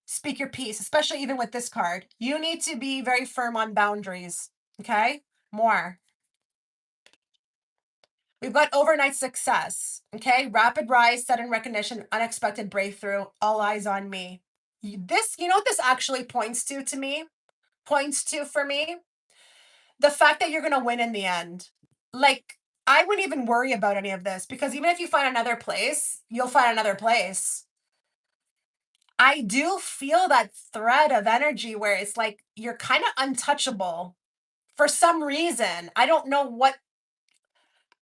[SPEAKER 1] speak your piece, especially even with this card. You need to be very firm on boundaries. Okay, more. We've got overnight success. Okay. Rapid rise, sudden recognition, unexpected breakthrough, all eyes on me. This, you know what this actually points to me? Points to for me? The fact that you're going to win in the end. Like, I wouldn't even worry about any of this because even if you find another place, you'll find another place. I do feel that thread of energy where it's like you're kind of untouchable for some reason. I don't know what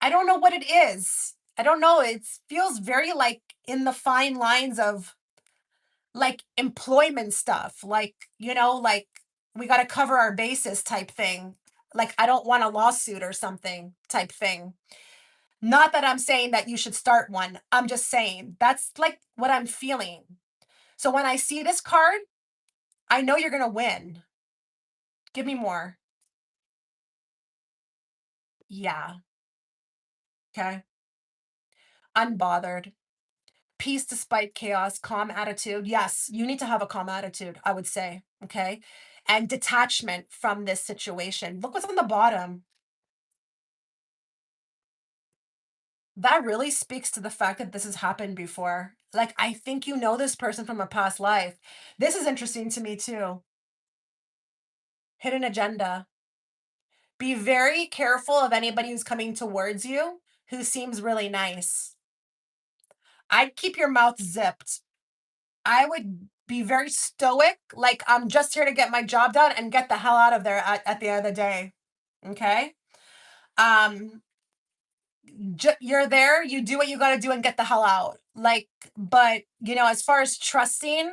[SPEAKER 1] it is. I don't know. It feels very like in the fine lines of like employment stuff, like, like we got to cover our bases type thing. Like, I don't want a lawsuit or something type thing. Not that I'm saying that you should start one. I'm just saying that's like what I'm feeling. So when I see this card, I know you're going to win. Give me more. Yeah. Okay. Unbothered. Peace despite chaos, calm attitude. Yes, you need to have a calm attitude, I would say. Okay. And detachment from this situation. Look what's on the bottom. That really speaks to the fact that this has happened before. Like, I think you know this person from a past life. This is interesting to me too. Hidden agenda. Be very careful of anybody who's coming towards you who seems really nice. I'd keep your mouth zipped. I would be very stoic, like, I'm just here to get my job done and get the hell out of there at the end of the day. Okay? Um, you're there, you do what you got to do and get the hell out. Like, but, as far as trusting,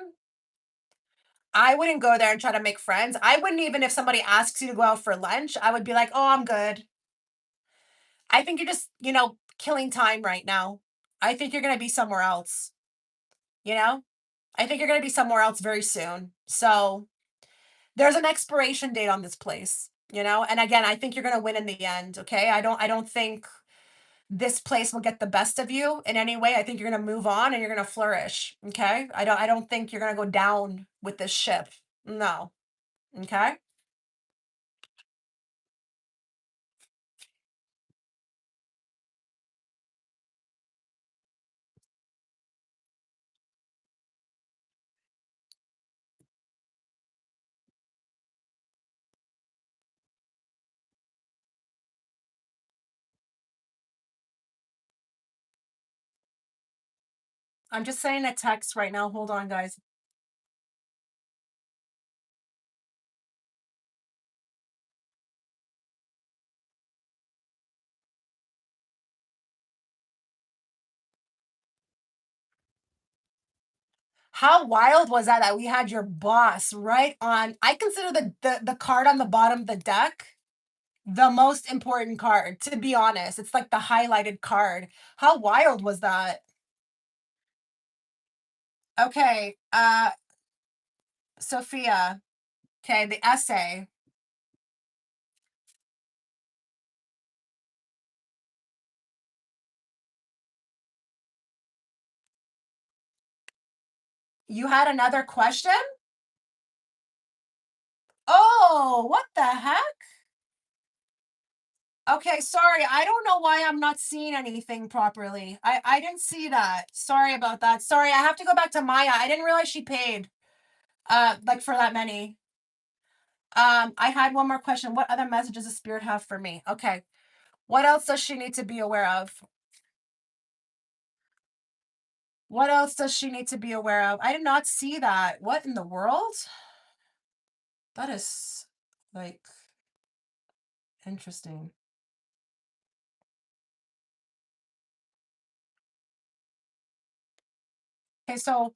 [SPEAKER 1] I wouldn't go there and try to make friends. I wouldn't even if somebody asks you to go out for lunch, I would be like, "Oh, I'm good." I think you're just, killing time right now. I think you're going to be somewhere else, you know? I think you're going to be somewhere else very soon. So, there's an expiration date on this place, and again, I think you're going to win in the end. Okay, I don't think this place will get the best of you in any way. I think you're going to move on and you're going to flourish. Okay, I don't think you're going to go down with this ship. No. Okay. I'm just saying a text right now. Hold on, guys. How wild was that we had your boss right on? I consider the card on the bottom of the deck the most important card, to be honest. It's like the highlighted card. How wild was that? Okay, Sophia. Okay, the essay. You had another question? Oh, what the heck? Okay, sorry. I don't know why I'm not seeing anything properly. I didn't see that. Sorry about that. Sorry, I have to go back to Maya. I didn't realize she paid like for that many. I had one more question. What other messages does spirit have for me? Okay. What else does she need to be aware of? What else does she need to be aware of? I did not see that. What in the world? That is like interesting. Okay, so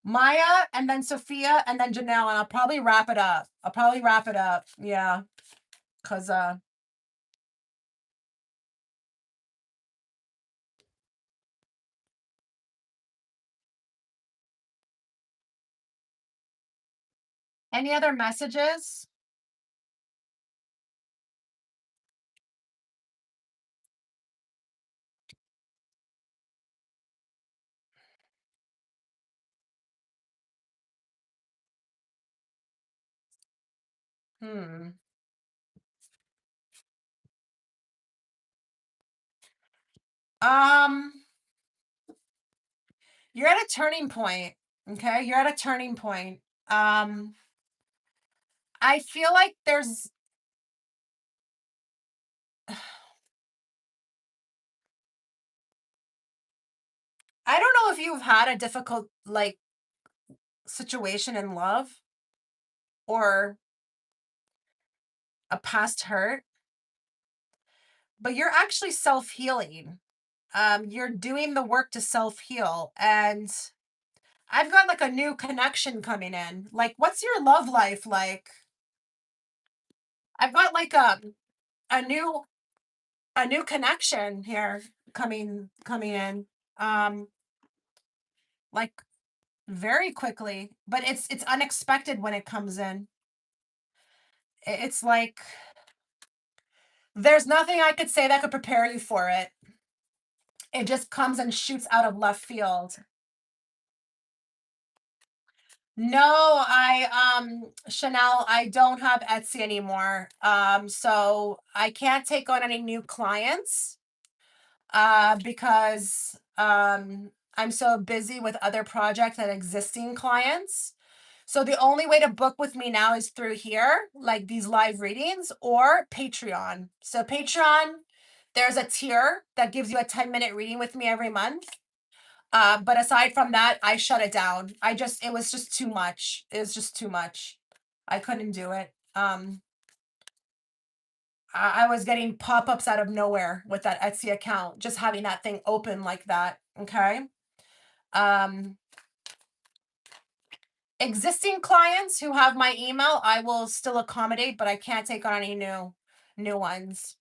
[SPEAKER 1] Maya and then Sophia and then Janelle, and I'll probably wrap it up. I'll probably wrap it up. Yeah. Cause any other messages? Hmm. Um, you're at a turning point. Okay, you're at a turning point. Um, I feel like there's I don't know if you've had a difficult like situation in love or a past hurt, but you're actually self-healing. You're doing the work to self-heal, and I've got like a new connection coming in. Like, what's your love life like? I've got like a new a new connection here coming in. Um, like very quickly, but it's unexpected when it comes in. It's like there's nothing I could say that could prepare you for it. It just comes and shoots out of left field. No, Chanel, I don't have Etsy anymore. So I can't take on any new clients because I'm so busy with other projects and existing clients. So the only way to book with me now is through here, like these live readings or Patreon. So Patreon, there's a tier that gives you a 10-minute reading with me every month. But aside from that, I shut it down. It was just too much. It was just too much. I couldn't do it. I was getting pop-ups out of nowhere with that Etsy account, just having that thing open like that. Okay. Um, Existing clients who have my email, I will still accommodate, but I can't take on any new ones.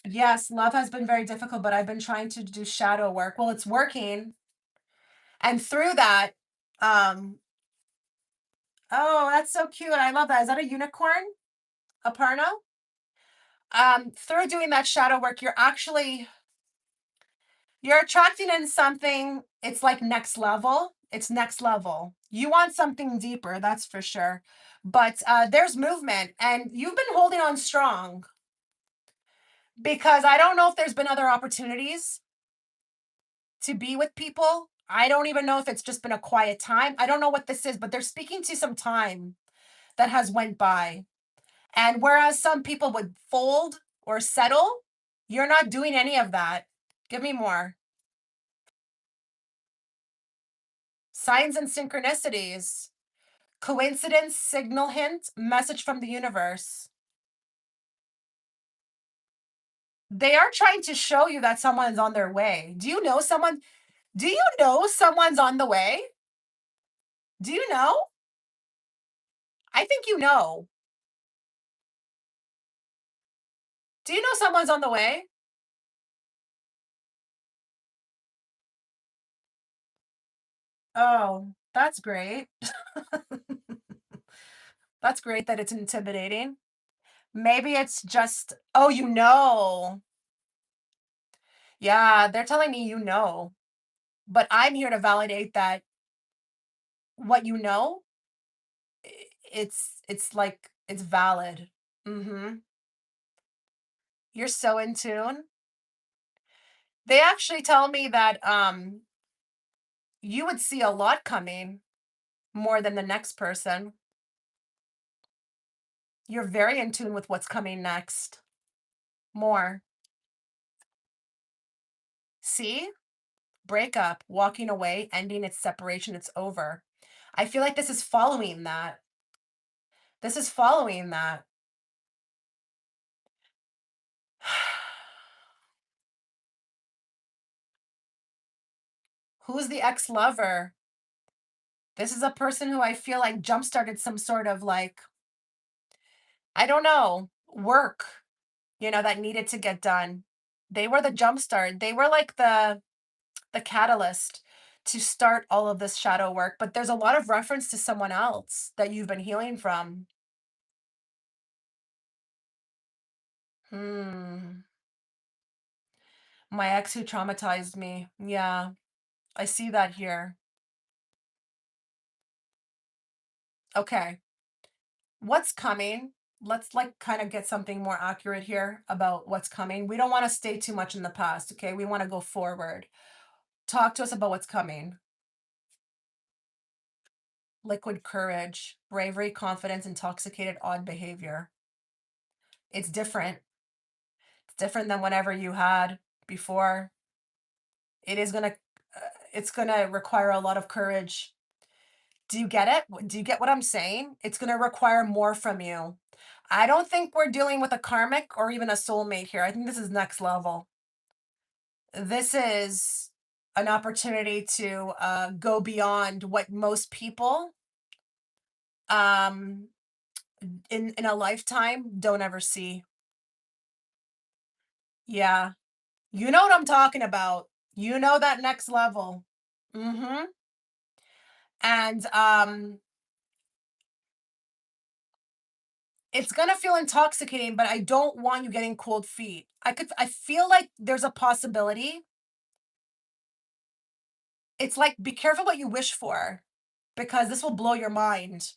[SPEAKER 1] Yes, love has been very difficult, but I've been trying to do shadow work. Well, it's working. And through that, um, oh, that's so cute. I love that. Is that a unicorn? A parno? Through doing that shadow work, you're attracting in something, it's like next level. It's next level. You want something deeper, that's for sure. But there's movement, and you've been holding on strong because I don't know if there's been other opportunities to be with people. I don't even know if it's just been a quiet time. I don't know what this is, but they're speaking to some time that has went by. And whereas some people would fold or settle, you're not doing any of that. Give me more. Signs and synchronicities. Coincidence, signal hint, message from the universe. They are trying to show you that someone's on their way. Do you know someone's on the way? Do you know? I think you know. Do you know someone's on the way? Oh, that's great. That's great that it's intimidating. Maybe it's just, oh, you know. Yeah, they're telling me you know. But I'm here to validate that what you know, it's like It's valid. Mhm. You're so in tune. They actually tell me that, you would see a lot coming more than the next person. You're very in tune with what's coming next. More. See? Breakup, walking away, ending its separation, it's over. I feel like this is following that. This is following that. Who's the ex-lover? This is a person who I feel like jump-started some sort of like, I don't know, work, that needed to get done. They were the jump start. They were like the catalyst to start all of this shadow work, but there's a lot of reference to someone else that you've been healing from. Hmm. My ex who traumatized me. Yeah, I see that here. Okay. What's coming? Let's like kind of get something more accurate here about what's coming. We don't want to stay too much in the past, okay? We want to go forward. Talk to us about what's coming. Liquid courage, bravery, confidence, intoxicated, odd behavior. It's different. It's different than whatever you had before. It is gonna, it's gonna require a lot of courage. Do you get it? Do you get what I'm saying? It's gonna require more from you. I don't think we're dealing with a karmic or even a soulmate here. I think this is next level. This is an opportunity to go beyond what most people um, in a lifetime don't ever see. Yeah, you know what I'm talking about. You know that next level. Mm-hmm. And it's gonna feel intoxicating, but I don't want you getting cold feet. I feel like there's a possibility. It's like be careful what you wish for because this will blow your mind.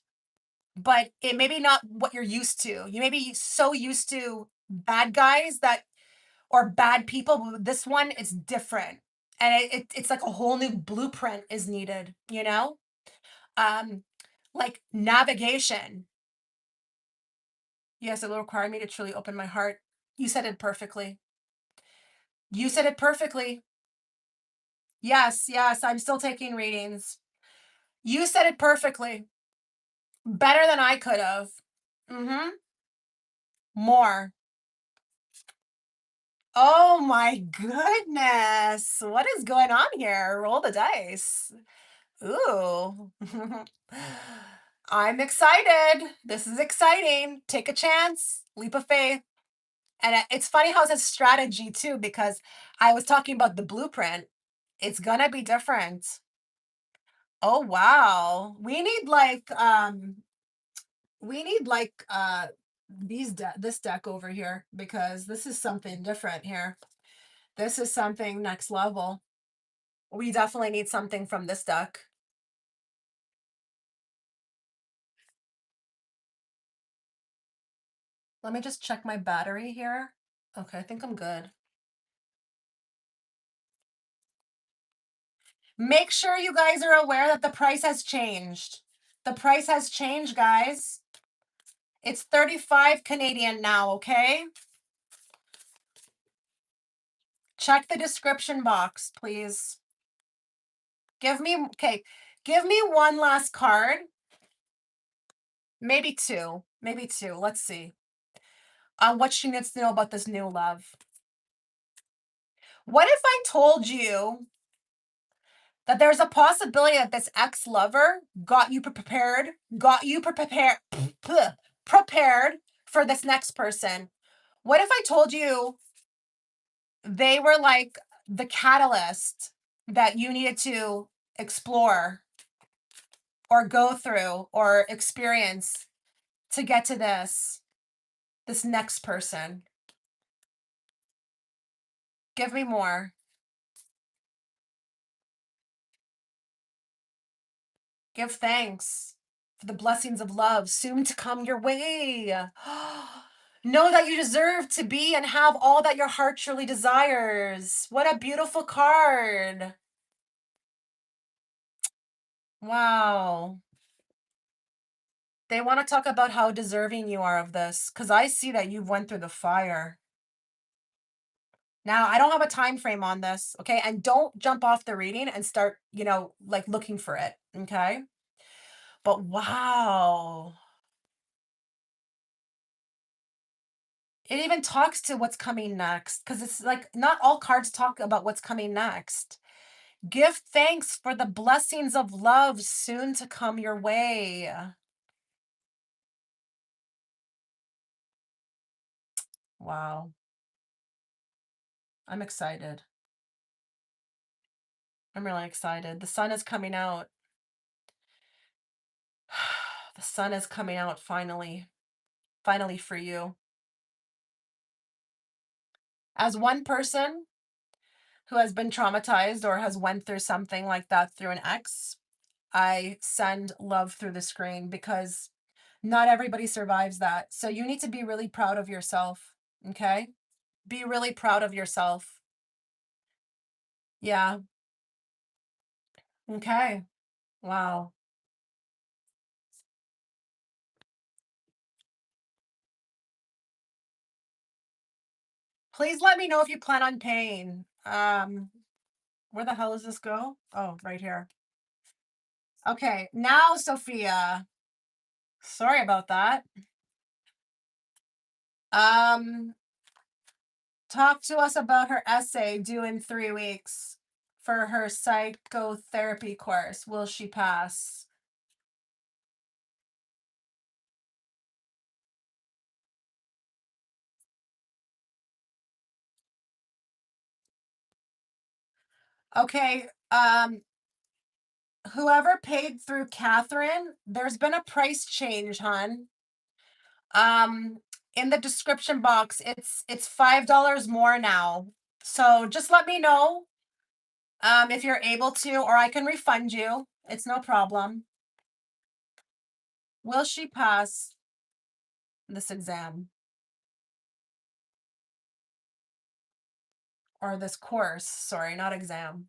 [SPEAKER 1] But it may be not what you're used to. You may be so used to bad guys that or bad people. But this one, it's different. And it's like a whole new blueprint is needed. Um, like navigation. Yes, it will require me to truly open my heart. You said it perfectly. You said it perfectly. Yes, yes, I'm still taking readings. You said it perfectly. Better than I could have. Mm-hmm. More. Oh my goodness. What is going on here? Roll the dice. Ooh. I'm excited. This is exciting. Take a chance. Leap of faith. And it's funny how it's a strategy too, because I was talking about the blueprint. It's gonna be different. Oh wow. We need like this deck over here because this is something different here. This is something next level. We definitely need something from this deck. Let me just check my battery here. Okay, I think I'm good. Make sure you guys are aware that the price has changed. The price has changed, guys. It's 35 Canadian now, okay? Check the description box, please. Okay, give me one last card. Maybe two. Maybe two. Let's see. What she needs to know about this new love. What if I told you that there's a possibility that this ex-lover got you prepared for this next person? What if I told you they were like the catalyst that you needed to explore or go through or experience to get to this next person? Give me more. Give thanks. for the blessings of love soon to come your way. Know that you deserve to be and have all that your heart truly desires. What a beautiful card. Wow. They want to talk about how deserving you are of this because I see that you've went through the fire. Now, I don't have a time frame on this, okay? And don't jump off the reading and start, like looking for it, okay? But wow. It even talks to what's coming next because it's like not all cards talk about what's coming next. Give thanks for the blessings of love soon to come your way. Wow. I'm excited. I'm really excited. The sun is coming out. The sun is coming out finally. Finally for you. As one person who has been traumatized or has went through something like that through an ex, I send love through the screen because not everybody survives that. So you need to be really proud of yourself, okay? Be really proud of yourself. Yeah. Okay. Wow. Please let me know if you plan on paying. Where the hell does this go? Oh, right here. Okay, now Sophia. Sorry about that. Um, Talk to us about her essay due in 3 weeks for her psychotherapy course. Will she pass? Okay, whoever paid through Catherine, there's been a price change, hon. Um, in the description box, it's $5 more now. So just let me know if you're able to, or I can refund you. It's no problem. Will she pass this exam or this course? Sorry, not exam.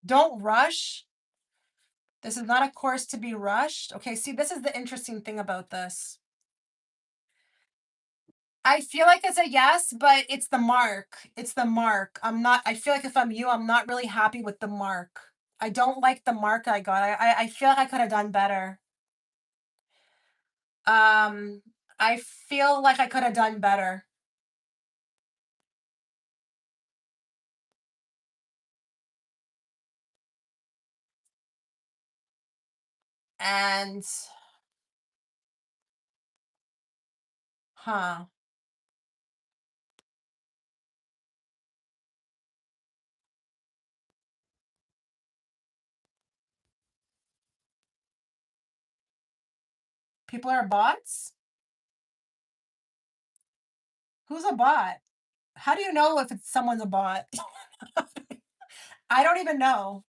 [SPEAKER 1] Don't rush. This is not a course to be rushed. Okay, see, this is the interesting thing about this. I feel like it's a yes, but it's the mark. It's the mark. I feel like if I'm you, I'm not really happy with the mark. I don't like the mark I got. I feel like I could have done better. Um, I feel like I could have done better. And, huh, people are bots? Who's a bot? How do you know if it's someone's a bot? I don't even know.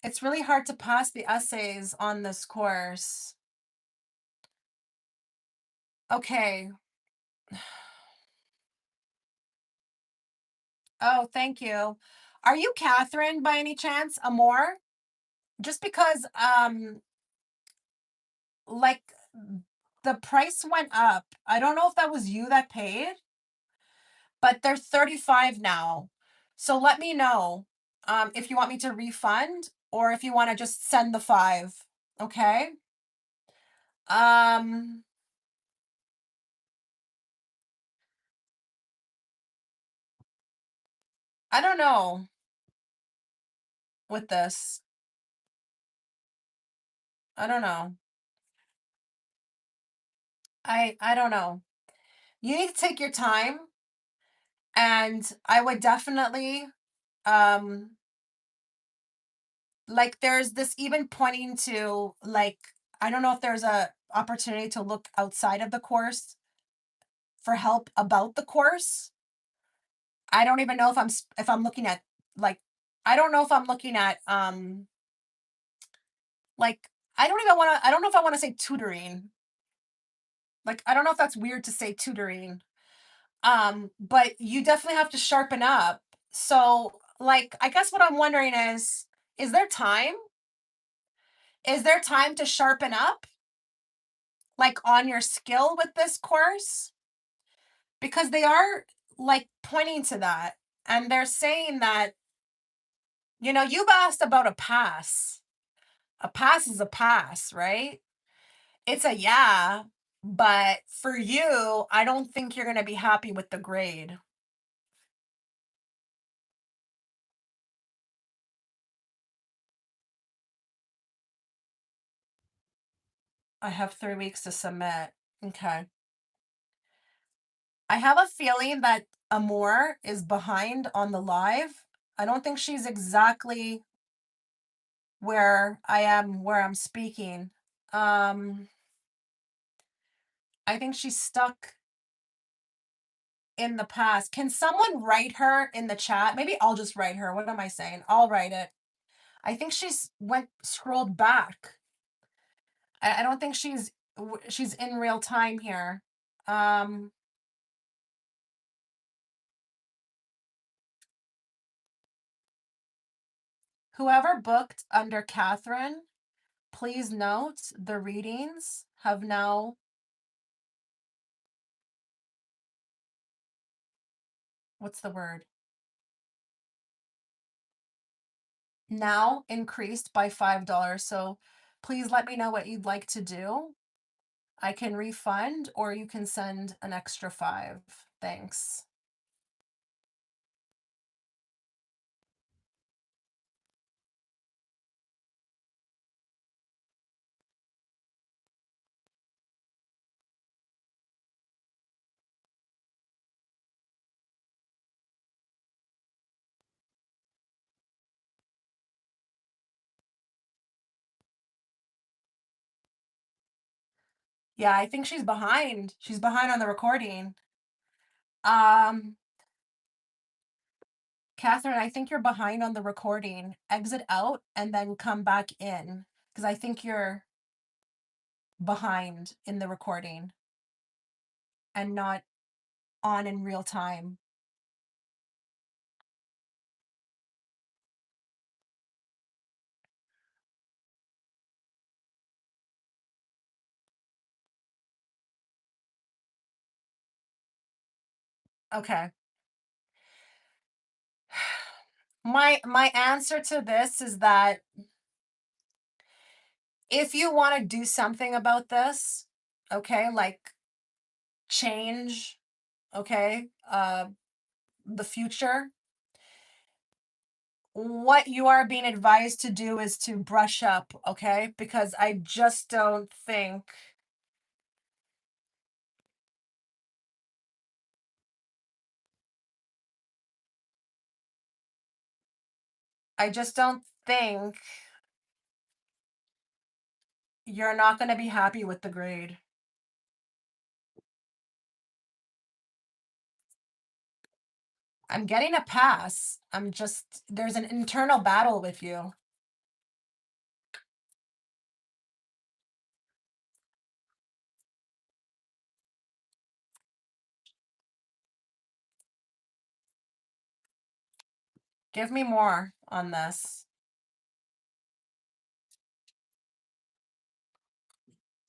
[SPEAKER 1] It's really hard to pass the essays on this course. Okay. Oh, thank you. Are you Catherine by any chance? Amor? Just because like the price went up. I don't know if that was you that paid, but they're 35 now. So let me know if you want me to refund or if you want to just send the 5. Okay? Um I don't know with this. I don't know. I don't know. You need to take your time and I would definitely um like there's this even pointing to like I don't know if there's a opportunity to look outside of the course for help about the course. I don't even know if if I'm looking at, like, I don't know if I'm looking at like, I don't know if I want to say tutoring. Like, I don't know if that's weird to say tutoring. But you definitely have to sharpen up. So, like, I guess what I'm wondering is there time? Is there time to sharpen up, like, on your skill with this course? Because they are, like, pointing to that. And they're saying that, you've asked about a pass. A pass is a pass, right? It's a yeah, but for you, I don't think you're going to be happy with the grade. I have 3 weeks to submit. Okay. I have a feeling that Amore is behind on the live. I don't think she's exactly where I'm speaking. Um, I think she's stuck in the past. Can someone write her in the chat? Maybe I'll just write her. What am I saying? I'll write it. I think she's went scrolled back. I don't think she's in real time here. Um, Whoever booked under Catherine, please note the readings have now, what's the word? Now increased by $5. So please let me know what you'd like to do. I can refund or you can send an extra 5. Thanks. Yeah, I think she's behind. She's behind on the recording. Um, Catherine, I think you're behind on the recording. Exit out and then come back in because I think you're behind in the recording and not on in real time. Okay. My answer to this is that if you want to do something about this, okay, like change, okay, the future, what you are being advised to do is to brush up, okay? Because I just don't think, I just don't think you're not going to be happy with the grade. I'm getting a pass. There's an internal battle with you. Give me more on this.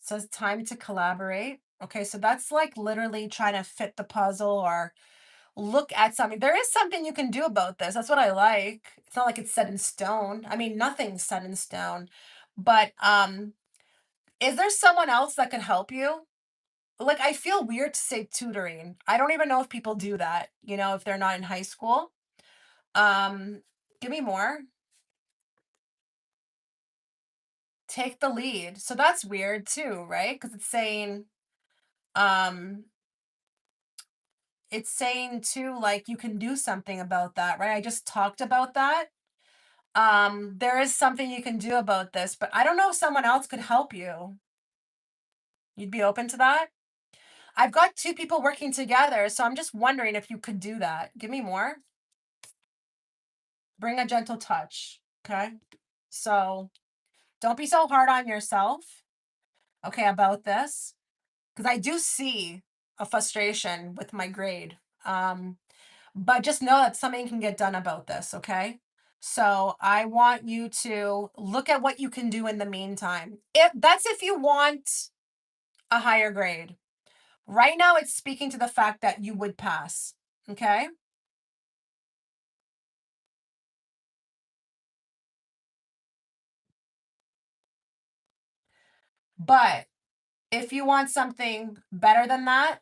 [SPEAKER 1] It says time to collaborate. Okay, so that's like literally trying to fit the puzzle or look at something. There is something you can do about this. That's what I like. It's not like it's set in stone. I mean, nothing's set in stone. But is there someone else that can help you? Like, I feel weird to say tutoring. I don't even know if people do that, if they're not in high school. Um, Give me more. Take the lead. So that's weird too, right? Because um it's saying too, like, you can do something about that, right? I just talked about that. There is something you can do about this, but I don't know if someone else could help you. You'd be open to that? I've got two people working together, so I'm just wondering if you could do that. Give me more. Bring a gentle touch. Okay. So don't be so hard on yourself, okay, about this. Because I do see a frustration with my grade. Um, but just know that something can get done about this, okay? So I want you to look at what you can do in the meantime. If you want a higher grade. Right now, it's speaking to the fact that you would pass, okay? But if you want something better than that,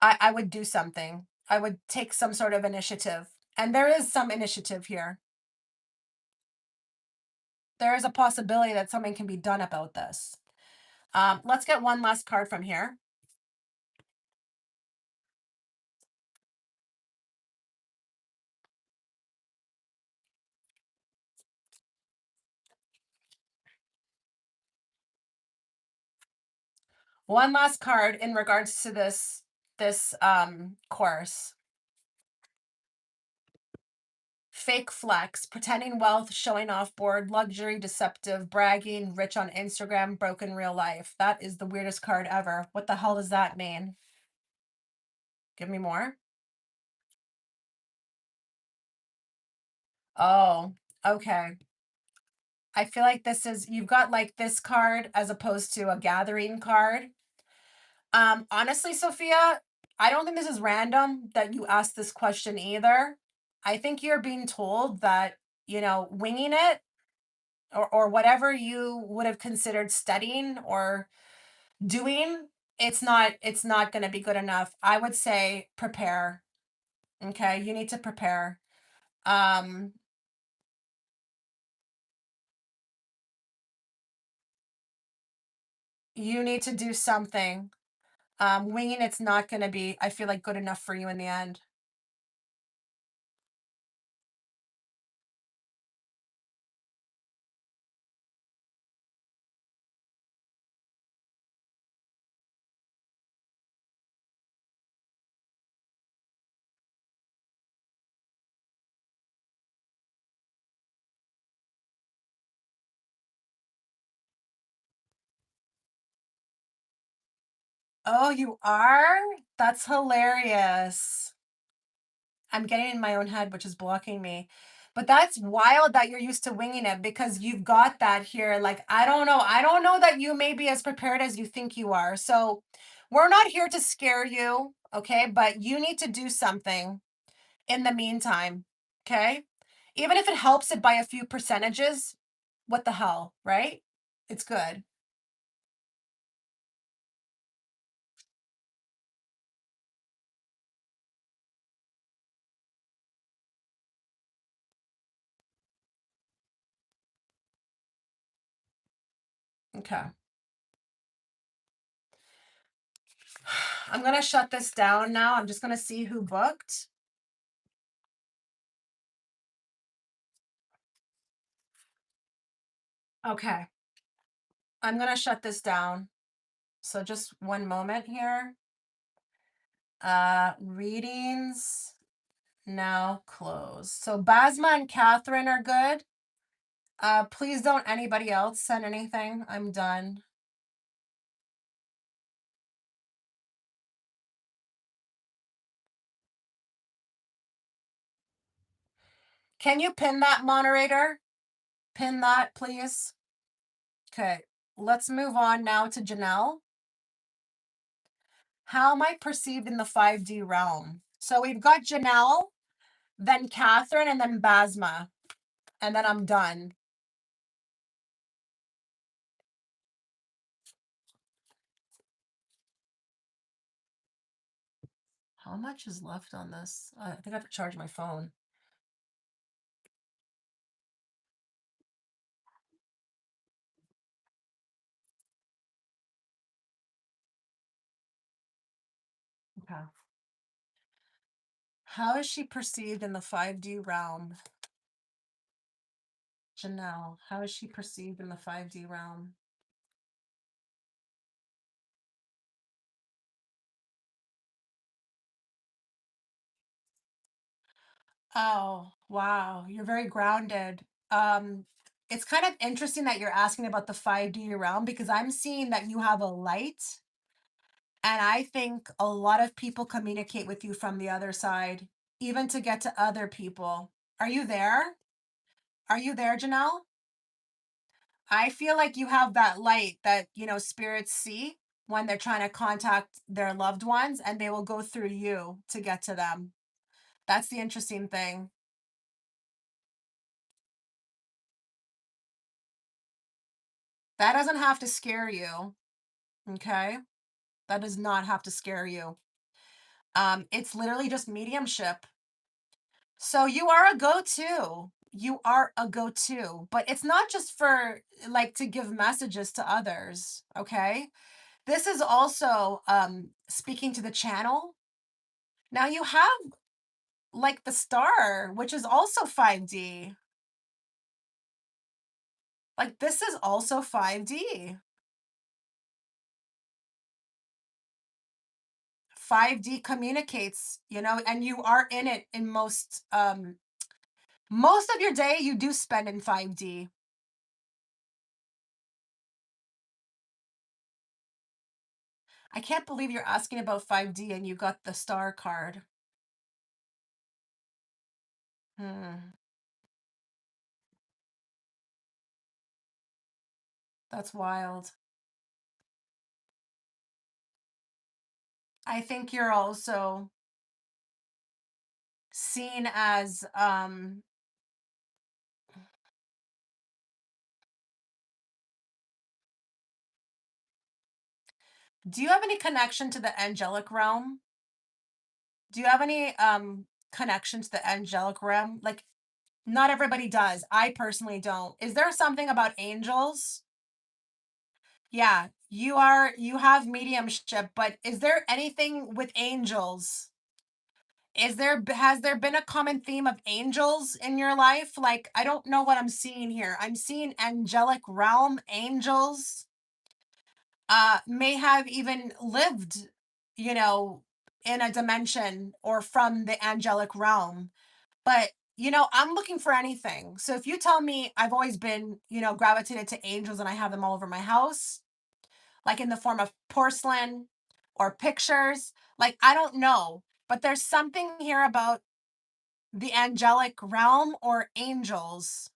[SPEAKER 1] I would do something. I would take some sort of initiative. And there is some initiative here. There is a possibility that something can be done about this. Let's get one last card from here. One last card in regards to this course. Fake flex, pretending wealth, showing off board, luxury, deceptive, bragging, rich on Instagram, broken real life. That is the weirdest card ever. What the hell does that mean? Give me more. Oh, okay. I feel like you've got like this card as opposed to a gathering card. Honestly, Sophia, I don't think this is random that you asked this question either. I think you're being told that, winging it or whatever you would have considered studying or doing, it's not going to be good enough. I would say prepare. Okay, you need to prepare. Um you need to do something. Winging it's not going to be, I feel like, good enough for you in the end. Oh, you are? That's hilarious. I'm getting in my own head, which is blocking me. But that's wild that you're used to winging it because you've got that here. Like, I don't know. I don't know that you may be as prepared as you think you are. So, we're not here to scare you, okay? But you need to do something in the meantime, okay? Even if it helps it by a few percentages, what the hell, right? It's good. Okay. I'm going to shut this down now. I'm just going to see who booked. Okay. I'm going to shut this down. So just one moment here. Readings now closed. So Basma and Catherine are good. Please don't anybody else send anything. I'm done. Can you pin that, moderator? Pin that, please. Okay. Let's move on now to Janelle. How am I perceived in the 5D realm? So we've got Janelle, then Catherine, and then Basma. And then I'm done. How much is left on this? I think I have to charge my phone. Okay. How is she perceived in the 5D realm? Janelle, how is she perceived in the 5D realm? Oh, wow. You're very grounded. Um, it's kind of interesting that you're asking about the 5D realm because I'm seeing that you have a light, and I think a lot of people communicate with you from the other side, even to get to other people. Are you there? Are you there, Janelle? I feel like you have that light that, spirits see when they're trying to contact their loved ones, and they will go through you to get to them. That's the interesting thing. That doesn't have to scare you. Okay? That does not have to scare you. It's literally just mediumship. So you are a go-to. You are a go-to, but it's not just for like to give messages to others. Okay? This is also speaking to the channel. Now you have like the star, which is also 5D. Like this is also 5D. 5D communicates, and you are in it in most of your day you do spend in 5D. I can't believe you're asking about 5D and you got the star card. Hmm, that's wild. I think you're also seen as do you have any connection to the angelic realm? Do you have any connection to the angelic realm? Like not everybody does. I personally don't. Is there something about angels? Yeah, you have mediumship, but is there anything with angels? Has there been a common theme of angels in your life? Like, I don't know what I'm seeing here. I'm seeing angelic realm angels may have even lived, you know, in a dimension or from the angelic realm. But, I'm looking for anything. So if you tell me I've always been, gravitated to angels and I have them all over my house, like in the form of porcelain or pictures. Like, I don't know, but there's something here about the angelic realm or angels.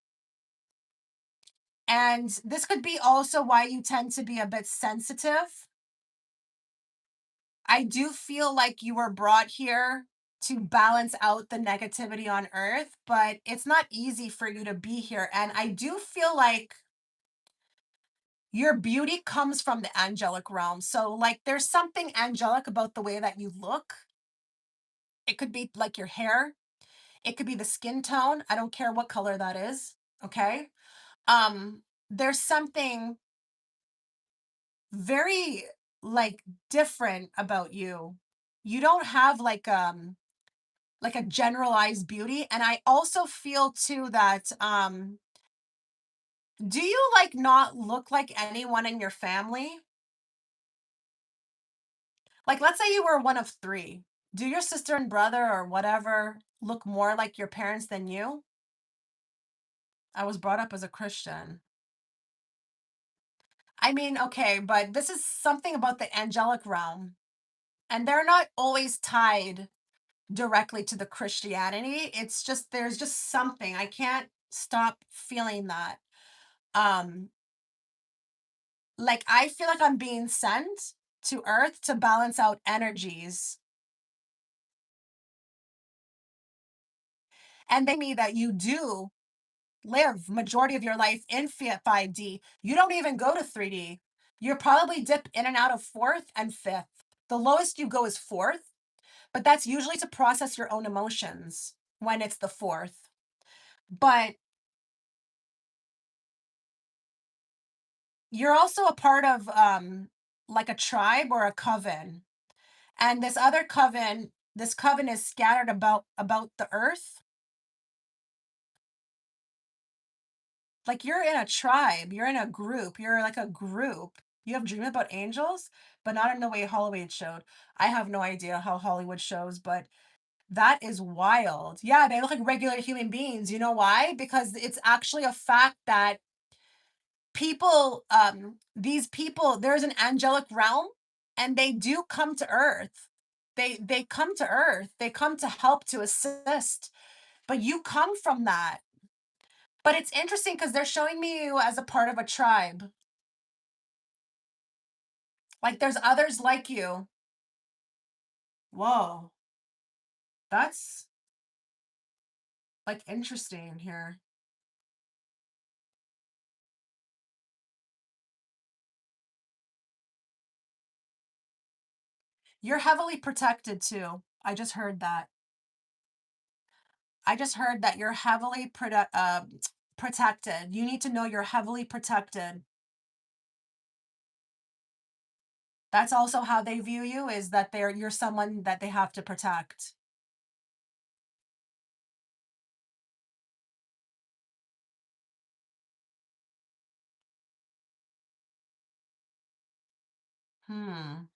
[SPEAKER 1] And this could be also why you tend to be a bit sensitive. I do feel like you were brought here to balance out the negativity on earth, but it's not easy for you to be here. And I do feel like your beauty comes from the angelic realm. So, like, there's something angelic about the way that you look. It could be like your hair, it could be the skin tone. I don't care what color that is. Okay. There's something very like different about you. You don't have like a generalized beauty. And I also feel too that do you like not look like anyone in your family? Like, let's say you were one of three. Do your sister and brother or whatever look more like your parents than you? I was brought up as a Christian. I mean, okay, but this is something about the angelic realm, and they're not always tied directly to the Christianity. It's just there's just something. I can't stop feeling that. Um, like I feel like I'm being sent to Earth to balance out energies. And they me that you do live majority of your life in 5D. You don't even go to 3D. You're probably dip in and out of fourth and fifth. The lowest you go is fourth, but that's usually to process your own emotions when it's the fourth. But you're also a part of like a tribe or a coven. And this coven is scattered about the earth. Like you're in a tribe, you're in a group, you're like a group. You have dream about angels, but not in the way Hollywood showed. I have no idea how Hollywood shows, but that is wild. Yeah, they look like regular human beings. You know why? Because it's actually a fact that these people, there's an angelic realm and they do come to earth. They come to earth. They come to help, to assist. But you come from that. But it's interesting because they're showing me you as a part of a tribe. Like there's others like you. Whoa, that's like interesting here. You're heavily protected too. I just heard that. I just heard that you're heavily protected. You need to know you're heavily protected. That's also how they view you, is that you're someone that they have to protect. Hmm.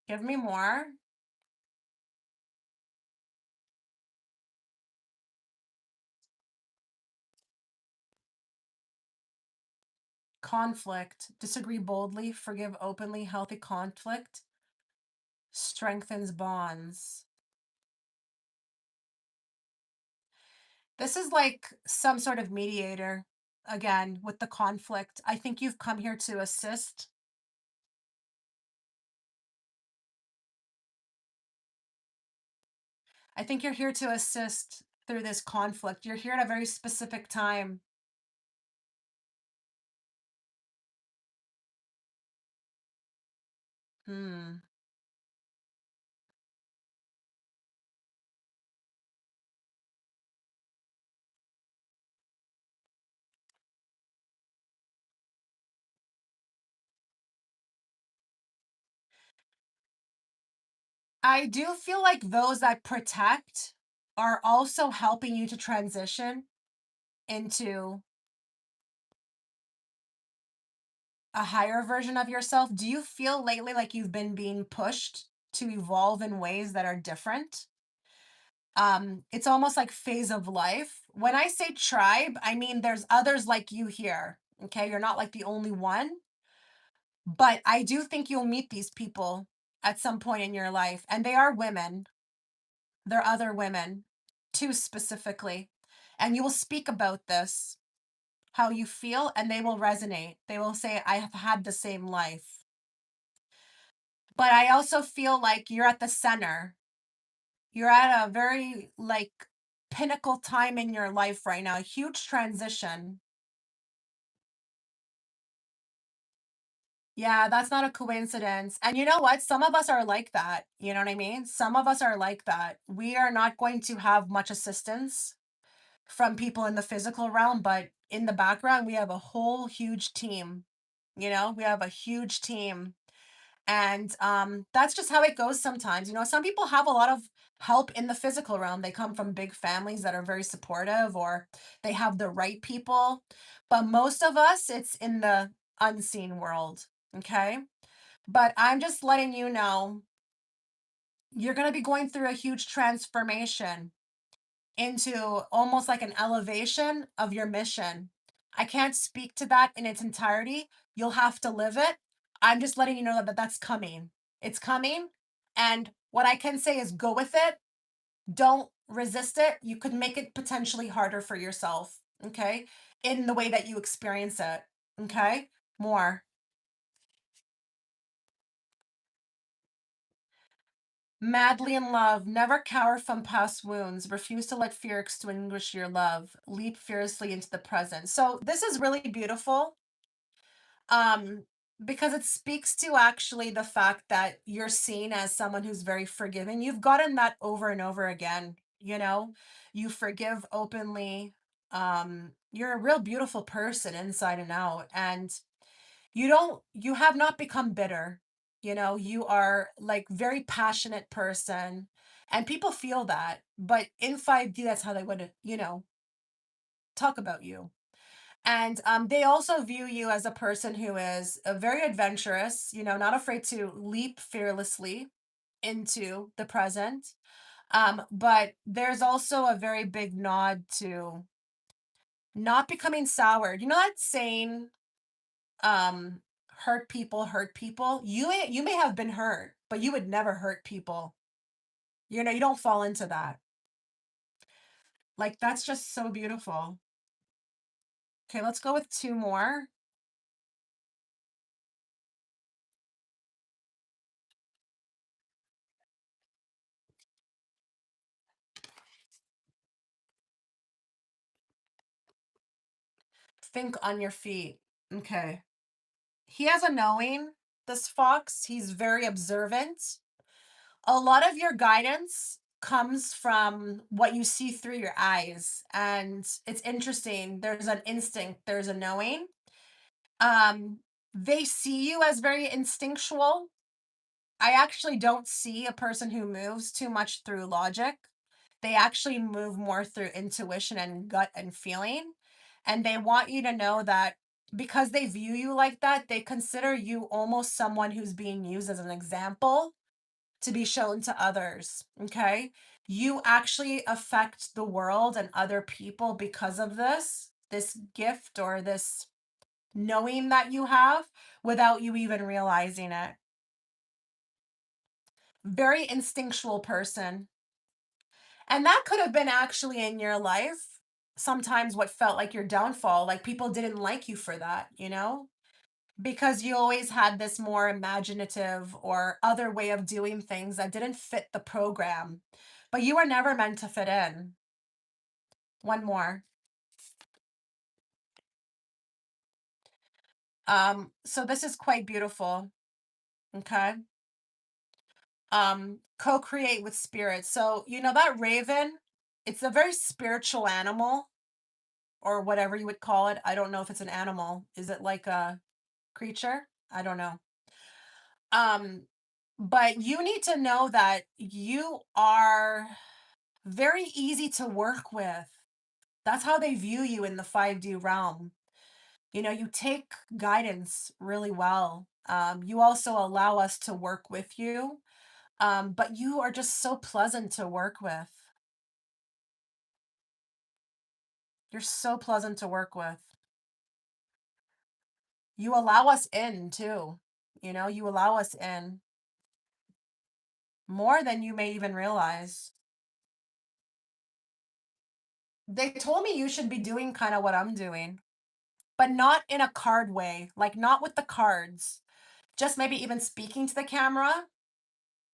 [SPEAKER 1] Give me more. Conflict. Disagree boldly, forgive openly. Healthy conflict strengthens bonds. This is like some sort of mediator again with the conflict. I think you've come here to assist. I think you're here to assist through this conflict. You're here at a very specific time. Hmm. I do feel like those that protect are also helping you to transition into a higher version of yourself. Do you feel lately like you've been being pushed to evolve in ways that are different? It's almost like phase of life. When I say tribe, I mean there's others like you here. Okay, you're not like the only one, but I do think you'll meet these people at some point in your life, and they are women. They're other women, two specifically, and you will speak about this, how you feel, and they will resonate. They will say, I have had the same life. But I also feel like you're at the center. You're at a very like pinnacle time in your life right now, a huge transition. Yeah, that's not a coincidence. And you know what? Some of us are like that. You know what I mean? Some of us are like that. We are not going to have much assistance from people in the physical realm, but in the background, we have a whole huge team. You know, we have a huge team. And that's just how it goes sometimes. You know, some people have a lot of help in the physical realm. They come from big families that are very supportive, or they have the right people. But most of us, it's in the unseen world. Okay. But I'm just letting you know you're going to be going through a huge transformation into almost like an elevation of your mission. I can't speak to that in its entirety. You'll have to live it. I'm just letting you know that that's coming. It's coming. And what I can say is go with it. Don't resist it. You could make it potentially harder for yourself. Okay. In the way that you experience it. Okay. More. Madly in love, never cower from past wounds, refuse to let fear extinguish your love, leap fearlessly into the present. So this is really beautiful, um, because it speaks to actually the fact that you're seen as someone who's very forgiving. You've gotten that over and over again, you know, you forgive openly. You're a real beautiful person inside and out, and you have not become bitter. You are like very passionate person and people feel that. But in 5D, that's how they would, talk about you. And they also view you as a person who is very adventurous, not afraid to leap fearlessly into the present. But there's also a very big nod to not becoming soured. You know that saying, um, hurt people? You may have been hurt, but you would never hurt people. You don't fall into that. Like that's just so beautiful. Okay, let's go with two more. Think on your feet. Okay. He has a knowing, this fox. He's very observant. A lot of your guidance comes from what you see through your eyes. And it's interesting. There's an instinct, there's a knowing. Um, they see you as very instinctual. I actually don't see a person who moves too much through logic. They actually move more through intuition and gut and feeling. And they want you to know that because they view you like that, they consider you almost someone who's being used as an example to be shown to others. Okay. You actually affect the world and other people because of this gift or this knowing that you have without you even realizing it. Very instinctual person. And that could have been actually in your life sometimes what felt like your downfall. Like people didn't like you for that, because you always had this more imaginative or other way of doing things that didn't fit the program. But you were never meant to fit in. One more. So this is quite beautiful. Okay. Co-create with spirit. So, that raven, it's a very spiritual animal or whatever you would call it. I don't know if it's an animal. Is it like a creature? I don't know. Um, but you need to know that you are very easy to work with. That's how they view you in the 5D realm. You take guidance really well. You also allow us to work with you. But you are just so pleasant to work with. You're so pleasant to work with. You allow us in too. You allow us in more than you may even realize. They told me you should be doing kind of what I'm doing, but not in a card way, like not with the cards. Just maybe even speaking to the camera.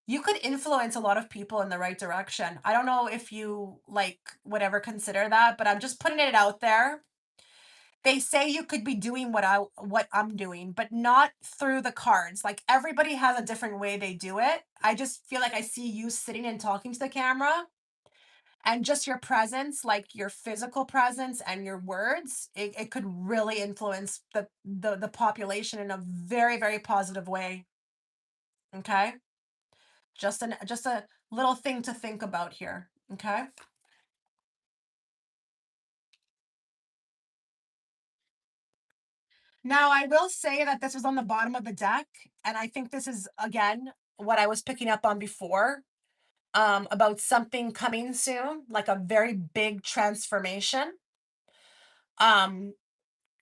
[SPEAKER 1] You could influence a lot of people in the right direction. I don't know if you like would ever consider that, but I'm just putting it out there. They say you could be doing what I'm doing, but not through the cards. Like everybody has a different way they do it. I just feel like I see you sitting and talking to the camera and just your presence, like your physical presence and your words, it could really influence the population in a very, very positive way. Okay. Just a little thing to think about here. Okay. Now, I will say that this was on the bottom of the deck, and I think this is again what I was picking up on before, about something coming soon, like a very big transformation. Um,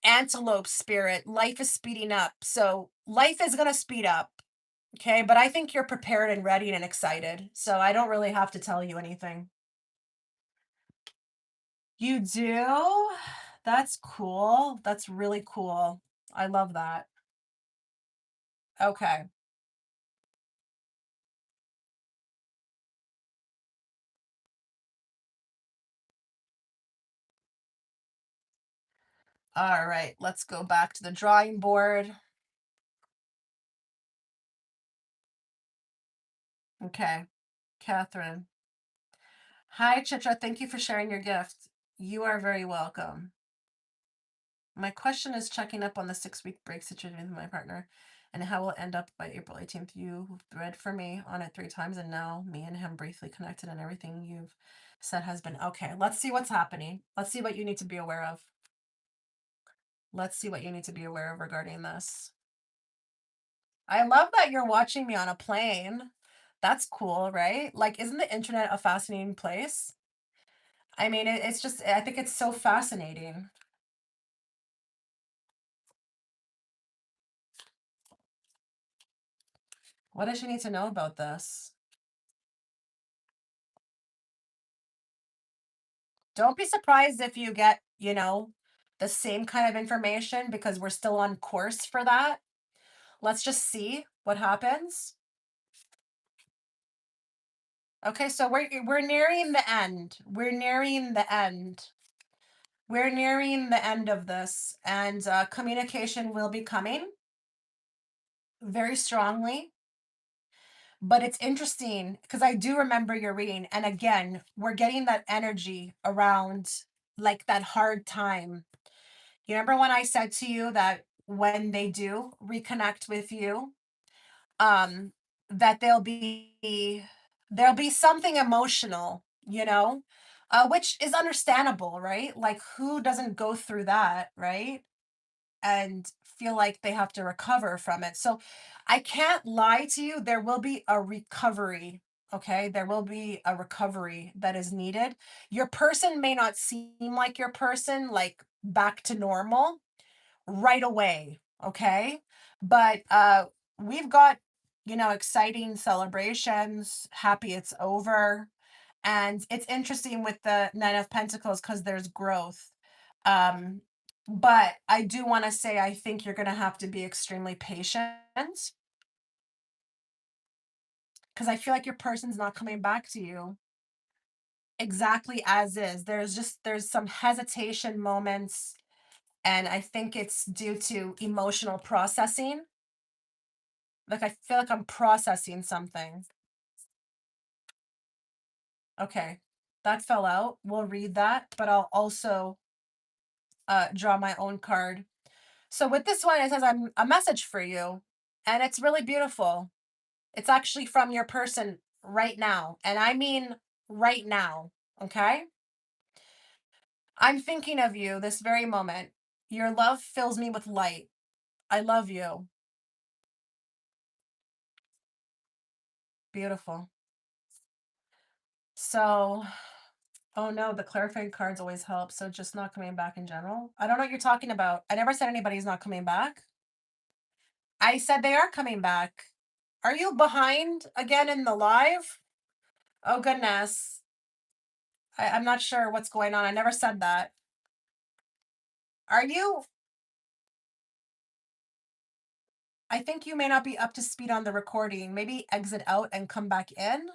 [SPEAKER 1] Antelope spirit, life is speeding up. So life is gonna speed up. Okay, but I think you're prepared and ready and excited. So I don't really have to tell you anything. You do? That's cool. That's really cool. I love that. Okay. All right, let's go back to the drawing board. Okay, Catherine. Hi, Chitra. Thank you for sharing your gift. You are very welcome. My question is checking up on the 6-week break situation with my partner. and how will end up by April 18th. You read for me on it 3 times, and now me and him briefly connected, and everything you've said has been okay. Let's see what's happening. Let's see what you need to be aware of. Let's see what you need to be aware of regarding this. I love that you're watching me on a plane. That's cool, right? Like, isn't the internet a fascinating place? I mean, it's just, I think it's so fascinating. What does she need to know about this? Don't be surprised if you get, the same kind of information because we're still on course for that. Let's just see what happens. Okay, so we're nearing the end. We're nearing the end. We're nearing the end of this, and communication will be coming very strongly. But it's interesting because I do remember your reading, and again, we're getting that energy around like that hard time. You remember when I said to you that when they do reconnect with you, um, that there'll be something emotional, which is understandable, right? Like who doesn't go through that, right? And feel like they have to recover from it. So I can't lie to you, there will be a recovery. Okay, there will be a recovery that is needed. Your person may not seem like your person, like back to normal right away, okay? But we've got, exciting celebrations, happy it's over. And it's interesting with the Nine of Pentacles because there's growth. Um, but I do want to say I think you're going to have to be extremely patient because I feel like your person's not coming back to you exactly as is. There's some hesitation moments, and I think it's due to emotional processing. Like I feel like I'm processing something. Okay. That fell out. We'll read that, but I'll also draw my own card. So with this one, it says I'm a message for you, and it's really beautiful. It's actually from your person right now, and I mean right now. Okay, I'm thinking of you this very moment. Your love fills me with light. I love you. Beautiful. So, oh no, the clarifying cards always help. So just not coming back in general. I don't know what you're talking about. I never said anybody's not coming back. I said they are coming back. Are you behind again in the live? Oh goodness. I'm not sure what's going on. I never said that. Are you? I think you may not be up to speed on the recording. Maybe exit out and come back in.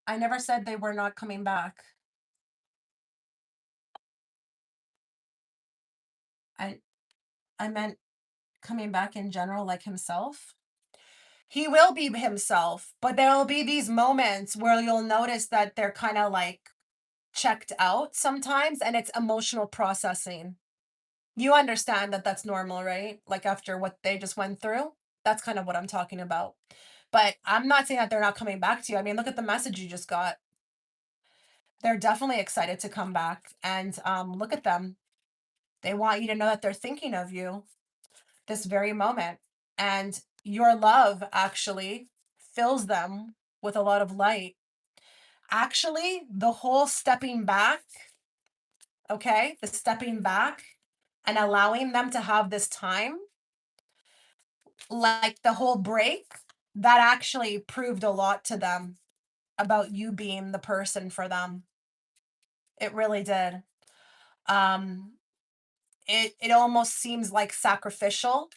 [SPEAKER 1] I never said they were not coming back. I I meant coming back in general like himself. He will be himself, but there will be these moments where you'll notice that they're kind of like checked out sometimes, and it's emotional processing. You understand that that's normal, right? Like after what they just went through. That's kind of what I'm talking about. But I'm not saying that they're not coming back to you. I mean, look at the message you just got. They're definitely excited to come back, and look at them. They want you to know that they're thinking of you this very moment, and your love actually fills them with a lot of light. Actually, the whole stepping back, okay, the stepping back and allowing them to have this time, like the whole break, that actually proved a lot to them about you being the person for them. It really did. Um, it almost seems like sacrificial.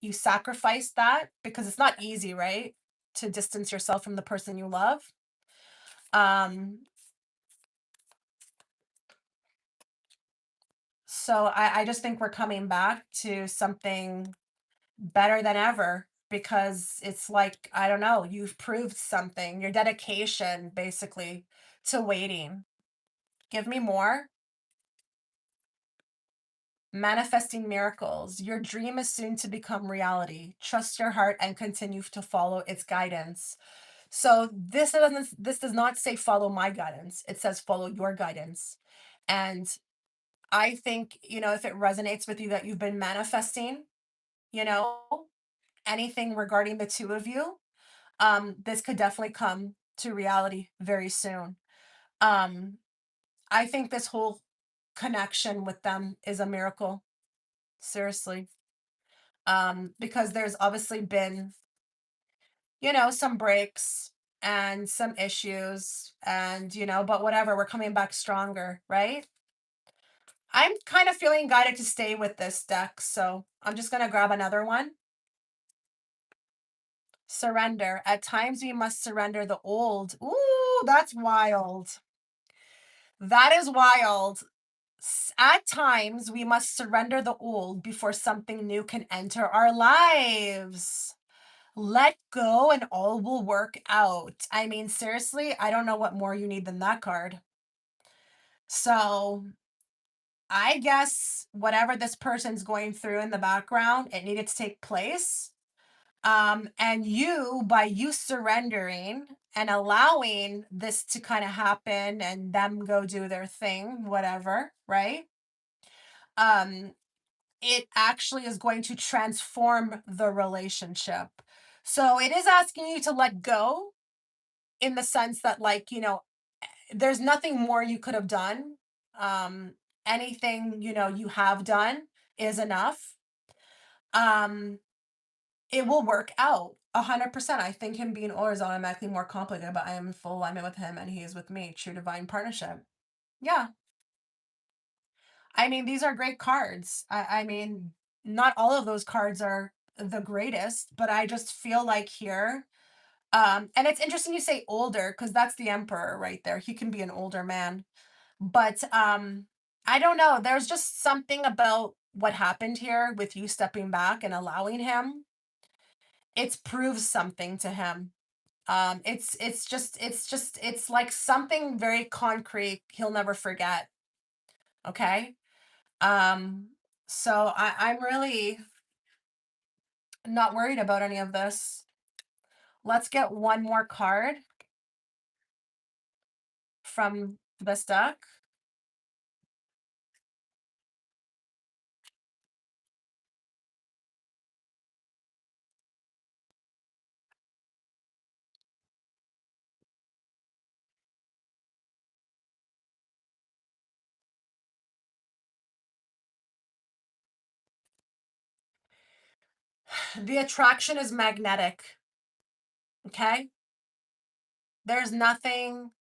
[SPEAKER 1] You sacrifice that because it's not easy, right? To distance yourself from the person you love. Um, so I just think we're coming back to something better than ever because it's like, I don't know, you've proved something, your dedication basically to waiting. Give me more. Manifesting miracles. Your dream is soon to become reality. Trust your heart and continue to follow its guidance. So this does not say follow my guidance. It says follow your guidance. And I think, if it resonates with you that you've been manifesting, you know, anything regarding the two of you, this could definitely come to reality very soon. Um, I think this whole connection with them is a miracle. Seriously. Because there's obviously been, some breaks and some issues and, but whatever, we're coming back stronger, right? I'm kind of feeling guided to stay with this deck, so I'm just going to grab another one. Surrender. At times we must surrender the old. Ooh, that's wild. That is wild. At times we must surrender the old before something new can enter our lives. Let go and all will work out. I mean, seriously, I don't know what more you need than that card. So I guess whatever this person's going through in the background, it needed to take place. And by you surrendering and allowing this to kind of happen and them go do their thing, whatever, right? Um, it actually is going to transform the relationship. So it is asking you to let go in the sense that, like, there's nothing more you could have done. Um, anything, you have done is enough. Um, it will work out 100%. I think him being or is automatically more complicated, but I am in full alignment with him and he is with me. True divine partnership. Yeah. I mean, these are great cards. I mean, not all of those cards are the greatest, but I just feel like here, and it's interesting you say older because that's the emperor right there. He can be an older man. But I don't know. There's just something about what happened here with you stepping back and allowing him. It's proves something to him. It's like something very concrete he'll never forget. Okay. Um, so I'm really not worried about any of this. Let's get one more card from this deck. The attraction is magnetic. Okay. There's nothing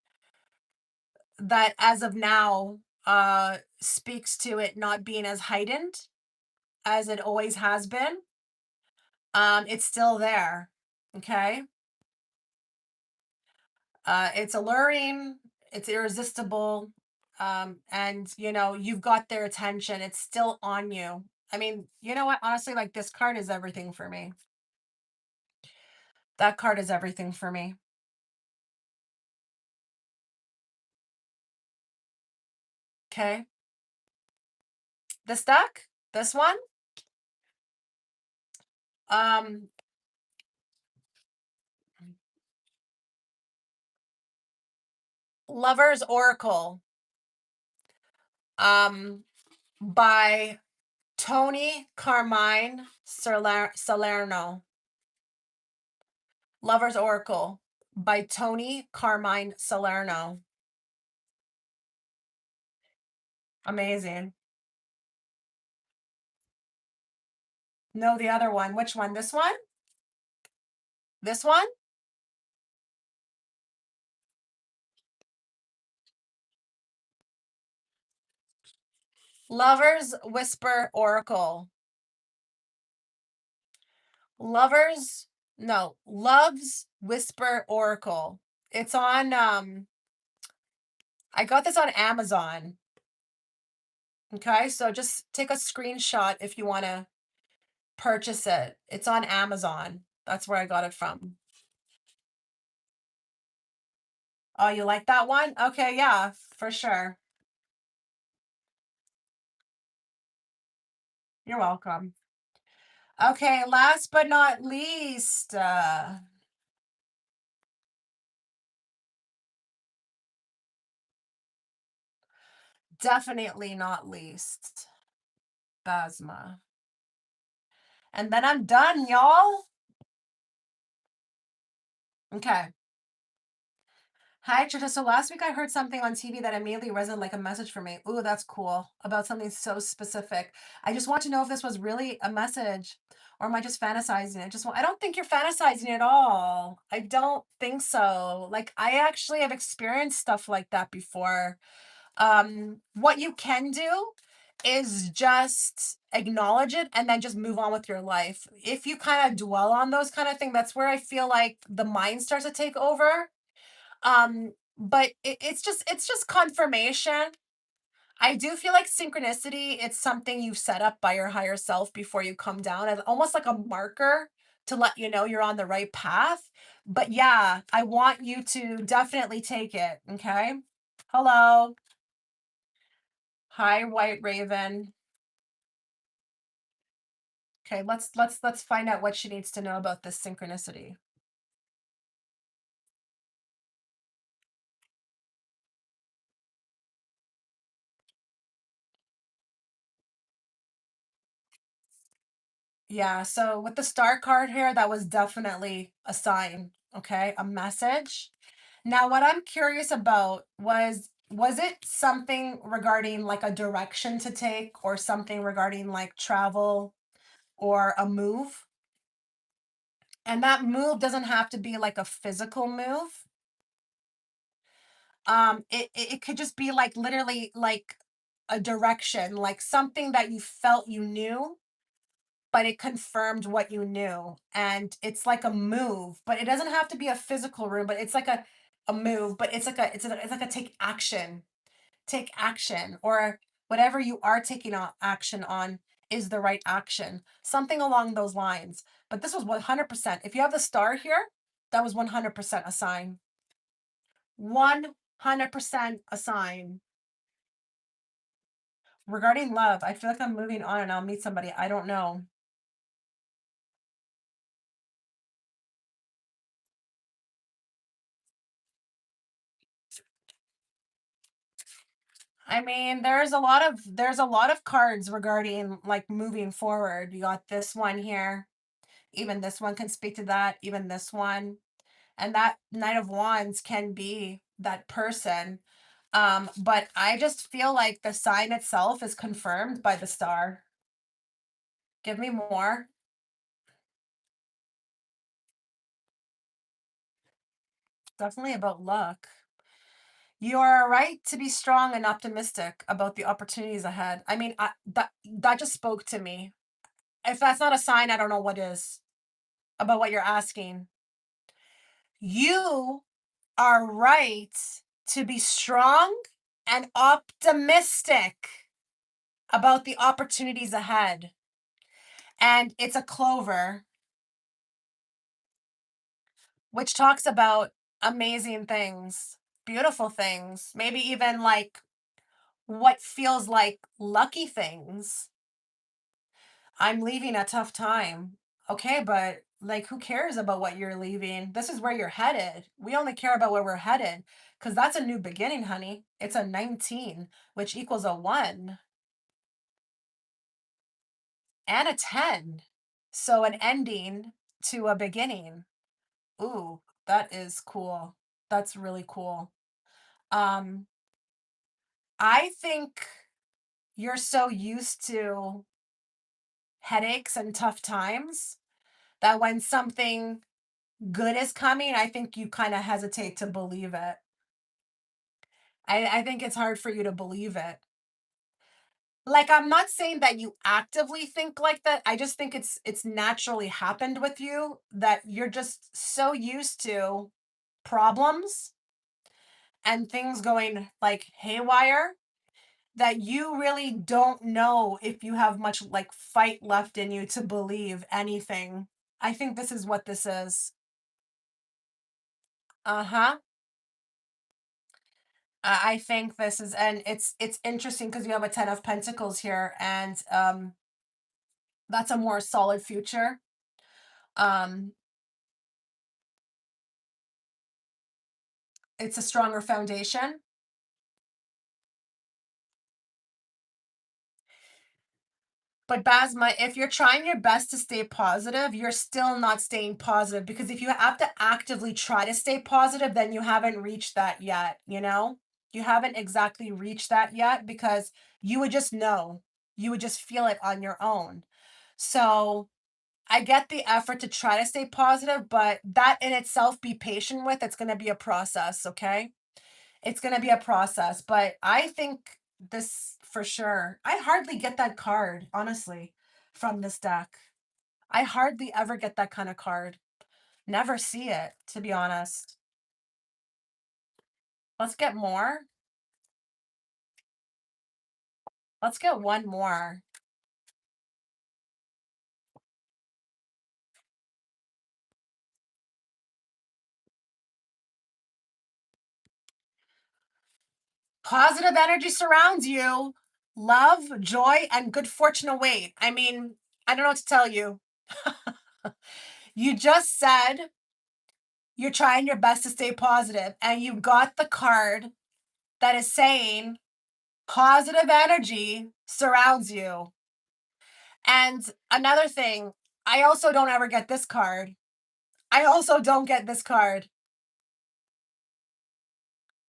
[SPEAKER 1] that as of now speaks to it not being as heightened as it always has been. It's still there. Okay. It's alluring, it's irresistible, and you've got their attention. It's still on you. I mean, you know what? Honestly, like this card is everything for me. That card is everything for me. Okay. This deck, this one, um, Lover's Oracle, um, by Tony Carmine Salerno. Lover's Oracle by Tony Carmine Salerno. Amazing. No, the other one. Which one? This one? This one? Lover's Whisper Oracle. Lovers, no, Love's Whisper Oracle. It's on I got this on Amazon. Okay, so just take a screenshot if you want to purchase it. It's on Amazon. That's where I got it from. Oh, you like that one? Okay, yeah, for sure. You're welcome. Okay, last but not least, definitely not least, Basma. And then I'm done, y'all. Okay. Hi, Trisha. So last week I heard something on TV that immediately resonated like a message for me. Ooh, that's cool. About something so specific. I just want to know if this was really a message or am I just fantasizing it? I don't think you're fantasizing at all. I don't think so. Like I actually have experienced stuff like that before. What you can do is just acknowledge it and then just move on with your life. If you kind of dwell on those kind of things, that's where I feel like the mind starts to take over. But it's just confirmation. I do feel like synchronicity, it's something you've set up by your higher self before you come down, and almost like a marker to let you know you're on the right path. But yeah, I want you to definitely take it. Okay. Hello. Hi, White Raven. Okay, let's find out what she needs to know about this synchronicity. Yeah, so with the star card here, that was definitely a sign, okay? A message. Now, what I'm curious about was it something regarding like a direction to take or something regarding like travel or a move? And that move doesn't have to be like a physical move. It could just be like literally like a direction, like something that you felt you knew, but it confirmed what you knew. And it's like a move, but it doesn't have to be a physical room, but it's like a move, but it's like a take action, or whatever you are taking action on is the right action. Something along those lines. But this was 100%. If you have the star here, that was 100% a sign. 100% a sign. Regarding love, I feel like I'm moving on and I'll meet somebody. I don't know. I mean, there's a lot of cards regarding like moving forward. You got this one here. Even this one can speak to that, even this one. And that Knight of Wands can be that person. But I just feel like the sign itself is confirmed by the star. Give me more. Definitely about luck. You are right to be strong and optimistic about the opportunities ahead. I mean, that just spoke to me. If that's not a sign, I don't know what is about what you're asking. You are right to be strong and optimistic about the opportunities ahead. And it's a clover, which talks about amazing things, beautiful things, maybe even like what feels like lucky things. I'm leaving a tough time. Okay, but like, who cares about what you're leaving? This is where you're headed. We only care about where we're headed because that's a new beginning, honey. It's a 19, which equals a 1 and a 10. So an ending to a beginning. Ooh, that is cool. That's really cool. Um, I think you're so used to headaches and tough times that when something good is coming, I think you kind of hesitate to believe it. I think it's hard for you to believe it. Like I'm not saying that you actively think like that. I just think it's naturally happened with you that you're just so used to problems and things going like haywire that you really don't know if you have much like fight left in you to believe anything. I think this is what this is. Uh-huh. I think this is, and it's interesting because you have a 10 of pentacles here, and That's a more solid future. Um, it's a stronger foundation. But Basma, if you're trying your best to stay positive, you're still not staying positive because if you have to actively try to stay positive, then you haven't reached that yet, you know? You haven't exactly reached that yet because you would just know. You would just feel it on your own. So I get the effort to try to stay positive, but that in itself, be patient with. It's going to be a process, okay? It's going to be a process, but I think this for sure. I hardly get that card, honestly, from this deck. I hardly ever get that kind of card. Never see it, to be honest. Let's get more. Let's get one more. Positive energy surrounds you. Love, joy, and good fortune await. I mean, I don't know what to tell you. You just said you're trying your best to stay positive, and you got the card that is saying positive energy surrounds you. And another thing, I also don't ever get this card. I also don't get this card.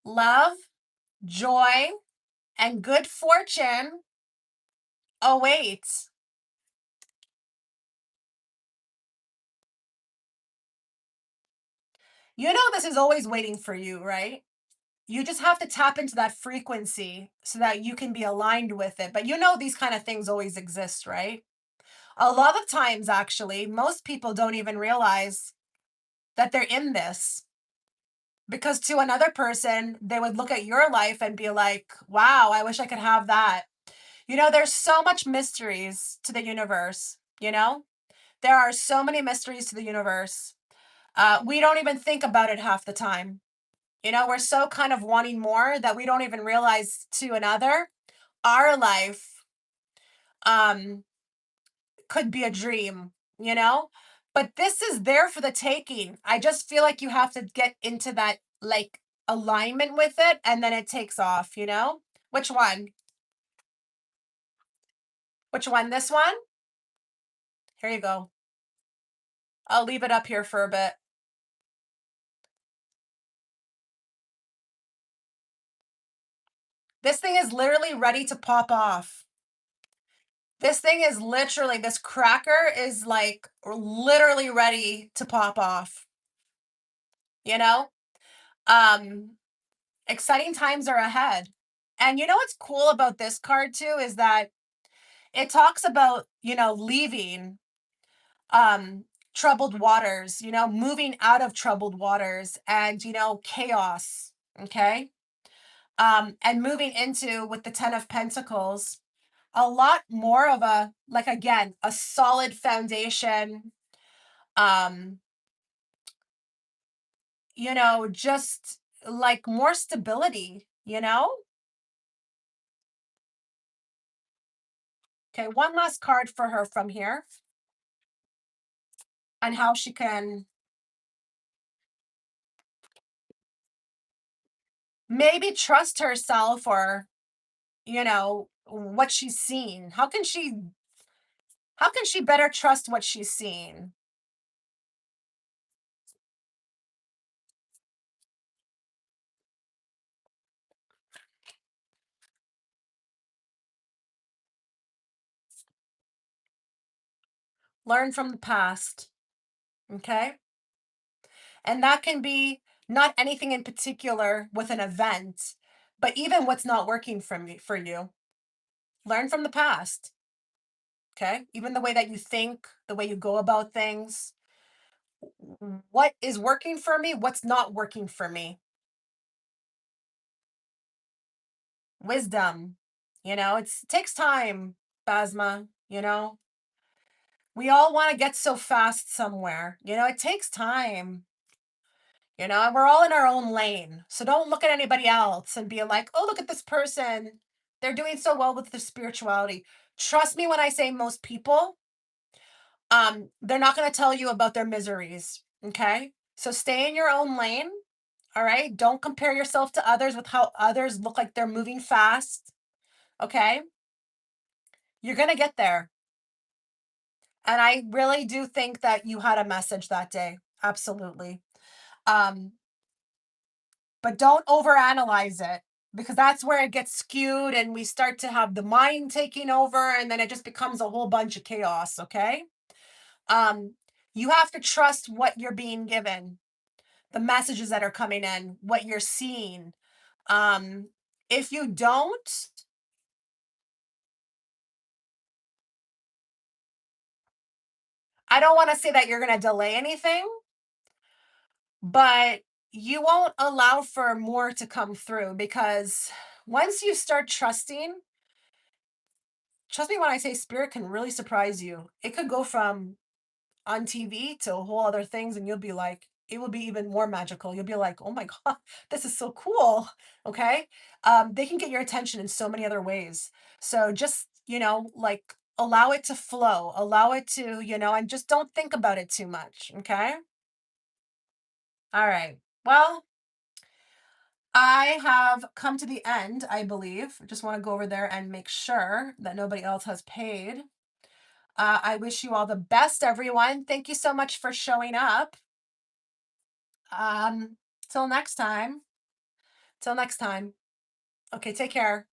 [SPEAKER 1] Love, joy, and good fortune awaits. You know, this is always waiting for you, right? You just have to tap into that frequency so that you can be aligned with it. But you know, these kind of things always exist, right? A lot of times, actually, most people don't even realize that they're in this because to another person, they would look at your life and be like, wow, I wish I could have that. You know, there's so much mysteries to the universe, you know? There are so many mysteries to the universe. We don't even think about it half the time. You know, we're so kind of wanting more that we don't even realize to another, our life um could be a dream, you know? But this is there for the taking. I just feel like you have to get into that like alignment with it and then it takes off, you know? Which one? Which one? This one? Here you go. I'll leave it up here for a bit. This thing is literally ready to pop off. This thing is literally, this cracker is like literally ready to pop off, you know? Um, Exciting times are ahead. And you know what's cool about this card too is that it talks about, you know, leaving um troubled waters, you know, moving out of troubled waters and, you know, chaos, okay? And moving into with the 10 of pentacles a lot more of a like again a solid foundation, um you know, just like more stability, you know. Okay, one last card for her from here and how she can maybe trust herself or you know what she's seen. How can she better trust what she's seen? Learn from the past, okay? And that can be not anything in particular with an event, but even what's not working for you. Learn from the past, okay? Even the way that you think, the way you go about things. What is working for me? What's not working for me? Wisdom. You know, it takes time, Basma, you know. We all want to get so fast somewhere. You know, it takes time. You know, and we're all in our own lane. So don't look at anybody else and be like, oh, look at this person. They're doing so well with their spirituality. Trust me when I say most people, They're not going to tell you about their miseries. Okay. So stay in your own lane. All right. Don't compare yourself to others with how others look like they're moving fast. Okay. You're going to get there. And I really do think that you had a message that day. Absolutely. Um, but don't overanalyze it because that's where it gets skewed and we start to have the mind taking over and then it just becomes a whole bunch of chaos. Okay. Um, you have to trust what you're being given, the messages that are coming in, what you're seeing. Um, if you don't, I don't want to say that you're going to delay anything, but you won't allow for more to come through because once you start trusting, trust me when I say spirit can really surprise you. It could go from on TV to a whole other things, and you'll be like, it will be even more magical. You'll be like, oh my God, this is so cool. Okay. They can get your attention in so many other ways. So just, like allow it to flow, allow it to, and just don't think about it too much. Okay. All right. Well, I have come to the end, I believe. I just want to go over there and make sure that nobody else has paid. I wish you all the best, everyone. Thank you so much for showing up. Um, till next time. Till next time. Okay, take care.